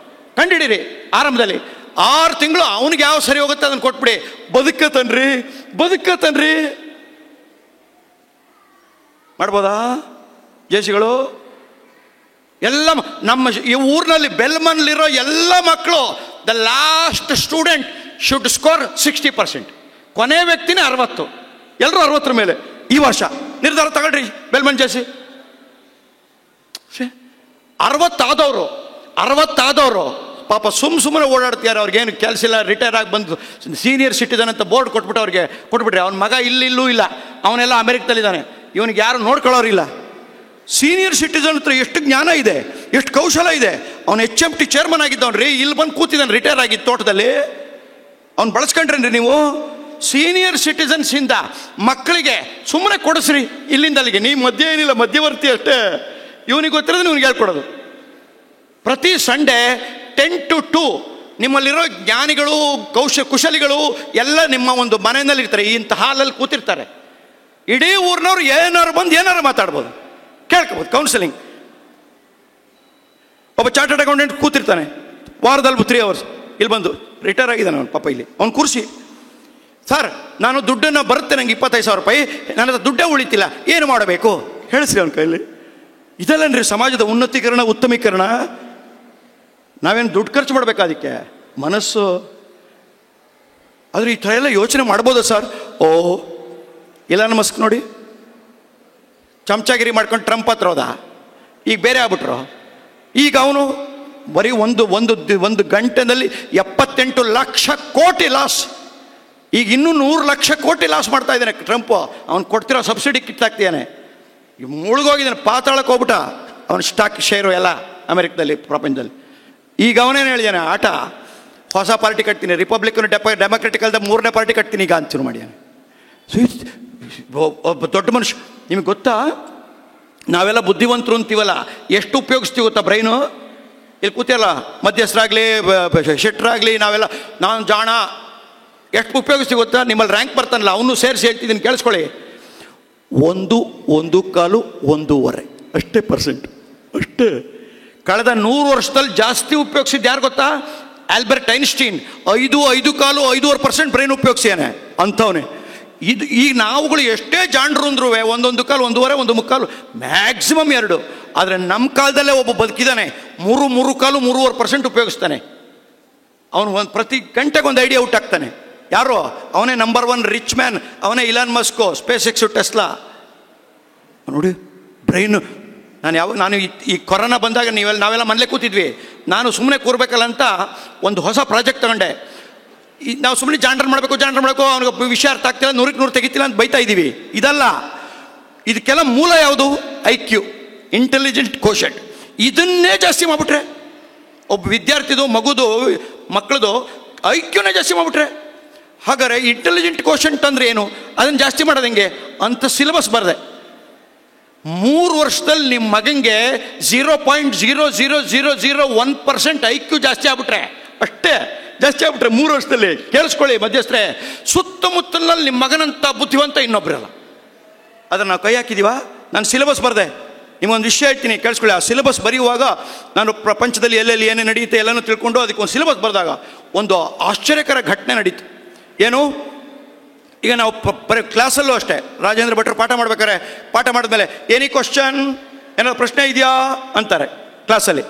ಕಂಡಿಡಿರಿ. ಆರಂಭದಲ್ಲಿ 6 ತಿಂಗಳು ಅವನಿಗೆ ಯಾವ ಸರಿ ಹೋಗುತ್ತೆ ಅದನ್ನು ಕೊಟ್ಬಿಡಿ. ಬದುಕತನ್ರಿ ಮಾಡ್ಬೋದಾ ಜೇಸಿಗಳು? ಎಲ್ಲ ನಮ್ಮ ಈ ಊರಿನಲ್ಲಿ ಬೆಲ್ಮನ್ಲಿರೋ ಎಲ್ಲ ಮಕ್ಕಳು the last student should score 60%. ಕೊನೆ ವ್ಯಕ್ತಿನೇ 60. ಎಲ್ಲರೂ 60 ಮೇಲೆ ಈ ವರ್ಷ ನಿರ್ಧಾರ ತಗೊಳ್ರಿ. ಬೆಲ್ಮನ್ ಜೇಸಿ 60 ಆದವರು ಪಾಪ ಸುಮ್ಮನೆ ಓಡಾಡ್ತಿದ್ದಾರೆ. ಅವ್ರಿಗೇನು ಕೆಲಸ ಇಲ್ಲ, ರಿಟೈರ್ ಆಗಿ ಬಂದು ಸೀನಿಯರ್ ಸಿಟಿಸನ್ ಅಂತ ಬೋರ್ಡ್ ಕೊಟ್ಬಿಟ್ರಿ. ಅವನ ಮಗ ಇಲ್ಲೂ ಇಲ್ಲ, ಅವನೆಲ್ಲ ಅಮೆರಿಕದಲ್ಲಿದ್ದಾನೆ, ಇವನಿಗೆ ಯಾರು ನೋಡ್ಕೊಳ್ಳೋರಿಲ್ಲ. ಸೀನಿಯರ್ ಸಿಟಿಸನ್ ಹತ್ರ ಎಷ್ಟು ಜ್ಞಾನ ಇದೆ, ಎಷ್ಟು ಕೌಶಲ ಇದೆ. ಅವನು HMT ಚೇರ್ಮನ್ ಆಗಿದ್ದವನ್ರಿ, ಇಲ್ಲಿ ಬಂದು ಕೂತಿದ್ದಾನೆ ರಿಟೈರ್ ಆಗಿದ್ದು ತೋಟದಲ್ಲಿ. ಅವ್ನು ಬಳಸ್ಕೊಂಡ್ರೇನ್ರಿ ನೀವು? ಸೀನಿಯರ್ ಸಿಟಿಸನ್ಸಿಂದ ಮಕ್ಕಳಿಗೆ ಸುಮ್ಮನೆ ಕೊಡಿಸ್ರಿ, ಇಲ್ಲಿಂದ ಅಲ್ಲಿಗೆ. ನೀವು ಮಧ್ಯ ಏನಿಲ್ಲ, ಮಧ್ಯವರ್ತಿ ಅಷ್ಟೇ. ಇವನಿಗೆ ಗೊತ್ತಿರೋದು ಇವನಿಗೆ ಹೇಳ್ಕೊಡೋದು. ಪ್ರತಿ ಸಂಡೇ 10 to 2 ನಿಮ್ಮಲ್ಲಿರೋ ಜ್ಞಾನಿಗಳು ಕುಶಲಿಗಳು ಎಲ್ಲ ನಿಮ್ಮ ಒಂದು ಮನೆಯಲ್ಲಿ ಇರ್ತಾರೆ, ಇಂಥ ಹಾಲಲ್ಲಿ ಕೂತಿರ್ತಾರೆ. ಇಡೀ ಊರಿನವ್ರು ಏನಾರು ಮಾತಾಡ್ಬೋದು, ಕೇಳ್ಕೊಬೋದು. ಕೌನ್ಸಿಲಿಂಗ್. ಒಬ್ಬ ಚಾರ್ಟರ್ಡ್ ಅಕೌಂಟೆಂಟ್ ಕೂತಿರ್ತಾನೆ, ವಾರದಲ್ಲಿ 3 hours ಇಲ್ಲಿ ಬಂದು ರಿಟೈರ್ ಆಗಿದ್ದಾನೆ ಅವನು ಪಾಪ. ಇಲ್ಲಿ ಅವ್ನು ಕೂರಿಸಿ, ಸರ್ ನಾನು ದುಡ್ಡನ್ನು ಬರುತ್ತೆ, ನನಗೆ 25,000 ರೂಪಾಯಿ, ನನ್ನ ಹತ್ರ ದುಡ್ಡೇ ಉಳಿತಿಲ್ಲ, ಏನು ಮಾಡಬೇಕು ಹೇಳಿಸ್ರಿ ಅವನ ಕೈಯಲ್ಲಿ. ಇದಲ್ಲನ್ರಿ ಸಮಾಜದ ಉನ್ನತೀಕರಣ, ಉತ್ತಮೀಕರಣ. ನಾವೇನು ದುಡ್ಡು ಖರ್ಚು ಮಾಡಬೇಕಾ ಅದಕ್ಕೆ? ಮನಸ್ಸು. ಆದರೆ ಈ ಥರ ಎಲ್ಲ ಯೋಚನೆ ಮಾಡ್ಬೋದಾ ಸರ್? ಇಲಾನ್ ಮಸ್ಕ್ ನೋಡಿ, ಚಮಚಾಗಿರಿ ಮಾಡ್ಕೊಂಡು ಟ್ರಂಪ್ ಹತ್ರ ಹೋದ, ಈಗ ಬೇರೆ ಆಗ್ಬಿಟ್ರು. ಈಗ ಅವನು ಬರೀ ಒಂದು ಗಂಟೆನಲ್ಲಿ 78 ಲಕ್ಷ ಕೋಟಿ ಲಾಸ್. ಈಗ ಇನ್ನೂ 100 ಲಕ್ಷ ಕೋಟಿ ಲಾಸ್ ಮಾಡ್ತಾ ಇದ್ದಾನೆ ಟ್ರಂಪ್. ಅವ್ನು ಕೊಡ್ತಿರೋ ಸಬ್ಸಿಡಿ ಕಿತ್ತಾಕ್ತಿದ್ದಾನೆ. ಮುಳುಗೋಗಿದ್ದಾನೆ, ಪಾತಾಳಕ್ಕೆ ಹೋಗ್ಬಿಟ್ಟ ಅವನ ಸ್ಟಾಕ್ ಶೇರು ಎಲ್ಲ ಅಮೆರಿಕದಲ್ಲಿ, ಪ್ರಪಂಚದಲ್ಲಿ. ಈಗ ಅವನೇನು ಹೇಳಿದಾನೆ, ಆಟ ಹೊಸ ಪಾರ್ಟಿ ಕಟ್ತೀನಿ, ರಿಪಬ್ಲಿಕನ್ ಡೆಮೊಕ್ರೆಟಿಕ್ ಅಲ್ದ 3ನೇ ಪಾರ್ಟಿ ಕಟ್ತೀನಿ ಈಗ ಅಂತ ಶುರು ಮಾಡಿದ್ದಾನೆ. ಒಬ್ಬ ದೊಡ್ಡ ಮನುಷ್ಯ. ನಿಮಗೆ ಗೊತ್ತಾ, ನಾವೆಲ್ಲ ಬುದ್ಧಿವಂತರು ಅಂತೀವಲ್ಲ, ಎಷ್ಟು ಉಪಯೋಗಿಸ್ತೀವಿ ಗೊತ್ತಾ ಬ್ರೈನು? ಇಲ್ಲಿ ಕೂತಿಯಲ್ಲ, ಮಧ್ಯಸ್ಥರಾಗಲಿ ಶೆಟ್ರಾಗಲಿ, ನಾನು ಜಾಣ, ಎಷ್ಟು ಉಪಯೋಗಿಸ್ತೀವಿ ಗೊತ್ತಾ? ನಿಮ್ಮಲ್ಲಿ ರ್ಯಾಂಕ್ ಬರ್ತಾನಲ್ಲ, ಅವನು ಸೇರಿಸಿ ಹೇಳ್ತಿದ್ದೀನಿ, ಕೇಳಿಸ್ಕೊಳ್ಳಿ. 1.25 1.5 ಅಷ್ಟೇ ಪರ್ಸೆಂಟ್, ಅಷ್ಟೇ. ಕಳೆದ 100 ವರ್ಷದಲ್ಲಿ ಜಾಸ್ತಿ ಉಪಯೋಗಿಸಿದ್ದು ಯಾರು ಗೊತ್ತಾ? Albert Einstein. 5.25 5.5% ಬ್ರೈನ್ ಉಪಯೋಗಿಸ್ಯಾನೆ ಅಂಥವನೇ. ಈಗ ನಾವುಗಳು ಎಷ್ಟೇ ಜಾಂಡ್ರು ಅಂದ್ರೂ 1.1 ಕಾಲು 1.5 1.3 ಮ್ಯಾಕ್ಸಿಮಮ್ 2. ಆದರೆ ನಮ್ಮ ಕಾಲದಲ್ಲೇ ಒಬ್ಬ ಬದುಕಿದ್ದಾನೆ, 3 ಕಾಲು 3.5% ಉಪಯೋಗಿಸ್ತಾನೆ. ಅವನು ಪ್ರತಿ ಗಂಟೆಗೆ ಒಂದು ಐಡಿಯಾ ಔಟ್ ಆಗ್ತಾನೆ. ಯಾರು? ಅವನೇ ನಂಬರ್ 1 ರಿಚ್ ಮ್ಯಾನ್, ಅವನೇ ಇಲಾನ್ ಮಸ್ಕೋ, ಸ್ಪೇಸ್ ಎಕ್ಸ್, ಟೆಸ್ಲಾ. ನೋಡಿ ಬ್ರೈನು. ನಾನು ಈ ಕೊರೋನಾ ಬಂದಾಗ ನಾವೆಲ್ಲ ಮನೇಲೆ ಕೂತಿದ್ವಿ. ನಾನು ಸುಮ್ಮನೆ ಕೂರ್ಬೇಕಲ್ಲ ಅಂತ ಒಂದು ಹೊಸ ಪ್ರಾಜೆಕ್ಟ್ ತಗೊಂಡೆ. ನಾವು ಸುಮ್ಮನೆ ಜಾಂಡ್ರ್ ಮಾಡಬೇಕು, ಅವನಿಗೆ ವಿಷಯ ಅರ್ಥ ಆಗ್ತಿಲ್ಲ, 100ಕ್ಕೆ 100 ತೆಗಿತಿಲ್ಲ ಅಂತ ಬೈತಾ ಇದ್ದೀವಿ. ಇದಲ್ಲ, ಇದಕ್ಕೆಲ್ಲ ಮೂಲ ಯಾವುದು? IQ, intelligent quotient. ಇದನ್ನೇ ಜಾಸ್ತಿ ಮಾಡಿಬಿಟ್ರೆ, ಒಬ್ಬ ವಿದ್ಯಾರ್ಥಿದು ಮಕ್ಕಳದು IQನೇ ಜಾಸ್ತಿ ಮಾಡಿಬಿಟ್ರೆ, ಹಾಗಾದ್ರೆ ಇಂಟೆಲಿಜೆಂಟ್ ಕೋಶೆಂಟ್ ಅಂದರೆ ಏನು? ಅದನ್ನು ಜಾಸ್ತಿ ಮಾಡೋದು ಹೆಂಗೆ ಅಂತ ಸಿಲೆಬಸ್ ಬರದೆ 3 ವರ್ಷದಲ್ಲಿ ನಿಮ್ಮ ಮಗನಿಗೆ 0.00001% IQ ಜಾಸ್ತಿ ಆಗ್ಬಿಟ್ರೆ, ಅಷ್ಟೇ ಜಾಸ್ತಿ ಆಗ್ಬಿಟ್ರೆ 3 ವರ್ಷದಲ್ಲಿ. ಕೇಳಿಸ್ಕೊಳ್ಳಿ ಮಧ್ಯಸ್ಥರೇ, ಸುತ್ತಮುತ್ತಲಿನಲ್ಲಿ ನಿಮ್ಮ ಮಗನಂತ ಬುದ್ಧಿವಂತ ಇನ್ನೊಬ್ಬರಲ್ಲ. ಅದನ್ನು ನಾವು ಕೈ ಹಾಕಿದೀವ? ನಾನು ಸಿಲೆಬಸ್ ಬರದೆ ನಿಮಗೊಂದು ವಿಷಯ ಹೇಳ್ತೀನಿ ಕೇಳಿಸ್ಕೊಳ್ಳಿ. ಆ ಸಿಲೆಬಸ್ ಬರೆಯುವಾಗ ನಾನು ಪ್ರಪಂಚದಲ್ಲಿ ಎಲ್ಲೆಲ್ಲಿ ಏನೇ ನಡೆಯುತ್ತೆ ಎಲ್ಲನೂ ತಿಳ್ಕೊಂಡು ಅದಕ್ಕೊಂದು ಸಿಲೆಬಸ್ ಬರೆದಾಗ ಒಂದು ಆಶ್ಚರ್ಯಕರ ಘಟನೆ ನಡೀತು. ಏನು, ಈಗ ನಾವು ಕ್ಲಾಸಲ್ಲೂ ಅಷ್ಟೇ, ರಾಜೇಂದ್ರ ಭಟ್ರು ಪಾಠ ಮಾಡ್ಬೇಕಾರೆ ಪಾಠ ಮಾಡಿದ್ಮೇಲೆ ಏನಿ ಕ್ವಶನ್, ಏನಾದ್ರು ಪ್ರಶ್ನೆ ಇದೆಯಾ ಅಂತಾರೆ ಕ್ಲಾಸಲ್ಲಿ.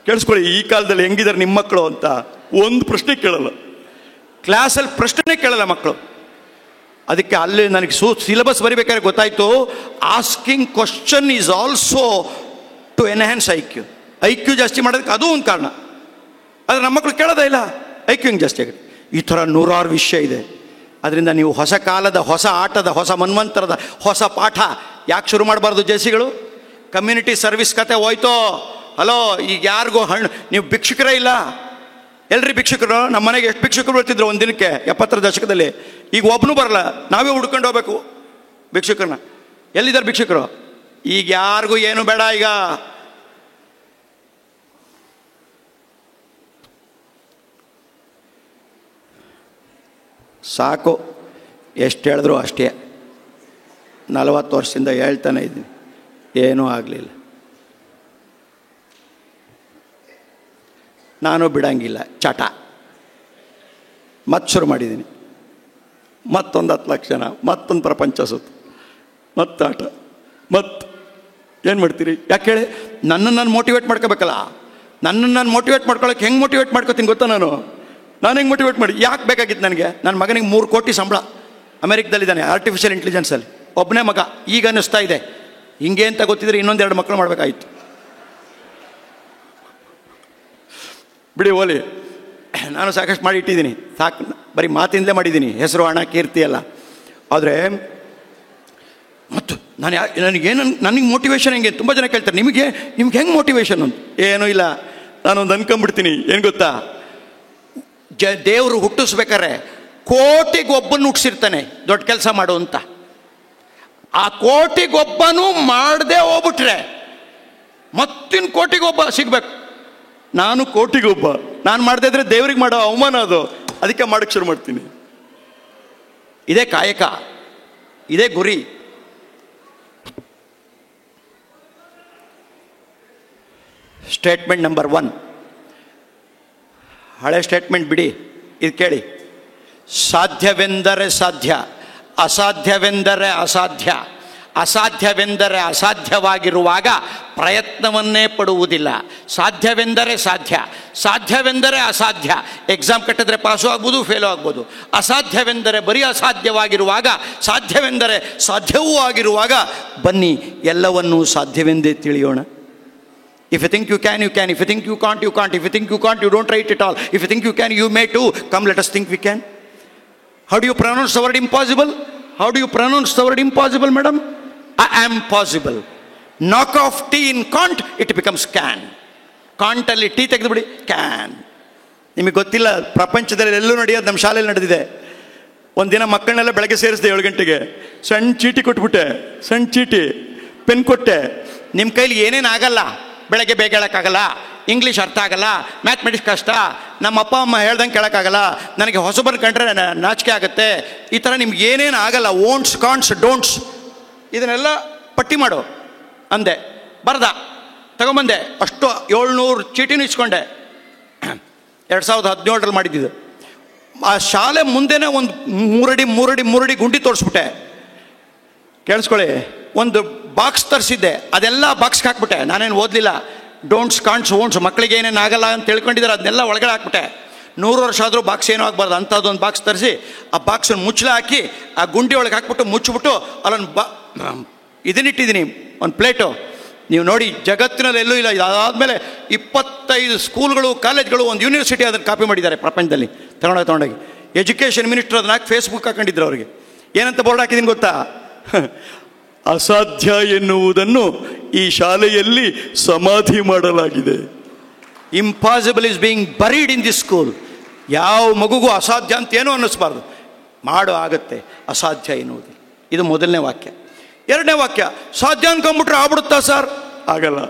ಕೇಳಿಸ್ಕೊಳ್ಳಿ, ಈ ಕಾಲದಲ್ಲಿ ಹೆಂಗಿದ್ದಾರೆ ನಿಮ್ಮ ಮಕ್ಕಳು ಅಂತ ಒಂದು ಪ್ರಶ್ನೆ ಕೇಳಲ್ಲ, ಕ್ಲಾಸಲ್ಲಿ ಪ್ರಶ್ನೆ ಕೇಳಲ್ಲ ಮಕ್ಕಳು. ಅದಕ್ಕೆ ಅಲ್ಲಿ ನನಗೆ ಸಿಲೆಬಸ್ ಬರಿಬೇಕಾದ್ರೆ ಗೊತ್ತಾಯಿತು, asking question is also to enhance I Q ಜಾಸ್ತಿ ಮಾಡೋದಕ್ಕೆ ಅದು ಒಂದು ಕಾರಣ. ಆದರೆ ನಮ್ಮ ಮಕ್ಕಳು ಕೇಳೋದೇ ಇಲ್ಲ, ಐ ಕ್ಯೂ ಹಿಂಗೆ ಜಾಸ್ತಿ ಆಗುತ್ತೆ. ಈ ಥರ ನೂರಾರು ವಿಷಯ ಇದೆ. ಅದರಿಂದ ನೀವು ಹೊಸ ಕಾಲದ, ಹೊಸ ಆಟದ, ಹೊಸ ಮನ್ವಂತರದ ಹೊಸ ಪಾಠ ಯಾಕೆ ಶುರು ಮಾಡಬಾರ್ದು? ಜೆಸಿಗಳು ಕಮ್ಯುನಿಟಿ ಸರ್ವಿಸ್ ಕತೆ ಹೋಯ್ತೋ. ಹಲೋ, ಈಗ ಯಾರಿಗೂ ನೀವು ಭಿಕ್ಷುಕರೇ ಇಲ್ಲ. ಎಲ್ರಿ ಭಿಕ್ಷುಕರು? ನಮ್ಮ ಮನೆಗೆ ಎಷ್ಟು ಭಿಕ್ಷುಕರು ಬರ್ತಿದ್ರು ಒಂದು ದಿನಕ್ಕೆ 70ರ ದಶಕದಲ್ಲಿ. ಈಗ ಒಬ್ಬನು ಬರಲ್ಲ, ನಾವೇ ಹುಡ್ಕೊಂಡು ಹೋಗ್ಬೇಕು ಭಿಕ್ಷುಕರನ್ನ. ಎಲ್ಲಿದ್ದಾರೆ ಭಿಕ್ಷುಕರು? ಈಗ ಯಾರಿಗೂ ಏನು ಬೇಡ. ಈಗ ಸಾಕು, ಎಷ್ಟು ಹೇಳಿದ್ರು ಅಷ್ಟೇ. 40 ವರ್ಷದಿಂದ ಹೇಳ್ತಾನೆ ಇದ್ದೀನಿ, ಏನೂ ಆಗಲಿಲ್ಲ. ನಾನು ಬಿಡಂಗಿಲ್ಲ ಚಟ. ಮತ್ತೆ ಶುರು ಮಾಡಿದ್ದೀನಿ, ಮತ್ತೊಂದು 10 ಲಕ್ಷ ಜನ, ಮತ್ತೊಂದು ಪ್ರಪಂಚ ಸುತ್ತು, ಮತ್ತಾಟ. ಮತ್ತು ಏನು ಮಾಡ್ತೀರಿ? ಯಾಕೆ ಹೇಳಿ? ನನ್ನನ್ನು ನಾನು ಮೋಟಿವೇಟ್ ಮಾಡ್ಕೋಬೇಕಲ್ಲ. ನನ್ನನ್ನು ನಾನು ಮೋಟಿವೇಟ್ ಮಾಡ್ಕೊಳ್ಳೋಕೆ ಹೆಂಗೆ ಮೋಟಿವೇಟ್ ಮಾಡ್ಕೋತೀನಿ ಗೊತ್ತಾ? ನಾನು ಹೆಂಗೆ ಮೋಟಿವೇಟ್ ಮಾಡಿ? ಯಾಕೆ ಬೇಕಾಗಿತ್ತು ನನಗೆ? ನನ್ನ ಮಗನಿಗೆ 3 ಕೋಟಿ ಸಂಬಳ, ಅಮೆರಿಕದಲ್ಲಿದ್ದಾನೆ ಆರ್ಟಿಫಿಷಿಯಲ್ ಇಂಟೆಲಿಜೆನ್ಸಲ್ಲಿ, ಒಬ್ಬನೇ ಮಗ. ಈಗ ಅನ್ನಿಸ್ತಾ ಇದೆ ಹಿಂಗೆ ಅಂತ ಗೊತ್ತಿದ್ರೆ ಇನ್ನೊಂದೆರಡು ಮಕ್ಕಳು ಮಾಡಬೇಕಾಗಿತ್ತು. ಬಿಡಿ ಓಲಿ, ನಾನು ಸಾಕಷ್ಟು ಮಾಡಿ ಇಟ್ಟಿದ್ದೀನಿ, ಸಾಕು. ಬರೀ ಮಾತಿಂದಲೇ ಮಾಡಿದ್ದೀನಿ, ಹೆಸರು ಹಣ ಕೀರ್ತಿ ಎಲ್ಲ. ಆದರೆ ಮತ್ತು ನನಗೆ ಮೋಟಿವೇಶನ್ ಹೆಂಗೆ? ತುಂಬ ಜನ ಕೇಳ್ತಾರೆ, ನಿಮಗೆ ಹೆಂಗೆ ಮೋಟಿವೇಶನ್ ಅಂತ. ಏನೂ ಇಲ್ಲ, ನಾನೊಂದು ಅನ್ಕೊಂಬಿಡ್ತೀನಿ. ಏನು ಗೊತ್ತಾ, ದೇವರು ಹುಟ್ಟಿಸ್ಬೇಕಾರೆ ಕೋಟಿಗೊಬ್ಬನು ಹುಟ್ಟಿಸಿರ್ತಾನೆ ದೊಡ್ಡ ಕೆಲಸ ಮಾಡು ಅಂತ. ಆ ಕೋಟಿಗೊಬ್ಬನು ಮಾಡದೆ ಹೋಗ್ಬಿಟ್ರೆ ಮತ್ತಿನ್ ಕೋಟಿಗೊಬ್ಬ ಸಿಗ್ಬೇಕು. ನಾನು ಕೋಟಿಗೊಬ್ಬ, ನಾನು ಮಾಡದೇ ಇದ್ರೆ ದೇವ್ರಿಗೆ ಮಾಡೋ ಅವಮಾನ ಅದು. ಅದಕ್ಕೆ ಮಾಡೋಕ್ಕೆ ಶುರು ಮಾಡ್ತೀನಿ. ಇದೇ ಕಾಯಕ, ಇದೇ ಗುರಿ. ಸ್ಟೇಟ್ಮೆಂಟ್ ನಂಬರ್ 1, ಹಳೆ ಸ್ಟೇಟ್ಮೆಂಟ್ ಬಿಡಿ, ಇದು ಕೇಳಿ. ಸಾಧ್ಯವೆಂದರೆ ಸಾಧ್ಯ, ಅಸಾಧ್ಯವೆಂದರೆ ಅಸಾಧ್ಯ. ಅಸಾಧ್ಯವೆಂದರೆ ಅಸಾಧ್ಯವಾಗಿರುವಾಗ ಪ್ರಯತ್ನವನ್ನೇ ಪಡುವುದಿಲ್ಲ. ಸಾಧ್ಯವೆಂದರೆ ಸಾಧ್ಯ, ಸಾಧ್ಯವೆಂದರೆ ಅಸಾಧ್ಯ. ಎಕ್ಸಾಮ್ ಕಟ್ಟಿದ್ರೆ ಪಾಸು ಆಗ್ಬೋದು, ಫೇಲು ಆಗ್ಬೋದು. ಅಸಾಧ್ಯವೆಂದರೆ ಬರೀ ಅಸಾಧ್ಯವಾಗಿರುವಾಗ, ಸಾಧ್ಯವೆಂದರೆ ಸಾಧ್ಯವೂ ಆಗಿರುವಾಗ ಬನ್ನಿ ಎಲ್ಲವನ್ನೂ ಸಾಧ್ಯವೆಂದೇ ತಿಳಿಯೋಣ. If you think you can, you can. If you think you can't, you can't. If you think you can't, you don't try it at all. If you think you can, you may too. Come, let us think we can. How do you pronounce the word impossible? How do you pronounce the word impossible, madam? I am possible. Knock off T in can't, it becomes can. Can't ಅಲ್ಲಿ T ತೆಗೆದು ಬಿಡಿ, can. ನಿಮಗೆ ಗೊತ್ತಿಲ್ಲ, ಪ್ರಪಂಚದಲ್ಲಿ ಎಲ್ಲೂ ನಡೆಯೋದು ನಮ್ಮ ಶಾಲೆಯಲ್ಲಿ ನಡೆದಿದೆ. ಒಂದಿನ ಮಕ್ಕಳನ್ನೆಲ್ಲ ಬೆಳಗ್ಗೆ ಸೇರಿಸಿದೆ 7 ಗಂಟೆಗೆ. ಸಣ್ಣ ಚೀಟಿ ಕೊಟ್ಬಿಟ್ಟೆ, ಸಣ್ಣ ಚೀಟಿ, ಪೆನ್ ಕೊಟ್ಟೆ. ನಿಮ್ಮ ಕೈಲಿ ಏನೇನು ಆಗಲ್ಲ, ಬೆಳಗ್ಗೆ ಬೇಗ ಹೇಳೋಕ್ಕಾಗಲ್ಲ, ಇಂಗ್ಲೀಷ್ ಅರ್ಥ ಆಗಲ್ಲ, ಮ್ಯಾಥಮೆಟಿಕ್ಸ್ ಕಷ್ಟ, ನಮ್ಮ ಅಪ್ಪ ಅಮ್ಮ ಹೇಳ್ದಂಗೆ ಕೇಳೋಕ್ಕಾಗಲ್ಲ, ನನಗೆ ಹೊಸಬರು ಕಂಡ್ರೆ ನಾಚಿಕೆ ಆಗುತ್ತೆ, ಈ ಥರ ನಿಮ್ಗೆ ಏನೇನು ಆಗಲ್ಲ, ಓಂಟ್ಸ್, ಕಾಂಟ್ಸ್, ಡೋಂಟ್ಸ್, ಇದನ್ನೆಲ್ಲ ಪಟ್ಟಿ ಮಾಡು ಅಂದೆ. ಬರ್ದ ತಗೊಂಬಂದೆ. ಅಷ್ಟು 700 ಚೀಟಿನೂ ಇಸ್ಕೊಂಡೆ. 2017ರಲ್ಲಿ ಮಾಡಿದ್ದು. ಆ ಶಾಲೆ ಮುಂದೆನೇ ಒಂದು 3 ಅಡಿ ಗುಂಡಿ ತೋರಿಸ್ಬಿಟ್ಟೆ. ಕೇಳಿಸ್ಕೊಳ್ಳಿ, ಒಂದು ಬಾಕ್ಸ್ ತರಿಸಿದ್ದೆ, ಅದೆಲ್ಲ ಬಾಕ್ಸ್ಗೆ ಹಾಕ್ಬಿಟ್ಟೆ. ನಾನೇನು ಓದಲಿಲ್ಲ. ಡೋಂಟ್ಸ್, ಕಾಂಟ್ಸ್, ಓಂಟ್ಸ್, ಮಕ್ಕಳಿಗೆ ಏನೇನು ಆಗಲ್ಲ ಅಂತ ತಿಳ್ಕೊಂಡಿದ್ದಾರೆ, ಅದನ್ನೆಲ್ಲ ಒಳಗಡೆ ಹಾಕ್ಬಿಟ್ಟೆ. 100 ವರ್ಷ ಆದರೂ ಬಾಕ್ಸ್ ಏನೂ ಆಗಬಾರ್ದು ಅಂಥದ್ದೊಂದು ಬಾಕ್ಸ್ ತರಿಸಿ ಆ ಬಾಕ್ಸನ್ನು ಮುಚ್ಚಲ ಹಾಕಿ ಆ ಗುಂಡಿ ಒಳಗೆ ಹಾಕ್ಬಿಟ್ಟು ಮುಚ್ಚಿಬಿಟ್ಟು ಅಲ್ಲೊಂದು ಇದನ್ನಿಟ್ಟಿದ್ದೀನಿ, ಒಂದು ಪ್ಲೇಟು. ನೀವು ನೋಡಿ, ಜಗತ್ತಿನಲ್ಲಿ ಎಲ್ಲೂ ಇಲ್ಲ. ಇದಾದಮೇಲೆ 25 ಸ್ಕೂಲ್ಗಳು, ಕಾಲೇಜ್ಗಳು, ಒಂದು ಯೂನಿವರ್ಸಿಟಿ ಅದನ್ನು ಕಾಪಿ ಮಾಡಿದ್ದಾರೆ ಪ್ರಪಂಚದಲ್ಲಿ. ತಗೊಂಡೋಗಿ ಎಜುಕೇಷನ್ ಮಿನಿಸ್ಟರ್ ಅದನ್ನ ಹಾಕಿ ಫೇಸ್ಬುಕ್ ಹಾಕೊಂಡಿದ್ರು. ಅವ್ರಿಗೆ ಏನಂತ ಬೋರ್ಡ್ ಹಾಕಿದ್ದೀನಿ ಗೊತ್ತಾ? ಅಸಾಧ್ಯ ಎನ್ನುವುದನ್ನು ಈ ಶಾಲೆಯಲ್ಲಿ ಸಮಾಧಿ ಮಾಡಲಾಗಿದೆ. Impossible is being buried in this school. ಯಾವ ಮಗುಗೂ ಅಸಾಧ್ಯ ಅಂತ ಏನೂ ಅನ್ನಿಸ್ಬಾರ್ದು. ಮಾಡು ಆಗುತ್ತೆ, ಅಸಾಧ್ಯ ಎನ್ನುವುದು. ಇದು ಮೊದಲನೇ ವಾಕ್ಯ. 2ನೇ ವಾಕ್ಯ, ಸಾಧ್ಯ ಅನ್ಕೊಂಬಿಟ್ರೆ ಆಗ್ಬಿಡುತ್ತಾ ಸರ್? ಆಗಲ್ಲ.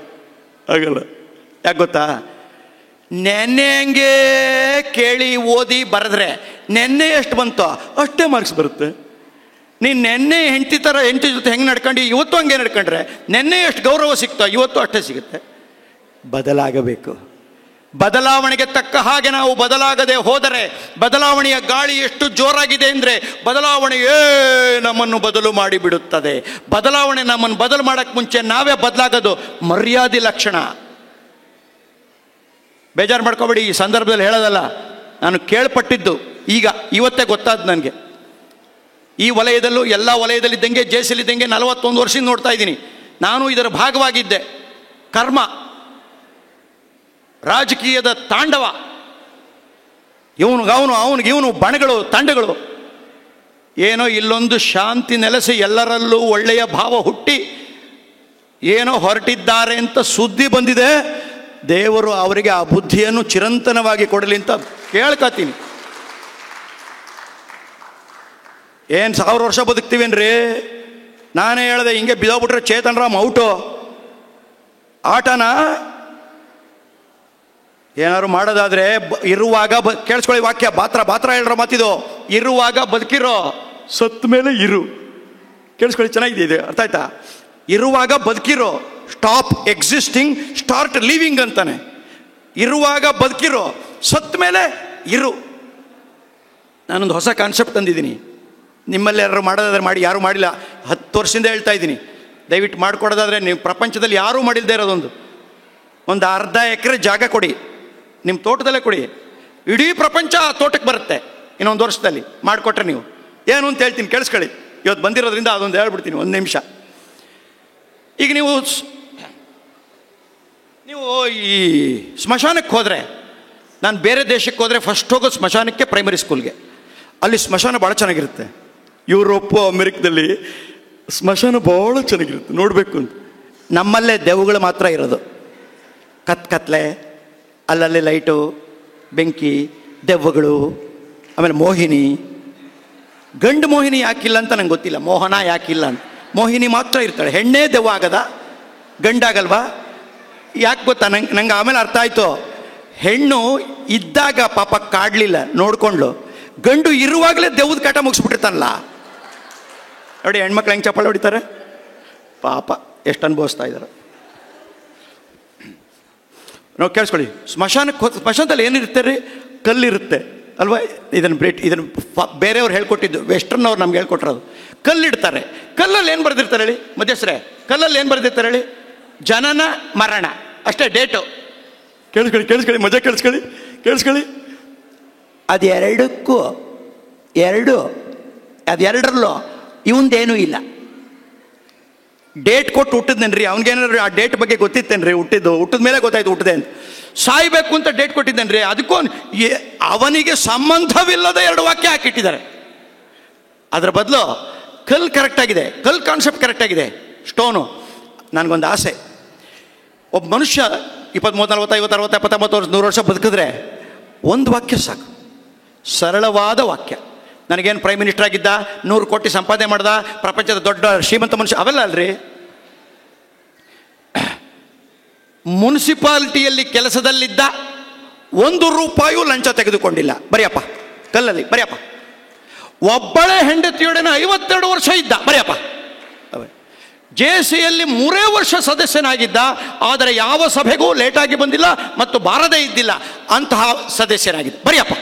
ಯಾಕೆ ಗೊತ್ತಾ? ನೆನ್ನೆಂಗೆ ಕೇಳಿ ಓದಿ ಬರೆದ್ರೆ ನೆನ್ನೆ ಎಷ್ಟು ಬಂತೋ ಅಷ್ಟೇ ಮಾರ್ಕ್ಸ್ ಬರುತ್ತೆ. ನೀನು ನೆನ್ನೆ ಹೆಂಡತಿ ಜೊತೆ ಹೆಂಗೆ ನಡ್ಕೊಂಡು ಇವತ್ತು ಹಂಗೆ ನಡ್ಕೊಂಡ್ರೆ ನೆನ್ನೆ ಎಷ್ಟು ಗೌರವ ಸಿಗ್ತೋ ಇವತ್ತು ಅಷ್ಟೇ ಸಿಗುತ್ತೆ. ಬದಲಾಗಬೇಕು. ಬದಲಾವಣೆಗೆ ತಕ್ಕ ಹಾಗೆ ನಾವು ಬದಲಾಗದೆ ಹೋದರೆ, ಬದಲಾವಣೆಯ ಗಾಳಿ ಎಷ್ಟು ಜೋರಾಗಿದೆ ಅಂದರೆ ಬದಲಾವಣೆಯೇ ನಮ್ಮನ್ನು ಬದಲು ಮಾಡಿಬಿಡುತ್ತದೆ. ಬದಲಾವಣೆ ನಮ್ಮನ್ನು ಬದಲು ಮಾಡೋಕ್ಕೆ ಮುಂಚೆ ನಾವೇ ಬದಲಾಗೋದು ಮರ್ಯಾದೆ ಲಕ್ಷಣ. ಬೇಜಾರು ಮಾಡ್ಕೋಬೇಡಿ, ಈ ಸಂದರ್ಭದಲ್ಲಿ ಹೇಳೋದಲ್ಲ, ನಾನು ಕೇಳ್ಪಟ್ಟಿದ್ದು ಇವತ್ತೇ ಗೊತ್ತಾದ ನನಗೆ. ಈ ವಲಯದಲ್ಲೂ ಎಲ್ಲ ವಲಯದಲ್ಲಿದ್ದಂಗೆ ಜೇಸಲ್ಲಿದ್ದಂಗೆ 41 ವರ್ಷದಿಂದ ನೋಡ್ತಾ ಇದ್ದೀನಿ. ನಾನು ಇದರ ಭಾಗವಾಗಿದ್ದೆ. ಕರ್ಮ, ರಾಜಕೀಯದ ತಾಂಡವ, ಇವನು ಬಣಗಳು, ತಂಡಗಳು, ಏನೋ ಇಲ್ಲೊಂದು ಶಾಂತಿ ನೆಲೆಸಿ ಎಲ್ಲರಲ್ಲೂ ಒಳ್ಳೆಯ ಭಾವ ಹುಟ್ಟಿ ಏನೋ ಹೊರಟಿದ್ದಾರೆ ಅಂತ ಸುದ್ದಿ ಬಂದಿದೆ. ದೇವರು ಅವರಿಗೆ ಆ ಬುದ್ಧಿಯನ್ನು ಚಿರಂತನವಾಗಿ ಕೊಡಲಿ ಅಂತ ಕೇಳ್ಕೊತೀನಿ. ಏನು 1000 ವರ್ಷ ಬದುಕ್ತೀವೇನ್ರಿ? ನಾನೇ ಹೇಳಿದೆ, ಹಿಂಗೆ ಬಿದ್ದೋಗ್ಬಿಟ್ರೆ ಚೇತನ್ ರಾಮ್ ಔಟು. ಆಟನಾ? ಏನಾದ್ರು ಮಾಡೋದಾದ್ರೆ ಇರುವಾಗ ಕೇಳಿಸ್ಕೊಳ್ಳಿ ವಾಕ್ಯ, ಬಾತ್ರ ಹೇಳ್ರ ಮಾತಿದು. ಇರುವಾಗ ಬದುಕಿರೋ, ಸತ್ತ ಮೇಲೆ ಇರು. ಕೇಳಿಸ್ಕೊಳ್ಳಿ, ಚೆನ್ನಾಗಿದೆ, ಅರ್ಥ ಆಯ್ತಾ? ಇರುವಾಗ ಬದುಕಿರೋ, ಸ್ಟಾಪ್ ಎಕ್ಸಿಸ್ಟಿಂಗ್, ಸ್ಟಾರ್ಟ್ ಲಿವಿಂಗ್ ಅಂತಾನೆ. ಇರುವಾಗ ಬದುಕಿರೋ, ಸತ್ತ ಮೇಲೆ ಇರು. ನಾನೊಂದು ಹೊಸ ಕಾನ್ಸೆಪ್ಟ್ ತಂದಿದ್ದೀನಿ. ನಿಮ್ಮಲ್ಲಿ ಯಾರು ಮಾಡೋದಾದ್ರೆ ಮಾಡಿ, ಯಾರೂ ಮಾಡಿಲ್ಲ. 10 ವರ್ಷದಿಂದ ಹೇಳ್ತಾ ಇದ್ದೀನಿ, ದಯವಿಟ್ಟು ಮಾಡಿಕೊಡೋದಾದ್ರೆ ನೀವು ಪ್ರಪಂಚದಲ್ಲಿ ಯಾರೂ ಮಾಡಿಲ್ಲದೆ ಇರೋದೊಂದು ಅರ್ಧ ಎಕರೆ ಜಾಗ ಕೊಡಿ, ನಿಮ್ಮ ತೋಟದಲ್ಲೇ ಕೊಡಿ, ಇಡೀ ಪ್ರಪಂಚ ಆ ತೋಟಕ್ಕೆ ಬರುತ್ತೆ ಇನ್ನೊಂದು ವರ್ಷದಲ್ಲಿ ಮಾಡಿಕೊಟ್ರೆ. ನೀವು ಏನು ಅಂತ ಹೇಳ್ತೀನಿ, ಕೇಳಿಸ್ಕೊಳ್ಳಿ. ಇವತ್ತು ಬಂದಿರೋದ್ರಿಂದ ಅದೊಂದು ಹೇಳ್ಬಿಡ್ತೀನಿ, 1 ನಿಮಿಷ. ಈಗ ನೀವು ಈ ಸ್ಮಶಾನಕ್ಕೆ ಹೋದರೆ, ನಾನು ಬೇರೆ ದೇಶಕ್ಕೆ ಹೋದರೆ ಫಸ್ಟ್ ಹೋಗೋ ಸ್ಮಶಾನಕ್ಕೆ ಪ್ರೈಮರಿ ಸ್ಕೂಲ್ಗೆ. ಅಲ್ಲಿ ಸ್ಮಶಾನ ಭಾಳ ಚೆನ್ನಾಗಿರುತ್ತೆ. ಯುರೋಪು ಅಮೆರಿಕದಲ್ಲಿ ಸ್ಮಶಾನ ಭಾಳ ಚೆನ್ನಾಗಿರುತ್ತೆ, ನೋಡಬೇಕು ಅಂತ. ನಮ್ಮಲ್ಲೇ ದೆವ್ವಗಳು ಮಾತ್ರ ಇರೋದು. ಕತ್ಲೆ, ಅಲ್ಲಲ್ಲಿ ಲೈಟು, ಬೆಂಕಿ, ದೆವ್ವಗಳು, ಆಮೇಲೆ ಮೋಹಿನಿ. ಗಂಡು ಮೋಹಿನಿ ಯಾಕಿಲ್ಲ ಅಂತ ನಂಗೆ ಗೊತ್ತಿಲ್ಲ, ಮೋಹನ ಯಾಕಿಲ್ಲ ಅಂತ. ಮೋಹಿನಿ ಮಾತ್ರ ಇರ್ತಾಳೆ. ಹೆಣ್ಣೇ ದೆವ್ವ ಆಗದ, ಗಂಡಾಗಲ್ವಾ? ಯಾಕೆ ಗೊತ್ತಾ? ನಂಗೆ ಆಮೇಲೆ ಅರ್ಥ ಆಯಿತು. ಹೆಣ್ಣು ಇದ್ದಾಗ ಪಾಪ ಕಾಡಲಿಲ್ಲ, ನೋಡ್ಕೊಂಡ್ಲು. ಗಂಡು ಇರುವಾಗಲೇ ದೆವ್ವದ ಕಾಟ ಮುಗಿಸ್ಬಿಟ್ಟಿರ್ತಾನಲ್ಲ ನೋಡಿ. ಹೆಣ್ಮಕ್ಳು ಹೆಂಗೆ ಚಪ್ಪಾಳೆ ಹೊಡಿತಾರೆ ಪಾಪ, ಎಷ್ಟು ಅನುಭವಿಸ್ತಾ ಇದ್ದಾರೆ. ನಾವು ಕೇಳಿಸ್ಕೊಳ್ಳಿ, ಸ್ಮಶಾನದಲ್ಲಿ ಏನಿರುತ್ತೆ ರೀ? ಕಲ್ಲಿರುತ್ತೆ ಅಲ್ವಾ? ಇದನ್ನು ಬೇರೆಯವ್ರು ಹೇಳ್ಕೊಟ್ಟಿದ್ದು, ವೆಸ್ಟರ್ನ್ ಅವ್ರು ನಮ್ಗೆ ಹೇಳ್ಕೊಟ್ಟಿರೋದು. ಕಲ್ಲಿಡ್ತಾರೆ. ಕಲ್ಲಲ್ಲಿ ಏನು ಬರೆದಿರ್ತಾರೆ ಹೇಳಿ ಮಧ್ಯಸ್ಥರೇ? ಕಲ್ಲಲ್ಲಿ ಏನು ಬರೆದಿರ್ತಾರೆ ಹೇಳಿ? ಜನನ ಮರಣ ಅಷ್ಟೇ, ಡೇಟು. ಕೇಳಿಸ್ಕೊಳ್ಳಿ ಮಜಾ ಕೇಳಿಸ್ಕೊಳ್ಳಿ. ಅದೆರಡರಲ್ಲೂ ಇವಂದೇನೂ ಇಲ್ಲ. ಡೇಟ್ ಕೊಟ್ಟು ಹುಟ್ಟಿದ್ನೇನ್ರಿ? ಅವ್ನಿಗೇನಾದ್ರು ಆ ಡೇಟ್ ಬಗ್ಗೆ ಗೊತ್ತಿತ್ತೇನ್ರಿ? ಹುಟ್ಟಿದ ಮೇಲೆ ಗೊತ್ತಾಯ್ತು ಹುಟ್ಟಿದೆ ಅಂತ. ಸಾಯ್ಬೇಕು ಅಂತ ಡೇಟ್ ಕೊಟ್ಟಿದ್ದೇನ್ರಿ? ಅದಕ್ಕೂ ಅವನಿಗೆ ಸಂಬಂಧವಿಲ್ಲದ 2 ವಾಕ್ಯ ಹಾಕಿಟ್ಟಿದ್ದಾರೆ. ಅದರ ಬದಲು ಕಲ್ಲು ಕರೆಕ್ಟಾಗಿದೆ, ಕಲ್ಲು ಕಾನ್ಸೆಪ್ಟ್ ಕರೆಕ್ಟಾಗಿದೆ, ಸ್ಟೋನು. ನನಗೊಂದು ಆಸೆ, ಒಬ್ಬ ಮನುಷ್ಯ 20, 30, 40, 50, 60, 70, 80 ವರ್ಷ, 100 ವರ್ಷ ಬದುಕಿದ್ರೆ 1 ವಾಕ್ಯ ಸಾಕು, ಸರಳವಾದ ವಾಕ್ಯ. ನನಗೇನು ಪ್ರೈಮ್ ಮಿನಿಸ್ಟರ್ ಆಗಿದ್ದ, 100 ಕೋಟಿ ಸಂಪಾದನೆ ಮಾಡ್ದ, ಪ್ರಪಂಚದ ದೊಡ್ಡ ಶ್ರೀಮಂತ ಮನುಷ್ಯ, ಅವೆಲ್ಲ ಅಲ್ರಿ. ಮುನ್ಸಿಪಾಲಿಟಿಯಲ್ಲಿ ಕೆಲಸದಲ್ಲಿದ್ದ 1 ರೂಪಾಯೂ ಲಂಚ ತೆಗೆದುಕೊಂಡಿಲ್ಲ, ಬರೆಯಪ್ಪ ಕಲ್ಲಲ್ಲಿ, ಬರೆಯಪ್ಪ. ಒಬ್ಬಳೇ ಹೆಂಡತಿಯೊಡನೆ 52 ವರ್ಷ ಇದ್ದ, ಬರೆಯಪ್ಪ. JCಯಲ್ಲಿ 3 ವರ್ಷ ಸದಸ್ಯನಾಗಿದ್ದ, ಆದರೆ ಯಾವ ಸಭೆಗೂ ಲೇಟಾಗಿ ಬಂದಿಲ್ಲ ಮತ್ತು ಬಾರದೇ ಇದ್ದಿಲ್ಲ, ಅಂತಹ ಸದಸ್ಯನಾಗಿದ್ದ, ಬರೆಯಪ್ಪ.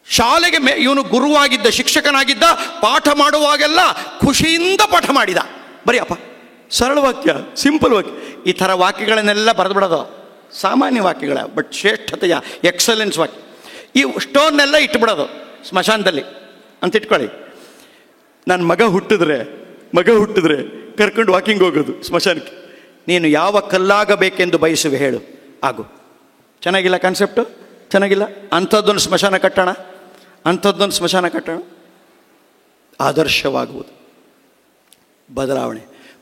ಶಾಲೆಗೆ ಇವನು ಗುರುವಾಗಿದ್ದ, ಶಿಕ್ಷಕನಾಗಿದ್ದ, ಪಾಠ ಮಾಡುವಾಗೆಲ್ಲ ಖುಷಿಯಿಂದ ಪಾಠ ಮಾಡಿದ, ಬರೆಯಪ್ಪ. ಸರಳ ವಾಕ್ಯ, ಸಿಂಪಲ್ ವಾಕ್ಯ. ಈ ಥರ ವಾಕ್ಯಗಳನ್ನೆಲ್ಲ ಬರೆದ್ಬಿಡೋದು ಸಾಮಾನ್ಯ ವಾಕ್ಯಗಳ, ಬಟ್ ಶ್ರೇಷ್ಠತೆಯ ಎಕ್ಸಲೆನ್ಸ್ ವಾಕ್ಯ. ಈ ಸ್ಟೋನ್ನೆಲ್ಲ ಇಟ್ಬಿಡೋದು ಸ್ಮಶಾನದಲ್ಲಿ ಅಂತ ಇಟ್ಕೊಳ್ಳಿ. ನನ್ನ ಮಗ ಹುಟ್ಟಿದ್ರೆ ಕರ್ಕೊಂಡು ವಾಕಿಂಗ್ ಹೋಗೋದು ಸ್ಮಶಾನಕ್ಕೆ. ನೀನು ಯಾವ ಕಲ್ಲಾಗಬೇಕೆಂದು ಬಯಸುವೆ ಹೇಳು, ಆಗು. ಚೆನ್ನಾಗಿಲ್ಲ ಕಾನ್ಸೆಪ್ಟು? ಚೆನ್ನಾಗಿಲ್ಲ. ಅಂಥದ್ದೊಂದು ಸ್ಮಶಾನ ಕಟ್ಟೋಣ. ಆದರ್ಶವಾಗುವುದು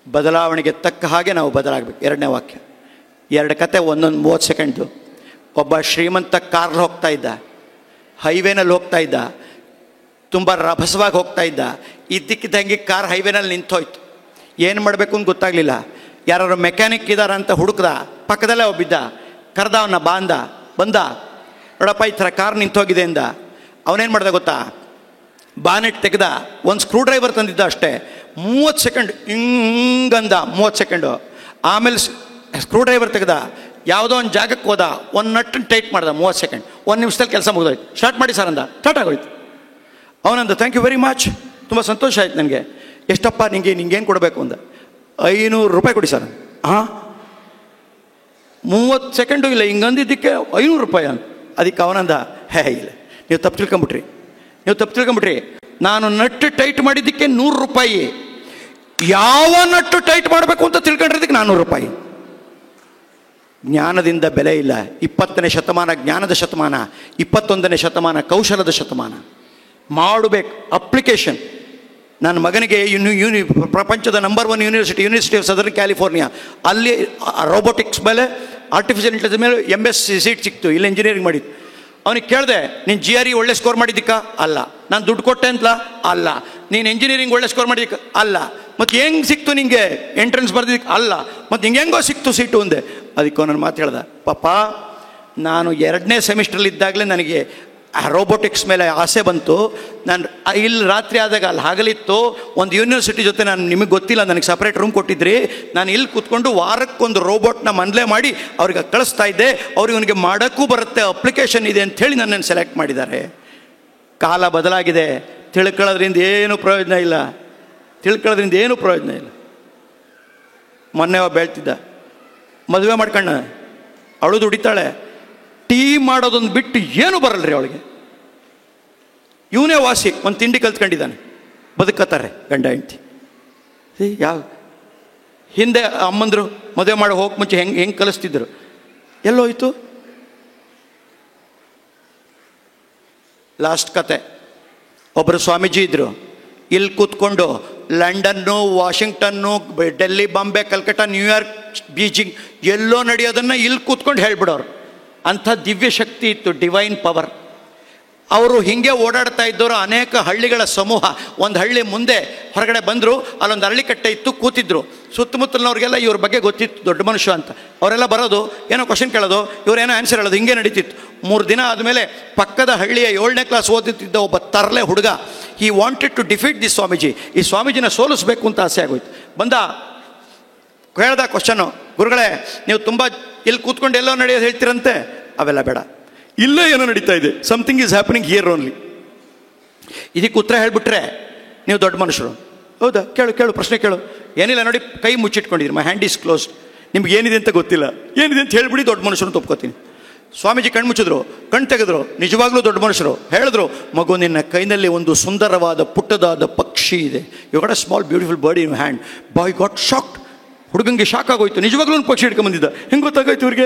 ಬದಲಾವಣೆಗೆ ತಕ್ಕ ಹಾಗೆ ನಾವು ಬದಲಾಗಬೇಕು. 2ನೇ ವಾಕ್ಯ, 2 ಕತೆ, ಒಂದೊಂದು 30 ಸೆಕೆಂಡ್ದು. ಒಬ್ಬ ಶ್ರೀಮಂತ ಕಾರಲ್ಲಿ ಹೋಗ್ತಾ ಇದ್ದ, ಹೈವೇನಲ್ಲಿ ಹೋಗ್ತಾ ಇದ್ದ, ತುಂಬ ರಭಸವಾಗಿ ಹೋಗ್ತಾ ಇದ್ದ. ಇದ್ದಕ್ಕಿದ್ದಂಗೆ ಕಾರ್ ಹೈವೇನಲ್ಲಿ ನಿಂತೋಯ್ತು. ಏನು ಮಾಡಬೇಕು ಅಂತ ಗೊತ್ತಾಗಲಿಲ್ಲ. ಯಾರು ಮೆಕ್ಯಾನಿಕ್ ಇದ್ದಾರ ಅಂತ ಹುಡುಕ್ದ. ಪಕ್ಕದಲ್ಲೇ ಒಬ್ಬಿದ್ದ, ಕರೆದ, ಅವನ್ನ ಬಂದ. ನೋಡಪ್ಪ ಈ ಥರ ಕಾರ್ ನಿಂತೋಗಿದೆ ಅಂದ. ಅವನೇನು ಮಾಡ್ದ ಗೊತ್ತಾ, ಬಾನೆಟ್ ತೆಗೆದ, ಒಂದು ಸ್ಕ್ರೂ ಡ್ರೈವರ್ ತಂದಿದ್ದ ಅಷ್ಟೇ, 30 ಸೆಕೆಂಡ್ ಹಿಂಗಂದ, 30 ಸೆಕೆಂಡು. ಆಮೇಲೆ ಸ್ಕ್ರೂ ಡ್ರೈವರ್ ತೆಗೆದ, ಯಾವುದೋ ಒಂದು ಜಾಗಕ್ಕೆ ಹೋದ, ಒಂದು ನಟ್ಟನ್ನು ಟೈಟ್ ಮಾಡ್ದ, 30 ಸೆಕೆಂಡ್, 1 ನಿಮಿಷದಲ್ಲಿ ಕೆಲಸ ಮುಗಿದೋಯ್ತು. ಸ್ಟಾರ್ಟ್ ಮಾಡಿ ಸರ್ ಅಂದ, ಸ್ಟಾರ್ಟ್ ಆಗೋಯ್ತು. ಅವನಂದ ಥ್ಯಾಂಕ್ ಯು ವೆರಿ ಮಚ್, ತುಂಬ ಸಂತೋಷ ಆಯ್ತು ನನಗೆ. ಎಷ್ಟಪ್ಪ ನಿಂಗೇನು ಕೊಡಬೇಕು ಅಂದ. 500 ರೂಪಾಯಿ ಕೊಡಿ ಸರ್. ಹಾಂ, 30 ಸೆಕೆಂಡು ಇಲ್ಲ, ಹಿಂಗಂದಿದ್ದಕ್ಕೆ 500 ರೂಪಾಯಿ ಅಂತ. ಅದಕ್ಕೆ ಅವನಂದ, ಹೇ ಇಲ್ಲ, ನೀವು ತಪ್ಪು ತಿಳ್ಕೊಂಬಿಟ್ರಿ, ನಾನು ನಟ್ಟು ಟೈಟ್ ಮಾಡಿದ್ದಕ್ಕೆ 100 ರೂಪಾಯಿ, ಯಾವ ನಟ್ಟು ಟೈಟ್ ಮಾಡಬೇಕು ಅಂತ ತಿಳ್ಕೊಂಡಿದ್ದಕ್ಕೆ 400 ರೂಪಾಯಿ. ಜ್ಞಾನದಿಂದ ಬೆಲೆ ಇಲ್ಲ. 20ನೇ ಶತಮಾನ ಜ್ಞಾನದ ಶತಮಾನ, 21ನೇ ಶತಮಾನ ಕೌಶಲದ ಶತಮಾನ. ಮಾಡಬೇಕು ಅಪ್ಲಿಕೇಶನ್. ನನ್ನ ಮಗನಿಗೆ ಪ್ರಪಂಚದ number 1 university of southern California, ಅಲ್ಲಿ ರೋಬೋಟಿಕ್ಸ್ ಮೇಲೆ ಆರ್ಟಿಫಿಷಿಯಲ್ ಇಂಟೆಲಿಜೆನ್ಸ್ ಮೇಲೆ MS ಸೀಟ್ ಸಿಕ್ತು, ಇಲ್ಲಿ ಇಂಜಿನಿಯರಿಂಗ್ ಮಾಡಿದ್ದು. ಅವನಿಗೆ ಕೇಳಿದೆ, ನೀನು GRE ಒಳ್ಳೆ ಸ್ಕೋರ್ ಮಾಡಿದ್ದಕ್ಕ? ಅಲ್ಲ. ನಾನು ದುಡ್ಡು ಕೊಟ್ಟೆ ಅಂತಲ್ಲ? ಅಲ್ಲ. ನೀನು ಇಂಜಿನಿಯರಿಂಗ್ ಒಳ್ಳೆ ಸ್ಕೋರ್ ಮಾಡಿದ್ದಕ್ಕ? ಅಲ್ಲ. ಮತ್ತು ಹೆಂಗೆ ಸಿಕ್ತು ನಿಂಗೆ ಎಂಟ್ರೆನ್ಸ್ ಬರ್ದಿದ್ದಕ್ಕೆ? ಅಲ್ಲ. ಮತ್ತು ಹೆಂಗೋ ಸಿಕ್ತು ಸೀಟು ಅಂದೆ. ಅದಕ್ಕೆ ನನ್ನ ಮಾತು ಹೇಳ್ದ, ಪಾಪ ನಾನು 2ನೇ ಸೆಮಿಸ್ಟ್ರಲ್ಲಿದ್ದಾಗಲೇ ನನಗೆ ರೋಬೋಟಿಕ್ಸ್ ಮೇಲೆ ಆಸೆ ಬಂತು. ನಾನು ಇಲ್ಲಿ ರಾತ್ರಿ ಆದಾಗ ಅಲ್ಲಿ ಹಗಲಿತ್ತು, ಒಂದು ಯೂನಿವರ್ಸಿಟಿ ಜೊತೆ ನಾನು, ನಿಮಗೆ ಗೊತ್ತಿಲ್ಲ, ನನಗೆ ಸಪ್ರೇಟ್ ರೂಮ್ ಕೊಟ್ಟಿದ್ರಿ, ನಾನು ಇಲ್ಲಿ ಕೂತ್ಕೊಂಡು ವಾರಕ್ಕೊಂದು ರೋಬೋಟ್ನ ಮನಲೇ ಮಾಡಿ ಅವ್ರಿಗೆ ಕಳಿಸ್ತಾ ಇದ್ದೆ. ಅವ್ರಿಗೆ ಇವನಿಗೆ ಮಾಡೋಕ್ಕೂ ಬರುತ್ತೆ, ಅಪ್ಲಿಕೇಶನ್ ಇದೆ ಅಂಥೇಳಿ ನನ್ನನ್ನು ಸೆಲೆಕ್ಟ್ ಮಾಡಿದ್ದಾರೆ. ಕಾಲ ಬದಲಾಗಿದೆ, ತಿಳ್ಕೊಳ್ಳೋದ್ರಿಂದ ಏನೂ ಪ್ರಯೋಜನ ಇಲ್ಲ. ಮೊನ್ನೆ ಬೆಳ್ತಿದ್ದ, ಮದುವೆ ಮಾಡ್ಕಣ್ಣ, ಅವಳು ದುಡಿತಾಳೆ, ಟೀ ಮಾಡೋದೊಂದು ಬಿಟ್ಟು ಏನೂ ಬರಲ್ರಿ ಅವಳಿಗೆ. ಇವನೇ ವಾಸಿ, ಒಂದು ತಿಂಡಿ ಕಲ್ತ್ಕೊಂಡಿದ್ದಾನೆ, ಬದುಕತ್ತಾರೆ ಗಂಡ ಹೆಂಡ್ತಿ. ಯಾವ ಹಿಂದೆ ಅಮ್ಮಂದರು ಮದುವೆ ಮಾಡಿ ಹೋಗಕ್ಕೆ ಮುಂಚೆ ಹೆಂಗೆ ಕಲಿಸ್ತಿದ್ರು, ಎಲ್ಲೋಯ್ತು? ಲಾಸ್ಟ್ ಕತೆ, ಒಬ್ಬರು ಸ್ವಾಮೀಜಿ ಇದ್ದರು, ಇಲ್ಲಿ ಕೂತ್ಕೊಂಡು London, Washington, Delhi, Bombay, Calcutta, New York, Beijing ಎಲ್ಲೋ ನಡೆಯೋದನ್ನು ಇಲ್ಲಿ ಕೂತ್ಕೊಂಡು ಹೇಳ್ಬಿಡೋರು. ಅಂಥ ದಿವ್ಯ ಶಕ್ತಿ ಇತ್ತು, ಡಿವೈನ್ ಪವರ್. ಅವರು ಹೀಗೆ ಓಡಾಡ್ತಾ ಇದ್ದವರು ಅನೇಕ ಹಳ್ಳಿಗಳ ಸಮೂಹ. ಒಂದು ಹಳ್ಳಿ ಮುಂದೆ ಹೊರಗಡೆ ಬಂದರು, ಅಲ್ಲೊಂದು ಅರಳಿಕಟ್ಟೆ ಇತ್ತು, ಕೂತಿದ್ರು. ಸುತ್ತಮುತ್ತಲಿನವ್ರಿಗೆಲ್ಲ ಇವ್ರ ಬಗ್ಗೆ ಗೊತ್ತಿತ್ತು, ದೊಡ್ಡ ಮನುಷ್ಯ ಅಂತ. ಅವರೆಲ್ಲ ಬರೋದು, ಏನೋ ಕ್ವಶನ್ ಕೇಳೋದು, ಇವರೇನೋ ಆನ್ಸರ್ ಹೇಳೋದು, ಹಿಂಗೆ ನಡೀತಿತ್ತು. 3 ದಿನ ಆದಮೇಲೆ ಪಕ್ಕದ ಹಳ್ಳಿಯ 7ನೇ ಕ್ಲಾಸ್ ಓದುತ್ತಿದ್ದ ಒಬ್ಬ ತರಲೆ ಹುಡುಗ, he wanted to defeat this Swamiji, ಈ ಸ್ವಾಮೀಜಿನ ಸೋಲಿಸ್ಬೇಕು ಅಂತ ಆಸೆ ಆಗೋಯ್ತು. ಬಂದ, ಕೇಳ್ದ ಕ್ವಶನ್ನು, ಗುರುಗಳೇ ನೀವು ತುಂಬ ಇಲ್ಲಿ ಕೂತ್ಕೊಂಡು ಎಲ್ಲೋ ನಡೆಯೋದು ಹೇಳ್ತೀರಂತೆ? ಅವೆಲ್ಲ ಬೇಡ, ಇಲ್ಲೇ ಏನೋ ನಡೀತಾ ಇದೆ, something is happening here only. ಇದಕ್ಕೆ ಉತ್ತರ ಹೇಳ್ಬಿಟ್ರೆ ನೀವು ದೊಡ್ಡ ಮನುಷ್ಯರು. ಹೌದಾ, ಕೇಳು ಪ್ರಶ್ನೆ ಕೇಳು. ಏನಿಲ್ಲ ನೋಡಿ, ಕೈ ಮುಚ್ಚಿಟ್ಕೊಂಡಿದ್ದೀರಿ, ಮೈ ಹ್ಯಾಂಡ್ ಈಸ್ ಕ್ಲೋಸ್ಡ್, ನಿಮ್ಗೆ ಏನಿದೆ ಅಂತ ಗೊತ್ತಿಲ್ಲ, ಏನಿದೆ ಅಂತ ಹೇಳ್ಬಿಡಿ, ದೊಡ್ಡ ಮನುಷ್ಯರು ತಪ್ಕೋತೀನಿ. ಸ್ವಾಮೀಜಿ ಕಣ್ಣು ಮುಚ್ಚಿದ್ರು, ಕಣ್ಣು ತೆಗೆದ್ರು, ನಿಜವಾಗ್ಲೂ ದೊಡ್ಡ ಮನುಷ್ಯರು. ಹೇಳಿದ್ರು, ಮಗು ನಿನ್ನ ಕೈನಲ್ಲಿ ಒಂದು ಸುಂದರವಾದ ಪುಟ್ಟದಾದ ಪಕ್ಷಿ ಇದೆ, you got a small beautiful bird in hand. Boy got shocked. ಹುಡುಗಂಗೆ ಶಾಕ್ ಆಗೋಯ್ತು, ನಿಜವಾಗ್ಲೂ ಒಂದು ಪಕ್ಷಿ ಹಿಡ್ಕೊಂಬಂದಿದ್ದ, ಹೆಂಗೆ ಗೊತ್ತಾಗೋಯ್ತು ಇವ್ರಿಗೆ?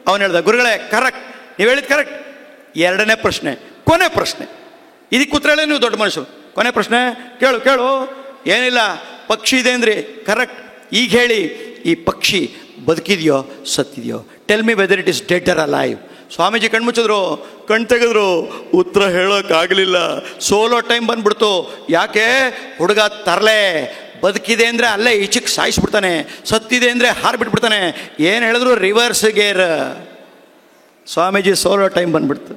ಅವನು ಹೇಳ್ದ, ಗುರುಗಳೇ ಕರೆಕ್ಟ್, ನೀವು ಹೇಳಿದ್ದು ಕರೆಕ್ಟ್. 2ನೇ ಪ್ರಶ್ನೆ, ಕೊನೆ ಪ್ರಶ್ನೆ, ಇದಕ್ಕೆ ಉತ್ತರ ಹೇಳಿ ನೀವು ದೊಡ್ಡ ಮನುಷ್ಯರು. ಕೊನೆ ಪ್ರಶ್ನೆ ಕೇಳು. ಏನಿಲ್ಲ, ಪಕ್ಷಿ ಇದೆ ಅಂದ್ರಿ, ಕರೆಕ್ಟ್. ಈಗ ಹೇಳಿ, ಈ ಪಕ್ಷಿ ಬದುಕಿದೆಯೋ ಸತ್ತಿದೆಯೋ? Tell me whether it is dead or alive. Swamiji ಕಣ್ಮುಚ್ಚಿದ್ರು, ಕಣ್ ತೆಗೆದ್ರು, ಉತ್ತರ ಹೇಳೋಕ್ಕಾಗಲಿಲ್ಲ. ಸೋಲೋ ಟೈಮ್ ಬಂದ್ಬಿಡ್ತು. ಯಾಕೆ? ಹುಡುಗ ತರಲೆ. ಬದುಕಿದೆ ಅಂದರೆ ಅಲ್ಲೇ ಈಚಕ್ಕೆ ಸಾಯಿಸ್ಬಿಡ್ತಾನೆ, ಸತ್ತಿದೆ ಅಂದರೆ ಹಾರಿಬಿಟ್ಬಿಡ್ತಾನೆ. ಏನು ಹೇಳಿದ್ರು ರಿವರ್ಸ್ ಗೇರ್. ಸ್ವಾಮೀಜಿ ಸೋಲೋ ಟೈಮ್ ಬಂದ್ಬಿಡ್ತು.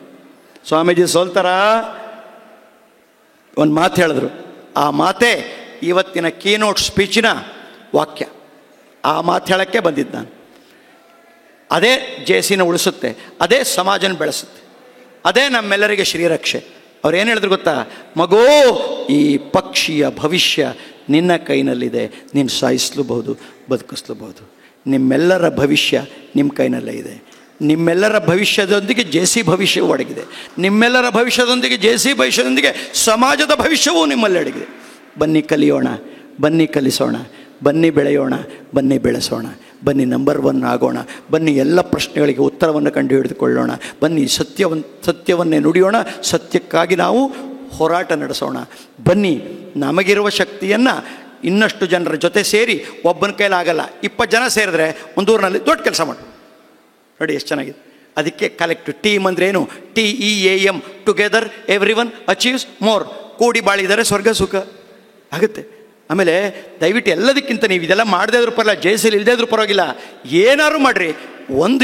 ಸ್ವಾಮೀಜಿ ಸೋಲ್ತಾರ? ಒಂದು ಮಾತು ಹೇಳಿದ್ರು, ಆ ಮಾತೇ ಇವತ್ತಿನ ಕೀನೋಟ್ ಸ್ಪೀಚಿನ ವಾಕ್ಯ. ಆ ಮಾತು ಹೇಳೋಕ್ಕೆ ಬಂದಿದ್ದು ನಾನು. ಅದೇ ಜೇಸಿನ ಉಳಿಸುತ್ತೆ, ಅದೇ ಸಮಾಜನ ಬೆಳೆಸುತ್ತೆ, ಅದೇ ನಮ್ಮೆಲ್ಲರಿಗೆ ಶ್ರೀರಕ್ಷೆ. ಅವ್ರು ಏನು ಹೇಳಿದ್ರು ಗೊತ್ತಾ? ಮಗು, ಈ ಪಕ್ಷಿಯ ಭವಿಷ್ಯ ನಿನ್ನ ಕೈನಲ್ಲಿದೆ, ನೀನು ಸಾಯಿಸಲೂಬಹುದು, ಬದುಕಿಸ್ಲೂಬಹುದು. ನಿಮ್ಮೆಲ್ಲರ ಭವಿಷ್ಯ ನಿಮ್ಮ ಕೈನಲ್ಲೇ ಇದೆ. ನಿಮ್ಮೆಲ್ಲರ ಭವಿಷ್ಯದೊಂದಿಗೆ ಜೇಸಿ ಭವಿಷ್ಯವೂ ಅಡಗಿದೆ. ನಿಮ್ಮೆಲ್ಲರ ಭವಿಷ್ಯದೊಂದಿಗೆ ಜೇಸಿ ಭವಿಷ್ಯದೊಂದಿಗೆ ಸಮಾಜದ ಭವಿಷ್ಯವೂ ನಿಮ್ಮಲ್ಲಿ ಅಡಗಿದೆ. ಬನ್ನಿ ಕಲಿಯೋಣ, ಬನ್ನಿ ಕಲಿಸೋಣ, ಬನ್ನಿ ಬೆಳೆಯೋಣ, ಬನ್ನಿ ಬೆಳೆಸೋಣ, ಬನ್ನಿ ನಂಬರ್ 1 ಆಗೋಣ, ಬನ್ನಿ ಎಲ್ಲ ಪ್ರಶ್ನೆಗಳಿಗೆ ಉತ್ತರವನ್ನು ಕಂಡು ಹಿಡಿದುಕೊಳ್ಳೋಣ, ಬನ್ನಿ ಸತ್ಯವನ್ನೇ ನುಡಿಯೋಣ, ಸತ್ಯಕ್ಕಾಗಿ ನಾವು ಹೋರಾಟ ನಡೆಸೋಣ. ಬನ್ನಿ, ನಮಗಿರುವ ಶಕ್ತಿಯನ್ನು ಇನ್ನಷ್ಟು ಜನರ ಜೊತೆ ಸೇರಿ, ಒಬ್ಬನ ಕೈಲಾಗಲ್ಲ, 20 ಜನ ಸೇರಿದ್ರೆ ಒಂದು ಊರಿನಲ್ಲಿ ದೊಡ್ಡ ಕೆಲಸ ಮಾಡಿ. ನೋಡಿ ಎಷ್ಟು ಚೆನ್ನಾಗಿದೆ. ಅದಕ್ಕೆ ಕಲೆಕ್ಟಿವ್ ಟೀಮ್ ಅಂದರೆ ಏನು? TEAM, together every one achieves more. ಕೂಡಿ ಬಾಳಿದರೆ ಸ್ವರ್ಗ ಸುಖ ಆಗುತ್ತೆ. ಆಮೇಲೆ ದಯವಿಟ್ಟು ಎಲ್ಲದಕ್ಕಿಂತ ನೀವು ಇದೆಲ್ಲ ಮಾಡದೇ ಇದ್ರೂ ಪರವಾಗಿಲ್ಲ, ಜೇಸಿಲ್ ಇಲ್ಲದೇ ಇದ್ರೂ ಪರವಾಗಿಲ್ಲ, ಏನಾದ್ರು ಮಾಡಿರಿ,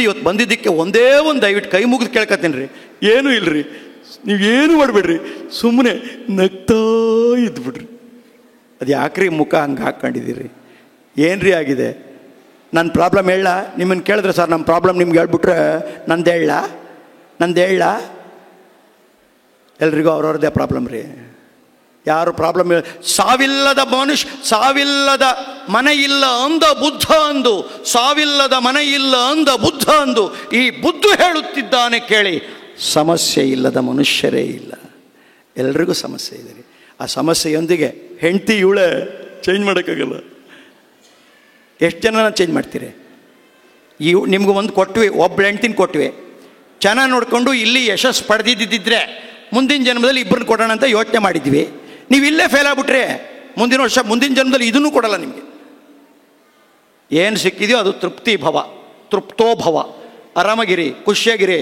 ಇವತ್ತು ಬಂದಿದ್ದಕ್ಕೆ ಒಂದೇ ಒಂದು ದಯವಿಟ್ಟು ಕೈ ಮುಗಿದು ಕೇಳ್ಕೊತೀನಿ ರೀ, ಏನೂ ಇಲ್ಲರಿ, ನೀವೇನು ಮಾಡಬೇಡ್ರಿ, ಸುಮ್ಮನೆ ನಗ್ತಾ ಇದ್ಬಿಡ್ರಿ. ಅದು ಯಾಕ್ರಿ ಮುಖ ಹಂಗೆ ಹಾಕ್ಕೊಂಡಿದ್ದೀರಿ, ಏನ್ರಿ ಆಗಿದೆ? ನನ್ನ ಪ್ರಾಬ್ಲಮ್ ಹೇಳ, ನಿಮ್ಮನ್ನು ಕೇಳಿದ್ರೆ ಸರ್ ನಮ್ಮ ಪ್ರಾಬ್ಲಮ್ ನಿಮ್ಗೆ ಹೇಳ್ಬಿಟ್ರೆ ನಂದು ಹೇಳ. ಎಲ್ರಿಗೂ ಅವ್ರವ್ರದ್ದೇ ಪ್ರಾಬ್ಲಮ್ ರೀ. ಯಾರು ಪ್ರಾಬ್ಲಮ್ ಸಾವಿಲ್ಲದ ಸಾವಿಲ್ಲದ ಮನೆ ಇಲ್ಲ ಅಂದ ಬುದ್ಧ ಅಂದು, ಸಾವಿಲ್ಲದ ಮನೆ ಇಲ್ಲ ಅಂದ ಬುದ್ಧ ಅಂದು ಈ ಬುದ್ಧ ಹೇಳುತ್ತಿದ್ದಾನೆ ಕೇಳಿ, ಸಮಸ್ಯೆ ಇಲ್ಲದ ಮನುಷ್ಯರೇ ಇಲ್ಲ. ಎಲ್ರಿಗೂ ಸಮಸ್ಯೆ ಇದೆ ರೀ. ಆ ಸಮಸ್ಯೆಯೊಂದಿಗೆ ಹೆಂಡತಿ ಇವಳೆ ಚೇಂಜ್ ಮಾಡೋಕ್ಕಾಗಲ್ಲ. ಎಷ್ಟು ಜನನ ಚೇಂಜ್ ಮಾಡ್ತೀರಿ? ನಿಮ್ಗೆ ಒಂದು ಕೊಟ್ವಿ, ಒಬ್ಬ ಹೆಂಡ್ತಿನ ಕೊಟ್ವಿ, ಚೆನ್ನಾಗಿ ನೋಡಿಕೊಂಡು ಇಲ್ಲಿ ಯಶಸ್ಸು ಪಡೆದಿದ್ದಿದ್ರೆ ಮುಂದಿನ ಜನ್ಮದಲ್ಲಿ ಇಬ್ಬರನ್ನ ಕೊಡೋಣ ಅಂತ ಯೋಚನೆ ಮಾಡಿದ್ವಿ. ನೀವು ಇಲ್ಲೇ ಫೇಲ್ ಆಗ್ಬಿಟ್ರೆ ಮುಂದಿನ ವರ್ಷ ಮುಂದಿನ ಜನ್ಮದಲ್ಲಿ ಇದನ್ನು ಕೊಡಲ್ಲ ನಿಮಗೆ. ಏನು ಸಿಕ್ಕಿದೆಯೋ ಅದು ತೃಪ್ತೋ ಭವ, ಆರಾಮಾಗಿರಿ, ಖುಷಿಯಾಗಿರಿ.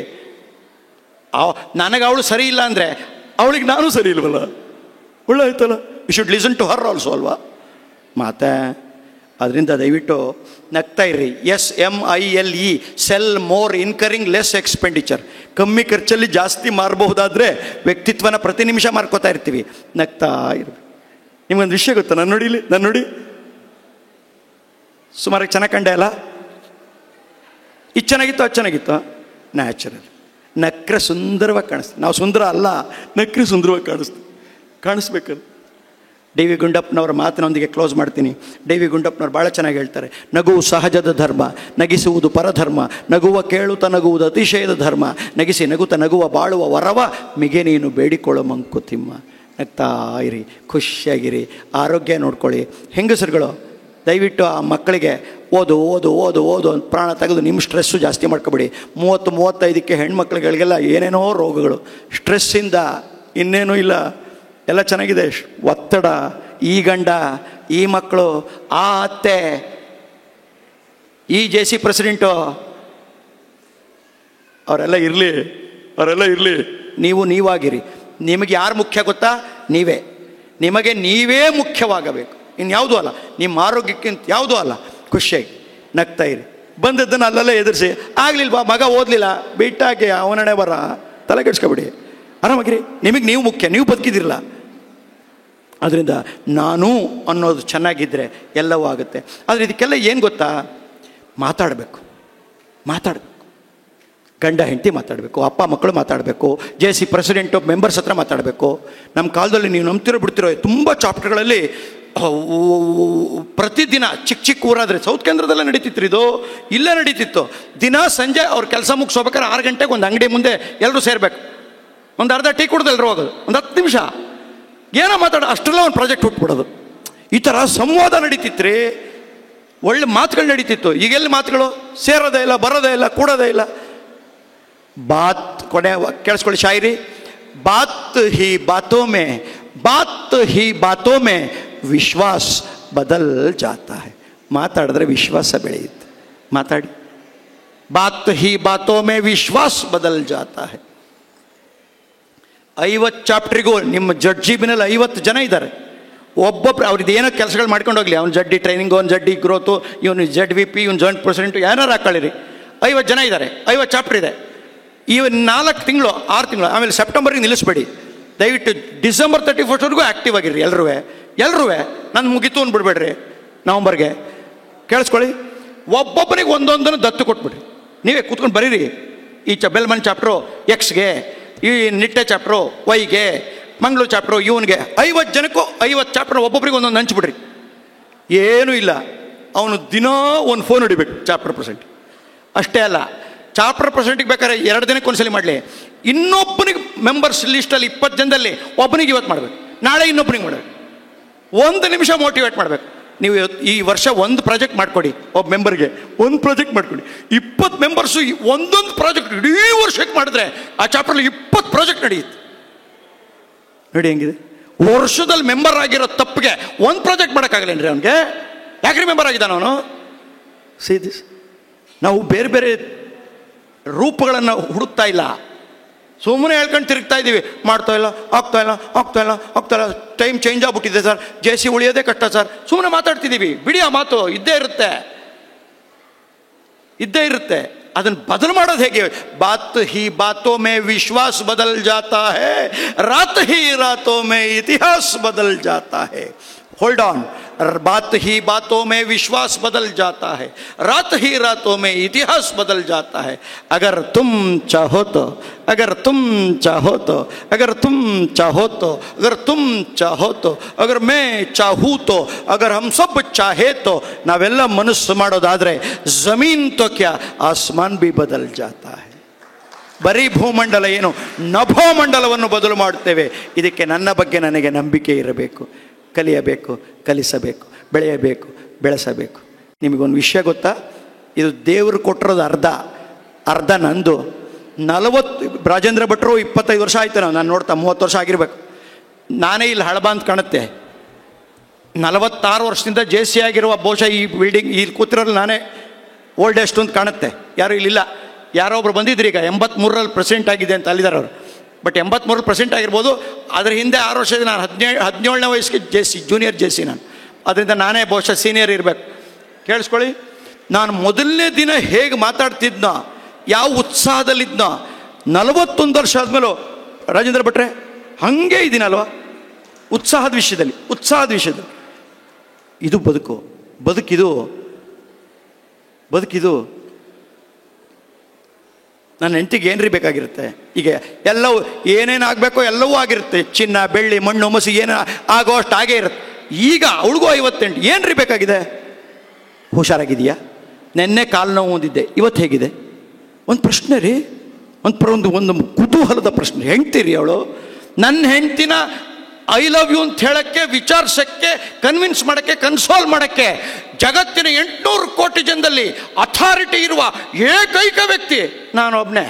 ನನಗೆ ಅವಳು ಸರಿ ಇಲ್ಲ ಅಂದರೆ ಅವಳಿಗೆ ನಾನು ಸರಿ ಇಲ್ವಲ್ಲ, ಒಳ್ಳೆ ಆಯ್ತಲ್ಲ. You should listen to her also ಅಲ್ವಾ ಮಾತೆ. ಅದರಿಂದ ದಯವಿಟ್ಟು ನಗ್ತಾ ಇರ್ರಿ. SMILE, sell more incoming less expenditure. ಕಮ್ಮಿ ಖರ್ಚಲ್ಲಿ ಜಾಸ್ತಿ ಮಾರಬಹುದಾದ್ರೆ ವ್ಯಕ್ತಿತ್ವನ ಪ್ರತಿ ನಿಮಿಷ ಮಾರ್ಕೋತಾ ಇರ್ತೀವಿ. ನಗ್ತಾ ಇರ್ಬೇಕು. ನಿಮ್ಗೊಂದು ವಿಷಯ ಗೊತ್ತಾ? ನಾನು ನೋಡಿ ಸುಮಾರಾಗಿ ಚೆನ್ನಾಗಿ ಕಂಡೆ ಅಲ್ಲ? ಇದು ಚೆನ್ನಾಗಿತ್ತು, ಅದು ಚೆನ್ನಾಗಿತ್ತು. ನ್ಯಾಚುರಲ್ ನಕ್ರೆ ಸುಂದರವಾಗಿ ಕಾಣಿಸ್ತೀವಿ. ನಾವು ಸುಂದರ ಅಲ್ಲ, ನಕ್ರೆ ಸುಂದರವಾಗಿ ಕಾಣಿಸ್ಬೇಕಲ್ಲ. ಡಿ.ವಿ. ಗುಂಡಪ್ಪನವರ ಮಾತಿನೊಂದಿಗೆ ಕ್ಲೋಸ್ ಮಾಡ್ತೀನಿ. ಡಿ.ವಿ. ಗುಂಡಪ್ಪನವ್ರು ಭಾಳ ಚೆನ್ನಾಗಿ ಹೇಳ್ತಾರೆ, ನಗುವು ಸಹಜದ ಧರ್ಮ, ನಗಿಸುವುದು ಪರಧರ್ಮ, ನಗುವ ಕೇಳುತ್ತ ನಗುವುದು ಅತಿಶಯದ ಧರ್ಮ, ನಗಿಸಿ ನಗುತ್ತ ನಗುವ ಬಾಳುವ ವರವ ಮಿಗೆ ನೀನು ಬೇಡಿಕೊಳ್ಳೋ ಮಂಕುತಿಮ್ಮ. ನಗ್ತಾ ಇರಿ, ಖುಷಿಯಾಗಿರಿ, ಆರೋಗ್ಯ ನೋಡ್ಕೊಳ್ಳಿ. ಹೆಂಗಸರುಗಳು ದಯವಿಟ್ಟು ಆ ಮಕ್ಕಳಿಗೆ ಓದು ಅಂತ ಪ್ರಾಣ ತೆಗೆದು ನಿಮ್ಮ ಸ್ಟ್ರೆಸ್ಸು ಜಾಸ್ತಿ ಮಾಡ್ಕೊಬೇಡಿ. 30-35ಕ್ಕೆ ಹೆಣ್ಮಕ್ಳುಗಳಿಗೆಲ್ಲ ಏನೇನೋ ರೋಗಗಳು, ಸ್ಟ್ರೆಸ್ಸಿಂದ ಇನ್ನೇನೂ ಇಲ್ಲ, ಎಲ್ಲ ಚೆನ್ನಾಗಿದೆ. ಒತ್ತಡ, ಈ ಗಂಡ, ಈ ಮಕ್ಕಳು, ಆ ಅತ್ತೆ, ಈ JC ಪ್ರೆಸಿಡೆಂಟು, ಅವರೆಲ್ಲ ಇರಲಿ. ನೀವಾಗಿರಿ. ನಿಮಗೆ ಯಾರು ಮುಖ್ಯ ಗೊತ್ತಾ? ನಿಮಗೆ ನೀವೇ ಮುಖ್ಯವಾಗಬೇಕು, ಇನ್ಯಾವುದೂ ಅಲ್ಲ. ನಿಮ್ಮ ಆರೋಗ್ಯಕ್ಕಿಂತ ಯಾವುದೂ ಅಲ್ಲ. ಖುಷಿಯಾಗಿ ನಗ್ತಾ ಇರಿ. ಬಂದದ್ದನ್ನು ಅಲ್ಲೆಲ್ಲ ಎದುರಿಸಿ, ಆಗಲಿಲ್ವಾ ಮಗ ಓದಲಿಲ್ಲ ಬಿಟ್ಟಾಕಿ, ಅವನಣೆ ಬರ, ತಲೆ ಕೆಡ್ಸ್ಕೊಬಿಡಿ, ಆರಾಮಾಗಿರಿ. ನಿಮಗೆ ನೀವು ಮುಖ್ಯ, ನೀವು ಬದುಕಿದಿರಲ್ಲ. ಅದರಿಂದ ನಾನು ಅನ್ನೋದು ಚೆನ್ನಾಗಿದ್ದರೆ ಎಲ್ಲವೂ ಆಗುತ್ತೆ. ಆದರೆ ಇದಕ್ಕೆಲ್ಲ ಏನು ಗೊತ್ತಾ? ಮಾತಾಡಬೇಕು. ಗಂಡ ಹೆಂಡತಿ ಮಾತಾಡಬೇಕು, ಅಪ್ಪ ಮಕ್ಕಳು ಮಾತಾಡಬೇಕು, JC ಪ್ರೆಸಿಡೆಂಟು ಮೆಂಬರ್ಸ್ ಹತ್ರ ಮಾತಾಡಬೇಕು. ನಮ್ಮ ಕಾಲದಲ್ಲಿ ನೀವು ನಂಬ್ತಿರೋ ಬಿಡ್ತಿರೋ ತುಂಬ ಚಾಪ್ಟರ್ಗಳಲ್ಲಿ ಪ್ರತಿದಿನ ಚಿಕ್ಕ ಊರಾದರೆ ಸೌತ್ ಕೇಂದ್ರದಲ್ಲೇ ನಡೀತಿತ್ತು, ಇದು ಇಲ್ಲೇ ನಡೀತಿತ್ತು. ದಿನ ಸಂಜೆ ಅವ್ರ ಕೆಲಸ ಮುಗಿಸ್ಕೋಬೇಕಾದ್ರೆ 6 ಗಂಟೆಗೆ ಒಂದು ಅಂಗಡಿ ಮುಂದೆ ಎಲ್ಲರೂ ಸೇರಬೇಕು. ಒಂದು ಅರ್ಧ ಟೀ ಕುಡ್ದು ಎಲ್ಲರೂ ಹೋಗೋದು, ಒಂದು 10 ನಿಮಿಷ ಏನೋ ಅಷ್ಟೆಲ್ಲ ಒಂದು ಪ್ರಾಜೆಕ್ಟ್ ಹುಟ್ಬಿಡೋದು. ಈ ಥರ ಸಂವಾದ ನಡೀತಿತ್ತು ರೀ, ಒಳ್ಳೆ ಮಾತುಗಳು ನಡೀತಿತ್ತು. ಈಗೆಲ್ಲಿ ಮಾತುಗಳು? ಸೇರೋದೇ ಇಲ್ಲ, ಬರೋದೇ ಇಲ್ಲ, ಕೂಡೋದೇ ಇಲ್ಲ. ಕೊನೆ ಕೇಳಿಸ್ಕೊಳ್ಳಿ ಶಾಯರಿ. ಬಾತ್ ಹಿ ಬಾತೋ ಮೇ ವಿಶ್ವಾಸ್ ಬದಲ್ ಜಾತಾ ಹೈ. ಮಾತಾಡಿದ್ರೆ ವಿಶ್ವಾಸ ಬೆಳೆಯುತ್ತೆ. ಮಾತಾಡಿ. ಬಾತ್ ಹಿ ಬಾತೋ ಮೇ ವಿಶ್ವಾಸ್ ಬದಲ್ ಜಾತಾ ಹೈ. 50 ಚಾಪ್ಟ್ರಿಗೂ ನಿಮ್ಮ ಜಡ್ಜಿಬಿನಲ್ಲಿ 50 ಜನ ಇದ್ದಾರೆ. ಒಬ್ಬೊಬ್ರು ಅವ್ರದ್ದು ಏನೋ ಕೆಲಸಗಳು ಮಾಡ್ಕೊಂಡು ಹೋಗಲಿ. ಅವ್ನು ಜಡ್ಡಿ ಟ್ರೈನಿಂಗು, ಅವ್ನು ಜಡ್ಡಿ ಗ್ರೋತು, ಇವನು ZVP, ಇವನು ಜಾಯಿಂಟ್ ಪ್ರೆಸಿಡೆಂಟು, ಏನಾರು ಹಾಕೊಳ್ಳಿರಿ. 50 ಜನ ಇದ್ದಾರೆ, 50 ಚಾಪ್ಟರ್ ಇದೆ. 4 ತಿಂಗಳು 6 ತಿಂಗಳು, ಆಮೇಲೆ ಸೆಪ್ಟೆಂಬರ್ಗೆ ನಿಲ್ಲಿಸ್ಬೇಡಿ. ದಯವಿಟ್ಟು ಡಿಸೆಂಬರ್ 31 ಆ್ಯಕ್ಟಿವ್ ಆಗಿರ್ರಿ ಎಲ್ಲರೂ. ನಾನು ಮುಗಿತು ಅಂದ್ಬಿಡ್ಬೇಡ್ರಿ. ನವಂಬರ್ಗೆ ಕೇಳಿಸ್ಕೊಳ್ಳಿ. ಒಬ್ಬೊಬ್ಬರಿಗೆ ಒಂದೊಂದನ್ನು ದತ್ತು ಕೊಟ್ಬಿಡ್ರಿ. ನೀವೇ ಕೂತ್ಕೊಂಡು ಬರೀರಿ. ಈ ಬೆಲ್ಮನ್ ಚಾಪ್ಟ್ರು Xಗೆ, ಈ ನಿಟ್ಟೆ ಚಾಪ್ಟ್ರು Yಗೆ, ಮಂಗಳೂರು ಚಾಪ್ಟ್ರು ಇವನಿಗೆ, 50 ಜನಕ್ಕೂ 50 ಚಾಪ್ಟರ್ ಒಬ್ಬೊಬ್ರಿಗೆ ಒಂದೊಂದು ಹಂಚ್ಬಿಡ್ರಿ. ಏನೂ ಇಲ್ಲ. ಅವನು ದಿನ ಒಂದು ಫೋನ್ ಹೊಡಿಬೇಕು ಚಾಪ್ಟರ್ ಪ್ರೆಸೆಂಟ್. ಅಷ್ಟೇ ಅಲ್ಲ, ಚಾಪ್ಟರ್ ಪ್ರೆಸೆಂಟಿಗೆ ಬೇಕಾದ್ರೆ 2 ದಿನಕ್ಕೆ ಒಂದ್ಸಲಿ ಮಾಡಲಿ. ಇನ್ನೊಬ್ಬನಿಗೆ ಮೆಂಬರ್ಸ್ ಲಿಸ್ಟಲ್ಲಿ 20 ಜನದಲ್ಲಿ ಒಬ್ಬನಿಗೆ ಇವತ್ತು ಮಾಡಬೇಕು, ನಾಳೆ ಇನ್ನೊಬ್ಬನಿಗೆ ಮಾಡಬೇಕು. 1 ನಿಮಿಷ ಮೋಟಿವೇಟ್ ಮಾಡಬೇಕು. ನೀವು ಈ ವರ್ಷ ಒಂದು ಪ್ರಾಜೆಕ್ಟ್ ಮಾಡಿಕೊಡಿ, ಒಬ್ಬ ಮೆಂಬರ್ಗೆ ಒಂದು ಪ್ರಾಜೆಕ್ಟ್ ಮಾಡಿಕೊಡಿ. 20 ಮೆಂಬರ್ಸು ಒಂದೊಂದು ಪ್ರಾಜೆಕ್ಟ್ ಇಡೀ ವರ್ಷಕ್ಕೆ ಮಾಡಿದ್ರೆ ಆ ಚಾಪ್ಟರ್ಲಿ 20 ಪ್ರಾಜೆಕ್ಟ್ ನಡೆಯುತ್ತೆ. ನೋಡಿ ಹೆಂಗಿದೆ. ವರ್ಷದಲ್ಲಿ ಮೆಂಬರ್ ಆಗಿರೋ ತಪ್ಪಿಗೆ ಒಂದು ಪ್ರಾಜೆಕ್ಟ್ ಮಾಡೋಕ್ಕಾಗಲ್ಲೇನ್ರಿ ಅವನಿಗೆ? ಯಾಕ್ರಿ ಮೆಂಬರ್ ಆಗಿದ್ದಾನ ಅವನು? ದಿಸ್ ನಾವು ಬೇರೆ ಬೇರೆ ರೂಪಗಳನ್ನು ಹುಡುಕ್ತಾ ಇಲ್ಲ, ಸುಮ್ಮನೆ ಹೇಳ್ಕೊಂಡು ತಿರುಗ್ತಾ ಇದ್ದೀವಿ. ಆಗ್ತಾ ಇಲ್ಲ. ಟೈಮ್ ಚೇಂಜ್ ಆಗ್ಬಿಟ್ಟಿದೆ ಸರ್, JC ಉಳಿಯೋದೇ ಕಷ್ಟ ಸರ್, ಸುಮ್ಮನೆ ಮಾತಾಡ್ತಿದ್ದೀವಿ. ಬಿಡಿ, ಆ ಮಾತು ಇದ್ದೇ ಇರುತ್ತೆ. ಅದನ್ನು ಬದಲು ಮಾಡೋದು ಹೇಗೆ? ಬಾತ್ ಹಿ ಬಾತೋ ಮೇ ವಿಶ್ವಾಸ ಬದಲ್ ಜಾತಾ ಹೈ, ರಾತ್ ಹಿ ರಾತೋ ಮೇ ಇತಿಹಾಸ ಬದಲ್ ಜಾತಾ ಹೈ. Hold on. बात ही बातों में विश्वास बदल जाता है, रात ही रातों में इतिहास बदल जाता है. अगर तुम चाहो तो, अगर तुम चाहो तो, अगर तुम चाहो तो, अगर तुम चाहो तो, अगर मैं चाहूँ तो, अगर हम सब चाहे तो, ನಾವೆಲ್ಲ ಮನಸ್ಸು ಮಾಡೋದಾದರೆ ಜಮೀನ್ तो क्या आसमान भी बदल जाता है. ಬರೀ ಭೂಮಂಡಲ ಏನು, ನಭೋಮಂಡಲವನ್ನು ಬದಲು ಮಾಡುತ್ತೇವೆ. ಇದಕ್ಕೆ ನನ್ನ ಬಗ್ಗೆ ನನಗೆ ನಂಬಿಕೆ ಇರಬೇಕು. ಕಲಿಯಬೇಕು, ಕಲಿಸಬೇಕು, ಬೆಳೆಯಬೇಕು, ಬೆಳೆಸಬೇಕು. ನಿಮಗೊಂದು ವಿಷಯ ಗೊತ್ತಾ? ಇದು ದೇವರು ಕೊಟ್ಟಿರೋದು ಅರ್ಧ ನಂದು. 40 ರಾಜೇಂದ್ರ ಭಟ್ರು 25 ವರ್ಷ ಆಯ್ತು ನಾನು ನೋಡ್ತಾ, 30 ವರ್ಷ ಆಗಿರ್ಬೇಕು. ನಾನೇ ಇಲ್ಲಿ ಹಳಬ ಅಂತ ಕಾಣುತ್ತೆ. 46 ವರ್ಷದಿಂದ JC ಆಗಿರುವ ಬಹುಶಃ ಈ ಬಿಲ್ಡಿಂಗ್ ಇಲ್ಲಿ ಕೂತಿರೋದು ನಾನೇ ಓಲ್ಡೆಸ್ಟ್ ಅಂತ ಕಾಣುತ್ತೆ. ಯಾರು ಇಲ್ಲಿಲ್ಲ. ಯಾರೋ ಒಬ್ರು ಬಂದಿದ್ರಿ ಈಗ 83ರಲ್ಲಿ ಪ್ರೆಸಿಡೆಂಟ್ ಆಗಿದೆ ಅಂತ ಅಲ್ಲಿದ್ದಾರೆ ಅವರು. ಬಟ್ 83 ಪ್ರೆಸಿಡೆಂಟ್ ಆಗಿರ್ಬೋದು. ಅದರ ಹಿಂದೆ 6 ವರ್ಷದ ನಾನು 17ನೇ ವಯಸ್ಸಿಗೆ JC ಜೂನಿಯರ್ JC ನಾನು. ಅದರಿಂದ ನಾನೇ ಬಹುಶಃ ಸೀನಿಯರ್ ಇರಬೇಕು. ಕೇಳಿಸ್ಕೊಳ್ಳಿ, ನಾನು ಮೊದಲನೇ ದಿನ ಹೇಗೆ ಮಾತಾಡ್ತಿದ್ನೋ, ಯಾವ ಉತ್ಸಾಹದಲ್ಲಿದ್ನೋ, 41 ವರ್ಷ ಆದಮೇಲೂ ರಾಜೇಂದ್ರ ಭಟ್ರೆ ಹಾಗೇ ಇದ್ದೀನಲ್ವ ಉತ್ಸಾಹದ ವಿಷಯದಲ್ಲಿ. ಇದು ಬದುಕಿದು ನನ್ನ ಹೆಂಡತಿಗೆ ಏನ್ರಿ ಬೇಕಾಗಿರುತ್ತೆ? ಈಗ ಎಲ್ಲವೂ ಏನೇನು ಆಗಬೇಕೋ ಎಲ್ಲವೂ ಆಗಿರುತ್ತೆ. ಚಿನ್ನ, ಬೆಳ್ಳಿ, ಮಣ್ಣು, ಮಸಿ ಏನು ಆಗೋ ಅಷ್ಟು ಆಗೇ ಇರುತ್ತೆ. ಈಗ ಅವಳಿಗೂ 58. ಏನ್ರಿ ಬೇಕಾಗಿದೆ? ಹುಷಾರಾಗಿದೆಯಾ? ನೆನ್ನೆ ಕಾಲು ನೋವು ಹೊಂದಿದ್ದೆ, ಇವತ್ತು ಹೇಗಿದೆ? ಒಂದು ಪ್ರಶ್ನೆ ರೀ, ಒಂದು ಕುತೂಹಲದ ಪ್ರಶ್ನೆ. ಹೆಂಡ್ತೀರಿ ಅವಳು? ನನ್ನ ಹೆಂಡ್ತಿನ ಐ ಲವ್ ಯು ಅಂತ ಹೇಳೋಕ್ಕೆ, ವಿಚಾರಿಸೋಕ್ಕೆ, ಕನ್ವಿನ್ಸ್ ಮಾಡೋಕ್ಕೆ, ಕನ್ಸೋಲ್ ಮಾಡೋಕ್ಕೆ ಜಗತ್ತಿನ 800 ಕೋಟಿ ಜನದಲ್ಲಿ ಅಥಾರಿಟಿ ಇರುವ ಏಕೈಕ ವ್ಯಕ್ತಿ ನಾನು ಒಬ್ಬನೇ.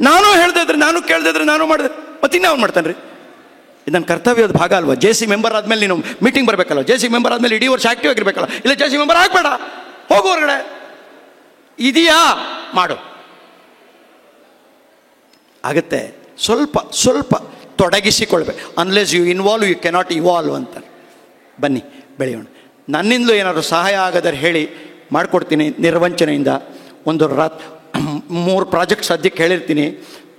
ನಾನು ಹೇಳ್ದೆ ಇದ್ರೆ, ನಾನು ಕೇಳ್ದೆ ಇದ್ರೆ, ನಾನು ಮಾಡಿದೆ ಮತ್ತೆ ಇನ್ಯಾವ್ನು ಮಾಡ್ತಾನೆ ರೀ? ಇದು ನನ್ನ ಕರ್ತವ್ಯದ ಭಾಗ ಅಲ್ವಾ? JC ಮೆಂಬರ್ ಆದಮೇಲೆ ನೀನು ಮೀಟಿಂಗ್ ಬರಬೇಕಲ್ಲ. JC ಮೆಂಬರ್ ಆದಮೇಲೆ ಇಡೀ ವರ್ಷ ಆ್ಯಕ್ಟಿವ್ ಆಗಿರ್ಬೇಕಲ್ಲ. ಇಲ್ಲ JC ಮೆಂಬರ್ ಆಗಬೇಡ, ಹೋಗು ಹೊರಗಡೆ. ಇದೆಯಾ ಮಾಡು, ಆಗುತ್ತೆ. ಸ್ವಲ್ಪ ತೊಡಗಿಸಿಕೊಳ್ಬೇಕು. Unless you involve you cannot evolve ಅಂತಾರೆ. ಬನ್ನಿ ಬೆಳೆಯೋಣ. ನನ್ನಿಂದಲೂ ಏನಾದರೂ ಸಹಾಯ ಆಗೋದಾರೆ ಹೇಳಿ, ಮಾಡಿಕೊಡ್ತೀನಿ ನಿರ್ವಂಚನೆಯಿಂದ. 3 ಪ್ರಾಜೆಕ್ಟ್ ಸದ್ಯಕ್ಕೆ ಹೇಳಿರ್ತೀನಿ.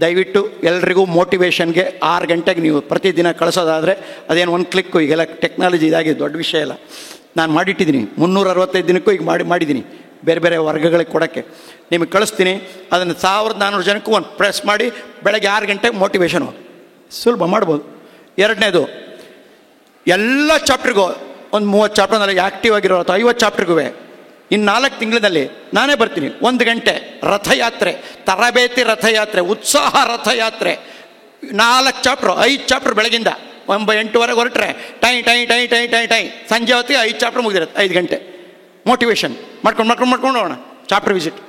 ದಯವಿಟ್ಟು ಎಲ್ರಿಗೂ ಮೋಟಿವೇಶನ್ಗೆ 6 ಗಂಟೆಗೆ ನೀವು ಪ್ರತಿದಿನ ಕಳಿಸೋದಾದರೆ ಅದೇನು ಒಂದು ಕ್ಲಿಕ್ಕು. ಈಗೆಲ್ಲ ಟೆಕ್ನಾಲಜಿ ಇದಾಗಿದೆ, ದೊಡ್ಡ ವಿಷಯ ಇಲ್ಲ. ನಾನು ಮಾಡಿಟ್ಟಿದ್ದೀನಿ 365 ದಿನಕ್ಕೂ ಈಗ ಮಾಡಿದ್ದೀನಿ. ಬೇರೆ ಬೇರೆ ವರ್ಗಗಳಿಗೆ ಕೊಡೋಕ್ಕೆ ನಿಮಗೆ ಕಳಿಸ್ತೀನಿ. ಅದನ್ನು 1400 ಜನಕ್ಕೂ ಒಂದು ಪ್ರೆಸ್ ಮಾಡಿ ಬೆಳಗ್ಗೆ 6 ಗಂಟೆಗೆ ಮೋಟಿವೇಶನು ಸುಲಭ ಮಾಡ್ಬೋದು. ಎರಡನೇದು, ಎಲ್ಲ ಚಾಪ್ಟ್ರಿಗೂ ಒಂದು 30 ಚಾಪ್ಟರ್ನಲ್ಲಿ ಆ್ಯಕ್ಟಿವ್ ಆಗಿರೋ ಅಥವಾ 50 ಚಾಪ್ಟ್ರಿಗೂ ಇನ್ನು 4 ತಿಂಗಳಲ್ಲಿ ನಾನೇ ಬರ್ತೀನಿ. 1 ಗಂಟೆ ರಥಯಾತ್ರೆ, ತರಬೇತಿ ರಥಯಾತ್ರೆ, ಉತ್ಸಾಹ ರಥಯಾತ್ರೆ. 4 ಚಾಪ್ಟ್ರು, 5 ಚಾಪ್ಟ್ರ್ ಬೆಳಗಿಂದ 8:30 ಹೊರಟ್ರೆ ಟೈ ಸಂಜೆ ಹೊತ್ತಿಗೆ 5 ಚಾಪ್ಟ್ರ್ ಮುಗಿದಿರುತ್ತೆ. 5 ಗಂಟೆ ಮೋಟಿವೇಶನ್ ಮಾಡ್ಕೊಂಡು ಹೋಗೋಣ. ಚಾಪ್ಟರ್ ವಿಸಿಟ್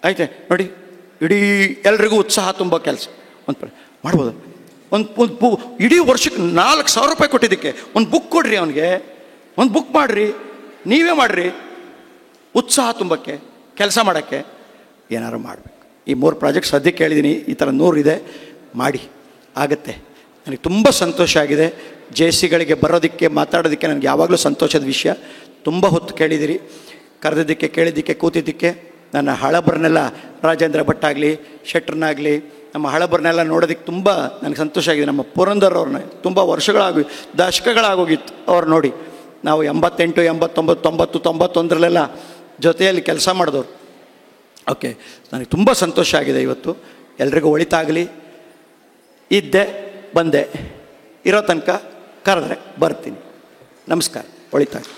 ಆಯ್ತೆ ನೋಡಿ. ಇಡೀ ಎಲ್ರಿಗೂ ಉತ್ಸಾಹ ತುಂಬ ಕೆಲಸ ಮಾಡ್ಬೋದು. ಒಂದು ಇಡೀ ವರ್ಷಕ್ಕೆ 4,000 ರೂಪಾಯಿ ಕೊಟ್ಟಿದ್ದಕ್ಕೆ ಒಂದು ಬುಕ್ ಕೊಡ್ರಿ ಅವನಿಗೆ, ಒಂದು ಬುಕ್ ಮಾಡಿರಿ, ನೀವೇ ಮಾಡಿರಿ. ಉತ್ಸಾಹ ತುಂಬಕ್ಕೆ, ಕೆಲಸ ಮಾಡೋಕ್ಕೆ ಏನಾದ್ರು ಮಾಡಬೇಕು. ಈ 3 ಪ್ರಾಜೆಕ್ಟ್ ಸದ್ಯಕ್ಕೆ ಹೇಳಿದ್ದೀನಿ. ಈ ಥರ 100 ಇದೆ, ಮಾಡಿ, ಆಗುತ್ತೆ. ನನಗೆ ತುಂಬ ಸಂತೋಷ ಆಗಿದೆ. JCಗಳಿಗೆ ಬರೋದಕ್ಕೆ, ಮಾತಾಡೋದಕ್ಕೆ ನನಗೆ ಯಾವಾಗಲೂ ಸಂತೋಷದ ವಿಷಯ. ತುಂಬ ಹೊತ್ತು ಕೇಳಿದಿರಿ, ಕರೆದಿದ್ದಕ್ಕೆ, ಕೇಳಿದ್ದಕ್ಕೆ, ಕೂತಿದ್ದಕ್ಕೆ. ನನ್ನ ಹಳಬರನ್ನೆಲ್ಲ, ರಾಜೇಂದ್ರ ಭಟ್ ಆಗಲಿ, ಶೆಟ್ರನ್ನಾಗಲಿ, ನಮ್ಮ ಹಳಬರನ್ನೆಲ್ಲ ನೋಡೋದಕ್ಕೆ ತುಂಬ ನನಗೆ ಸಂತೋಷ ಆಗಿದೆ. ನಮ್ಮ ಪುರಂದರ್ ಅವ್ರನ್ನ ತುಂಬ ದಶಕಗಳಾಗೋಗಿತ್ತು ಅವ್ರು ನೋಡಿ. ನಾವು 88, 89, 90, 91ರಲ್ಲೆಲ್ಲ ಜೊತೆಯಲ್ಲಿ ಕೆಲಸ ಮಾಡಿದವರು. ಓಕೆ, ನನಗೆ ತುಂಬ ಸಂತೋಷ ಆಗಿದೆ ಇವತ್ತು. ಎಲ್ರಿಗೂ ಒಳಿತಾಗಲಿ. ಇದ್ದೆ, ಬಂದೆ, ಇರೋ ತನಕ ಕರೆದ್ರೆ ಬರ್ತೀನಿ. ನಮಸ್ಕಾರ, ಒಳಿತಾಗಲಿ.